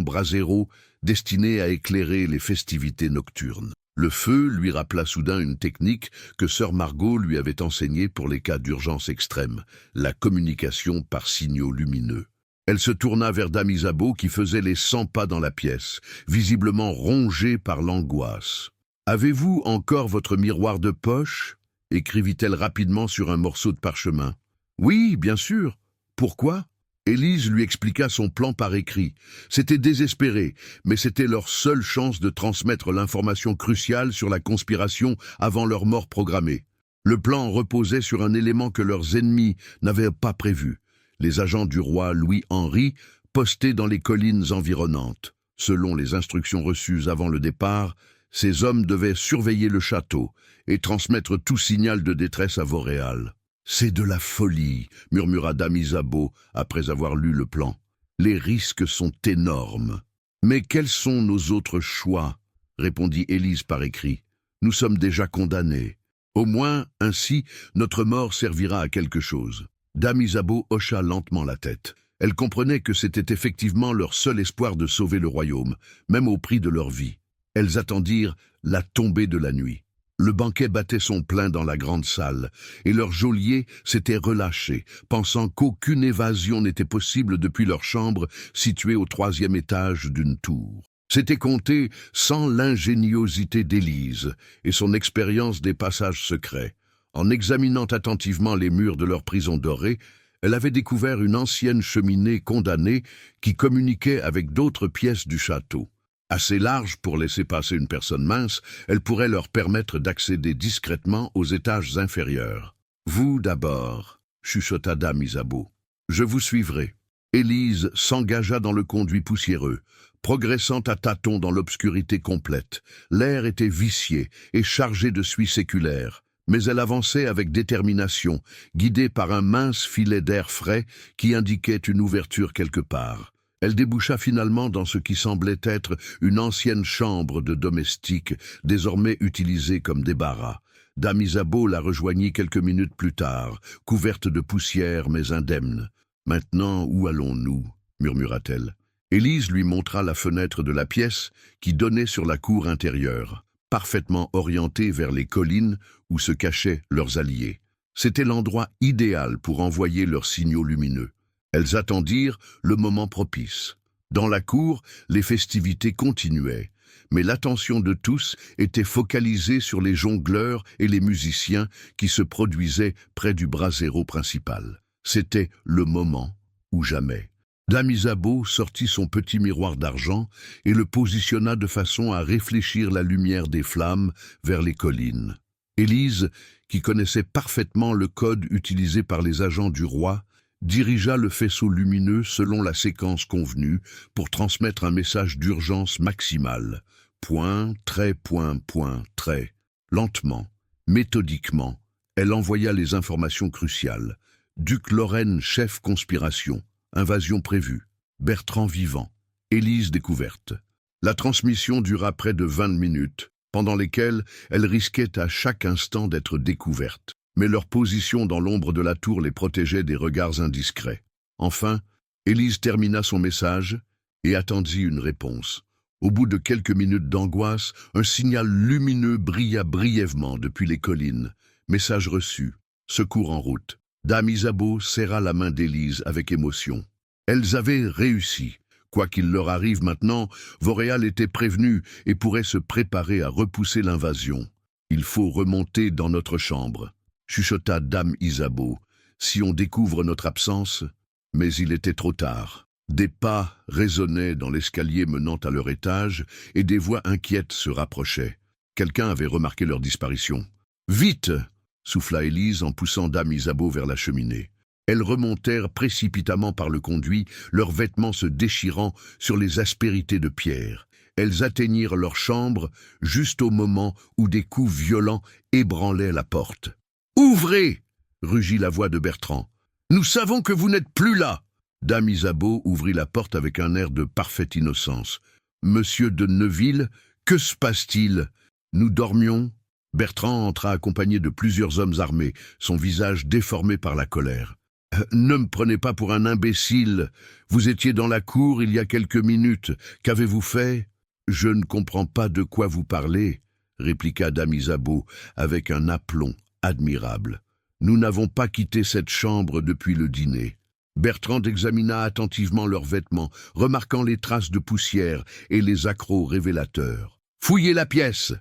brasero destiné à éclairer les festivités nocturnes. Le feu lui rappela soudain une technique que sœur Margot lui avait enseignée pour les cas d'urgence extrême, la communication par signaux lumineux. Elle se tourna vers dame Isabeau qui faisait les 100 pas dans la pièce, visiblement rongée par l'angoisse. « Avez-vous encore votre miroir de poche ?» écrivit-elle rapidement sur un morceau de parchemin. « Oui, bien sûr. Pourquoi ?» Élise lui expliqua son plan par écrit. C'était désespéré, mais c'était leur seule chance de transmettre l'information cruciale sur la conspiration avant leur mort programmée. Le plan reposait sur un élément que leurs ennemis n'avaient pas prévu. Les agents du roi Louis-Henri postés dans les collines environnantes. Selon les instructions reçues avant le départ, ces hommes devaient surveiller le château et transmettre tout signal de détresse à Vauréal. « C'est de la folie », murmura dame Isabeau après avoir lu le plan. « Les risques sont énormes. »« Mais quels sont nos autres choix ?» répondit Élise par écrit. « Nous sommes déjà condamnés. Au moins, ainsi, notre mort servira à quelque chose. » Dame Isabeau hocha lentement la tête. Elle comprenait que c'était effectivement leur seul espoir de sauver le royaume, même au prix de leur vie. Elles attendirent la tombée de la nuit. Le banquet battait son plein dans la grande salle, et leur geôlier s'était relâché, pensant qu'aucune évasion n'était possible depuis leur chambre située au 3e étage d'une tour. C'était compté sans l'ingéniosité d'Élise et son expérience des passages secrets. En examinant attentivement les murs de leur prison dorée, elle avait découvert une ancienne cheminée condamnée qui communiquait avec d'autres pièces du château. Assez large pour laisser passer une personne mince, elle pourrait leur permettre d'accéder discrètement aux étages inférieurs. « Vous d'abord, » chuchota dame Isabeau. « Je vous suivrai. » Élise s'engagea dans le conduit poussiéreux, progressant à tâtons dans l'obscurité complète. L'air était vicié et chargé de suie séculaire, mais elle avançait avec détermination, guidée par un mince filet d'air frais qui indiquait une ouverture quelque part. Elle déboucha finalement dans ce qui semblait être une ancienne chambre de domestique, désormais utilisée comme débarras. Dame Isabeau la rejoignit quelques minutes plus tard, couverte de poussière mais indemne. « Maintenant, où allons-nous » murmura-t-elle. Élise lui montra la fenêtre de la pièce qui donnait sur la cour intérieure, parfaitement orientée vers les collines où se cachaient leurs alliés. C'était l'endroit idéal pour envoyer leurs signaux lumineux. Elles attendirent le moment propice. Dans la cour, les festivités continuaient, mais l'attention de tous était focalisée sur les jongleurs et les musiciens qui se produisaient près du brasero principal. C'était le moment ou jamais. Dame Isabeau sortit son petit miroir d'argent et le positionna de façon à réfléchir la lumière des flammes vers les collines. Élise, qui connaissait parfaitement le code utilisé par les agents du roi, dirigea le faisceau lumineux selon la séquence convenue pour transmettre un message d'urgence maximale. Point, trait, point, point, trait. Lentement, méthodiquement, elle envoya les informations cruciales. Duc Lorraine, chef conspiration. Invasion prévue. Bertrand vivant. Élise découverte. La transmission dura près de 20 minutes, pendant lesquelles elle risquait à chaque instant d'être découverte. Mais leur position dans l'ombre de la tour les protégeait des regards indiscrets. Enfin, Élise termina son message et attendit une réponse. Au bout de quelques minutes d'angoisse, un signal lumineux brilla brièvement depuis les collines. Message reçu. Secours en route. Dame Isabeau serra la main d'Élise avec émotion. Elles avaient réussi. Quoi qu'il leur arrive maintenant, Vauréal était prévenu et pourrait se préparer à repousser l'invasion. « Il faut remonter dans notre chambre », chuchota dame Isabeau, « si on découvre notre absence ». Mais il était trop tard. Des pas résonnaient dans l'escalier menant à leur étage et des voix inquiètes se rapprochaient. Quelqu'un avait remarqué leur disparition. « Vite !» souffla Élise en poussant dame Isabeau vers la cheminée. Elles remontèrent précipitamment par le conduit, leurs vêtements se déchirant sur les aspérités de pierre. Elles atteignirent leur chambre juste au moment où des coups violents ébranlaient la porte. « Ouvrez !» rugit la voix de Bertrand. « Nous savons que vous n'êtes plus là !» Dame Isabeau ouvrit la porte avec un air de parfaite innocence. « Monsieur de Neuville, que se passe-t-il ? Nous dormions ?» Bertrand entra accompagné de plusieurs hommes armés, son visage déformé par la colère. « Ne me prenez pas pour un imbécile. Vous étiez dans la cour il y a quelques minutes. Qu'avez-vous fait ?»« Je ne comprends pas de quoi vous parlez, » répliqua dame Isabeau avec un aplomb admirable. « Nous n'avons pas quitté cette chambre depuis le dîner. » Bertrand examina attentivement leurs vêtements, remarquant les traces de poussière et les accrocs révélateurs. « Fouillez la pièce !»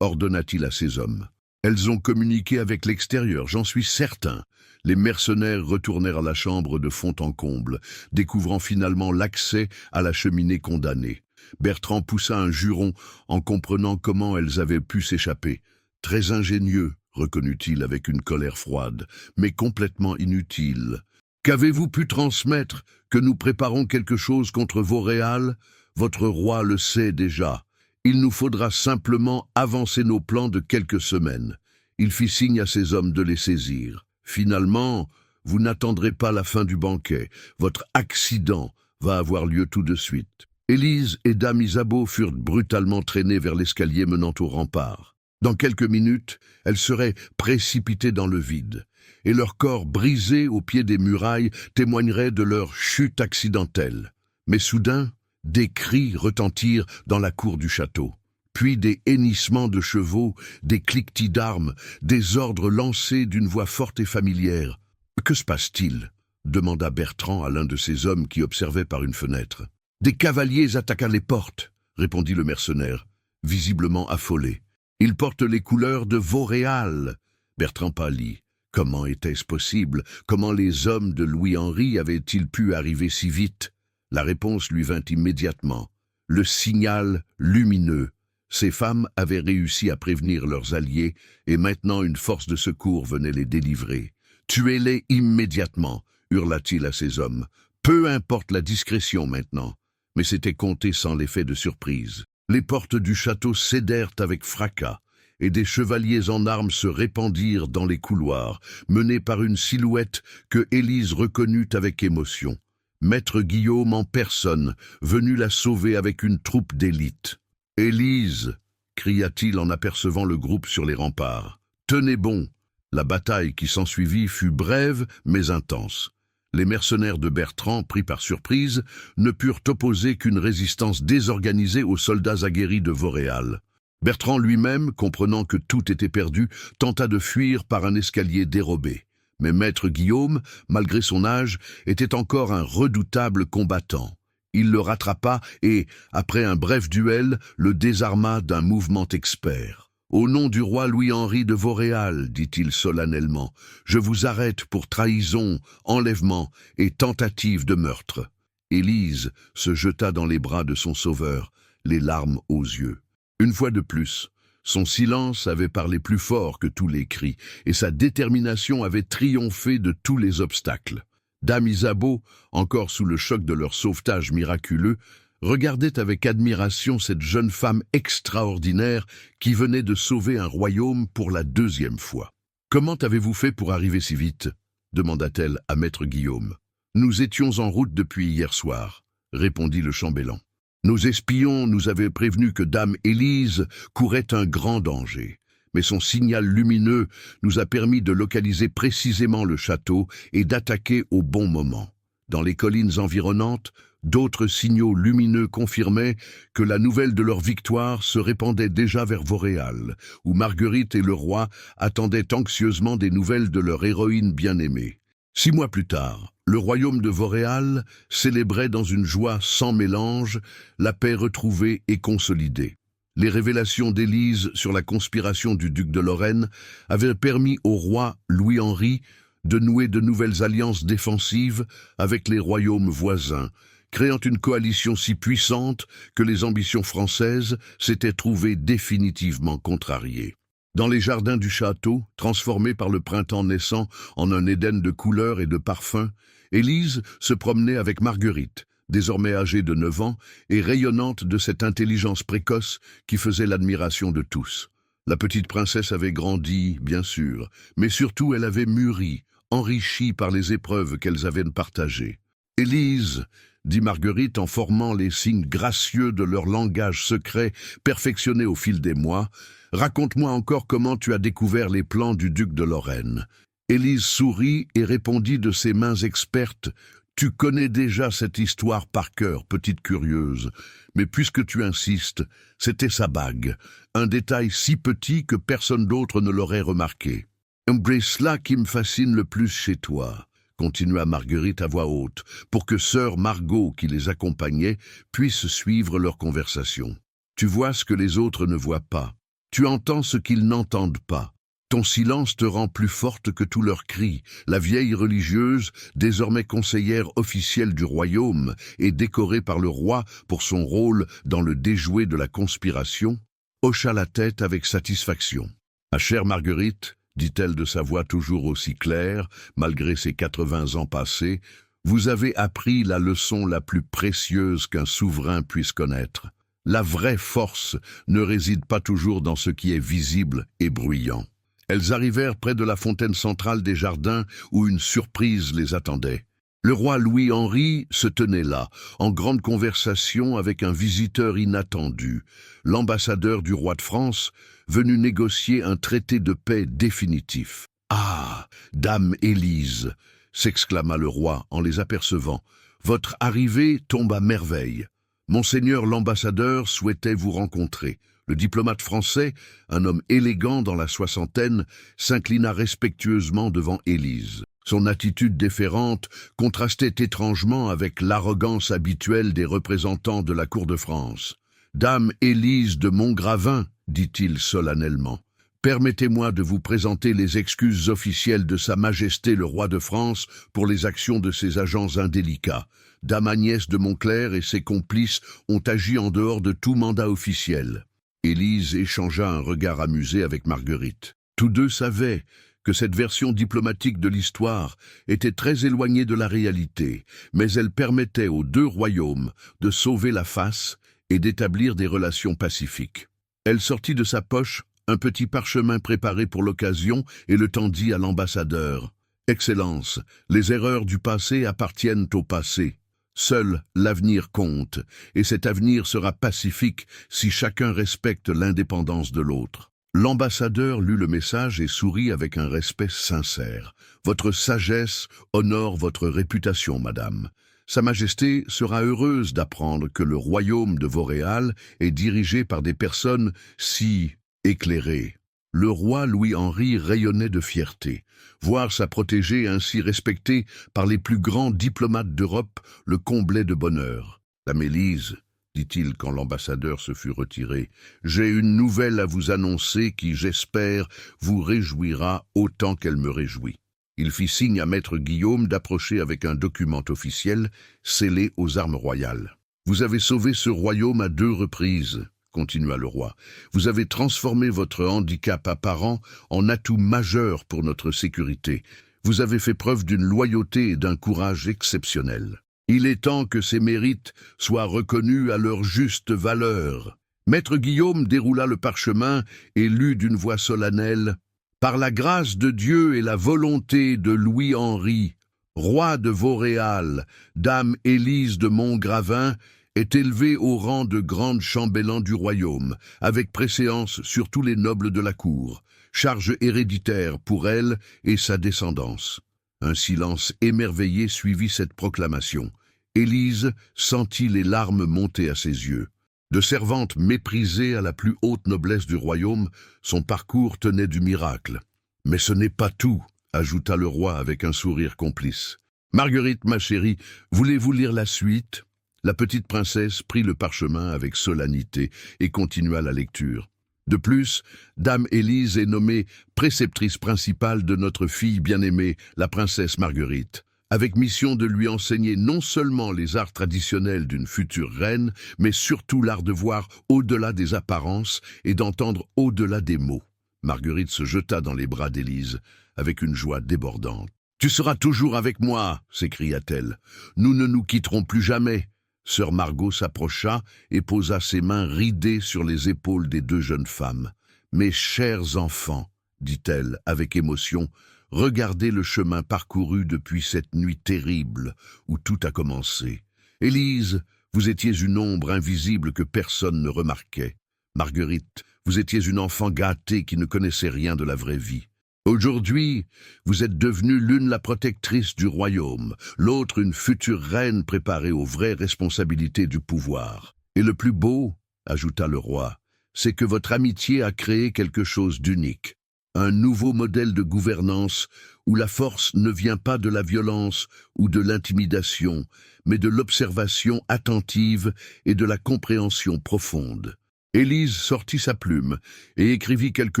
ordonna-t-il à ses hommes. Elles ont communiqué avec l'extérieur, j'en suis certain. Les mercenaires retournèrent à la chambre de fond en comble, découvrant finalement l'accès à la cheminée condamnée. Bertrand poussa un juron en comprenant comment elles avaient pu s'échapper. Très ingénieux, reconnut-il avec une colère froide, mais complètement inutile. Qu'avez-vous pu transmettre? Que nous préparons quelque chose contre Vauréal? Votre roi le sait déjà. Il nous faudra simplement avancer nos plans de quelques semaines. Il fit signe à ses hommes de les saisir. Finalement, vous n'attendrez pas la fin du banquet. Votre accident va avoir lieu tout de suite. Élise et dame Isabeau furent brutalement traînées vers l'escalier menant au rempart. Dans quelques minutes, elles seraient précipitées dans le vide, et leur corps brisé au pied des murailles témoignerait de leur chute accidentelle. Mais soudain, des cris retentirent dans la cour du château. puis des hennissements de chevaux, des cliquetis d'armes, des ordres lancés d'une voix forte et familière. « Que se passe-t-il » demanda Bertrand à l'un de ces hommes qui observaient par une fenêtre. « Des cavaliers attaquent les portes » répondit le mercenaire, visiblement affolé. « Ils portent les couleurs de Vauréal » Bertrand pâlit. Comment était-ce possible? Comment les hommes de Louis-Henri avaient-ils pu arriver si vite? La réponse lui vint immédiatement. Le signal lumineux. Ces femmes avaient réussi à prévenir leurs alliés et maintenant une force de secours venait les délivrer. « Tuez-les immédiatement » hurla-t-il à ses hommes. « Peu importe la discrétion maintenant. » Mais c'était compté sans l'effet de surprise. Les portes du château cédèrent avec fracas et des chevaliers en armes se répandirent dans les couloirs, menés par une silhouette que Élise reconnut avec émotion. Maître Guillaume en personne, venu la sauver avec une troupe d'élite. « Élise » cria-t-il en apercevant le groupe sur les remparts. « Tenez bon !» La bataille qui s'ensuivit fut brève mais intense. Les mercenaires de Bertrand, pris par surprise, ne purent opposer qu'une résistance désorganisée aux soldats aguerris de Vauréal. Bertrand lui-même, comprenant que tout était perdu, tenta de fuir par un escalier dérobé. Mais maître Guillaume, malgré son âge, était encore un redoutable combattant. Il le rattrapa et, après un bref duel, le désarma d'un mouvement expert. « Au nom du roi Louis-Henri de Vauréal, dit-il solennellement, je vous arrête pour trahison, enlèvement et tentative de meurtre. » Élise se jeta dans les bras de son sauveur, les larmes aux yeux. Une fois de plus, son silence avait parlé plus fort que tous les cris, et sa détermination avait triomphé de tous les obstacles. Dame Isabeau, encore sous le choc de leur sauvetage miraculeux, regardait avec admiration cette jeune femme extraordinaire qui venait de sauver un royaume pour la deuxième fois. « Comment avez-vous fait pour arriver si vite » demanda-t-elle à maître Guillaume. « Nous étions en route depuis hier soir » répondit le chambellan. « Nos espions nous avaient prévenu que dame Élise courait un grand danger. Mais son signal lumineux nous a permis de localiser précisément le château et d'attaquer au bon moment. Dans les collines environnantes, d'autres signaux lumineux confirmaient que la nouvelle de leur victoire se répandait déjà vers Vauréal, où Marguerite et le roi attendaient anxieusement des nouvelles de leur héroïne bien-aimée. 6 mois plus tard, le royaume de Vauréal célébrait dans une joie sans mélange la paix retrouvée et consolidée. Les révélations d'Élise sur la conspiration du duc de Lorraine avaient permis au roi Louis-Henri de nouer de nouvelles alliances défensives avec les royaumes voisins, créant une coalition si puissante que les ambitions françaises s'étaient trouvées définitivement contrariées. Dans les jardins du château, transformés par le printemps naissant en un Éden de couleurs et de parfums, Élise se promenait avec Marguerite, désormais âgée de 9 ans et rayonnante de cette intelligence précoce qui faisait l'admiration de tous. La petite princesse avait grandi, bien sûr, mais surtout elle avait mûri, enrichie par les épreuves qu'elles avaient partagées. « Élise !» dit Marguerite en formant les signes gracieux de leur langage secret, perfectionné au fil des mois. « Raconte-moi encore comment tu as découvert les plans du duc de Lorraine. » Élise sourit et répondit de ses mains expertes. « Tu connais déjà cette histoire par cœur, petite curieuse, mais puisque tu insistes, c'était sa bague, un détail si petit que personne d'autre ne l'aurait remarqué. C'est cela qui me fascine le plus chez toi. » continua Marguerite à voix haute, pour que sœur Margot, qui les accompagnait, puisse suivre leur conversation. « Tu vois ce que les autres ne voient pas. Tu entends ce qu'ils n'entendent pas. Ton silence te rend plus forte que tous leurs cris. » La vieille religieuse, désormais conseillère officielle du royaume et décorée par le roi pour son rôle dans le déjoué de la conspiration, hocha la tête avec satisfaction. « Ma chère Marguerite, dit-elle de sa voix toujours aussi claire, malgré ses 80 ans passés, vous avez appris la leçon la plus précieuse qu'un souverain puisse connaître. La vraie force ne réside pas toujours dans ce qui est visible et bruyant. » Elles arrivèrent près de la fontaine centrale des jardins où une surprise les attendait. Le roi Louis-Henri se tenait là, en grande conversation avec un visiteur inattendu, l'ambassadeur du roi de France, venu négocier un traité de paix définitif. « Ah, dame Élise !» s'exclama le roi en les apercevant. « Votre arrivée tombe à merveille. Monseigneur l'ambassadeur souhaitait vous rencontrer. Le diplomate français, un homme élégant dans la soixantaine, s'inclina respectueusement devant Élise. Son attitude déférente contrastait étrangement avec l'arrogance habituelle des représentants de la cour de France. « Dame Élise de Montgravin, dit-il solennellement, permettez-moi de vous présenter les excuses officielles de Sa Majesté le roi de France pour les actions de ses agents indélicats. Dame Agnès de Montclerc et ses complices ont agi en dehors de tout mandat officiel. » Élise échangea un regard amusé avec Marguerite. Tous deux savaient que cette version diplomatique de l'histoire était très éloignée de la réalité, mais elle permettait aux deux royaumes de sauver la face et d'établir des relations pacifiques. Elle sortit de sa poche un petit parchemin préparé pour l'occasion et le tendit à l'ambassadeur. « Excellence, les erreurs du passé appartiennent au passé. Seul l'avenir compte, et cet avenir sera pacifique si chacun respecte l'indépendance de l'autre. » L'ambassadeur lut le message et sourit avec un respect sincère. « Votre sagesse honore votre réputation, madame. Sa Majesté sera heureuse d'apprendre que le royaume de Vauréal est dirigé par des personnes si éclairées. » Le roi Louis-Henri rayonnait de fierté. Voir sa protégée ainsi respectée par les plus grands diplomates d'Europe le comblait de bonheur. « Dame Élise, dit-il quand l'ambassadeur se fut retiré, j'ai une nouvelle à vous annoncer qui, j'espère, vous réjouira autant qu'elle me réjouit. » Il fit signe à maître Guillaume d'approcher avec un document officiel scellé aux armes royales. « Vous avez sauvé ce royaume à 2 reprises. » continua le roi. « Vous avez transformé votre handicap apparent en atout majeur pour notre sécurité. Vous avez fait preuve d'une loyauté et d'un courage exceptionnels. Il est temps que ces mérites soient reconnus à leur juste valeur. » Maître Guillaume déroula le parchemin et lut d'une voix solennelle « Par la grâce de Dieu et la volonté de Louis-Henri, roi de Vauréal, dame Élise de Montgravin, est élevée au rang de grande chambellan du royaume, avec préséance sur tous les nobles de la cour, charge héréditaire pour elle et sa descendance. » Un silence émerveillé suivit cette proclamation. Élise sentit les larmes monter à ses yeux. De servante méprisée à la plus haute noblesse du royaume, son parcours tenait du miracle. « Mais ce n'est pas tout, » ajouta le roi avec un sourire complice. « Marguerite, ma chérie, voulez-vous lire la suite ?» La petite princesse prit le parchemin avec solennité et continua la lecture. De plus, Dame Élise est nommée préceptrice principale de notre fille bien-aimée, la princesse Marguerite, avec mission de lui enseigner non seulement les arts traditionnels d'une future reine, mais surtout l'art de voir au-delà des apparences et d'entendre au-delà des mots. Marguerite se jeta dans les bras d'Élise avec une joie débordante. « Tu seras toujours avec moi !» s'écria-t-elle. « Nous ne nous quitterons plus jamais !» Sœur Margot s'approcha et posa ses mains ridées sur les épaules des 2 jeunes femmes. « Mes chers enfants, dit-elle avec émotion, regardez le chemin parcouru depuis cette nuit terrible où tout a commencé. Élise, vous étiez une ombre invisible que personne ne remarquait. Marguerite, vous étiez une enfant gâtée qui ne connaissait rien de la vraie vie. Aujourd'hui, vous êtes devenue l'une la protectrice du royaume, l'autre une future reine préparée aux vraies responsabilités du pouvoir. Et le plus beau, ajouta le roi, c'est que votre amitié a créé quelque chose d'unique. Un nouveau modèle de gouvernance où la force ne vient pas de la violence ou de l'intimidation, mais de l'observation attentive et de la compréhension profonde. » Élise sortit sa plume et écrivit quelques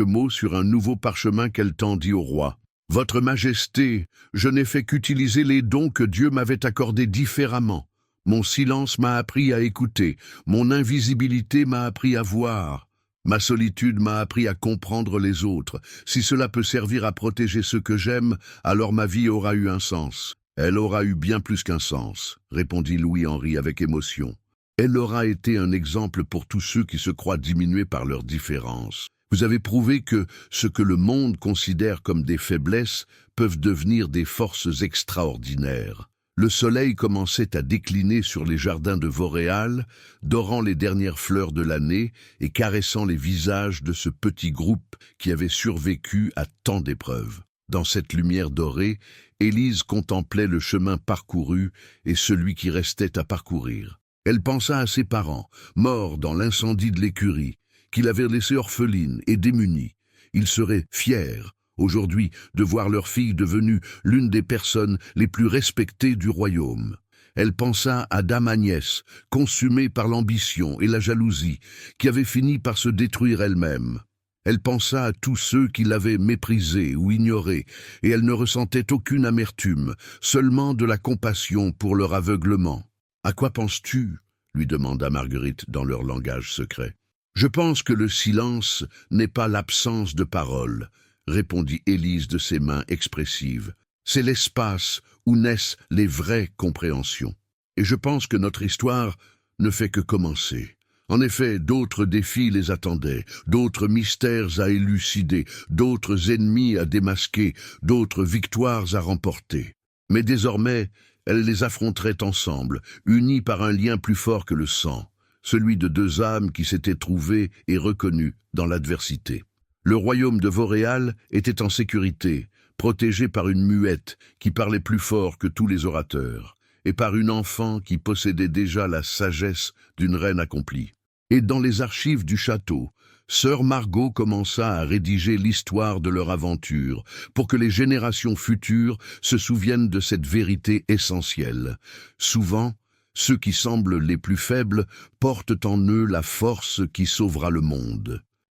mots sur un nouveau parchemin qu'elle tendit au roi. « Votre Majesté, je n'ai fait qu'utiliser les dons que Dieu m'avait accordés différemment. Mon silence m'a appris à écouter, mon invisibilité m'a appris à voir. Ma solitude m'a appris à comprendre les autres. Si cela peut servir à protéger ceux que j'aime, alors ma vie aura eu un sens. »« Elle aura eu bien plus qu'un sens, » répondit Louis-Henri avec émotion. « Elle aura été un exemple pour tous ceux qui se croient diminués par leurs différences. Vous avez prouvé que ce que le monde considère comme des faiblesses peuvent devenir des forces extraordinaires. » Le soleil commençait à décliner sur les jardins de Vauréal, dorant les dernières fleurs de l'année et caressant les visages de ce petit groupe qui avait survécu à tant d'épreuves. Dans cette lumière dorée, Élise contemplait le chemin parcouru et celui qui restait à parcourir. Elle pensa à ses parents, morts dans l'incendie de l'écurie, qu'il avait laissées orphelines et démunies. Ils seraient fiers, aujourd'hui, de voir leur fille devenue l'une des personnes les plus respectées du royaume. Elle pensa à Dame Agnès, consumée par l'ambition et la jalousie, qui avait fini par se détruire elle-même. Elle pensa à tous ceux qui l'avaient méprisée ou ignorée, et elle ne ressentait aucune amertume, seulement de la compassion pour leur aveuglement. « À quoi penses-tu » lui demanda Marguerite dans leur langage secret. « Je pense que le silence n'est pas l'absence de parole, » répondit Élise de ses mains expressives. « C'est l'espace où naissent les vraies compréhensions. Et je pense que notre histoire ne fait que commencer. En effet, d'autres défis les attendaient, d'autres mystères à élucider, d'autres ennemis à démasquer, d'autres victoires à remporter. Mais désormais, elle les affronterait ensemble, unies par un lien plus fort que le sang, celui de deux âmes qui s'étaient trouvées et reconnues dans l'adversité. Le royaume de Vauréal était en sécurité, protégé par une muette qui parlait plus fort que tous les orateurs, et par une enfant qui possédait déjà la sagesse d'une reine accomplie. Et dans les archives du château, sœur Margot commença à rédiger l'histoire de leur aventure pour que les générations futures se souviennent de cette vérité essentielle. Souvent, ceux qui semblent les plus faibles portent en eux la force qui sauvera le monde.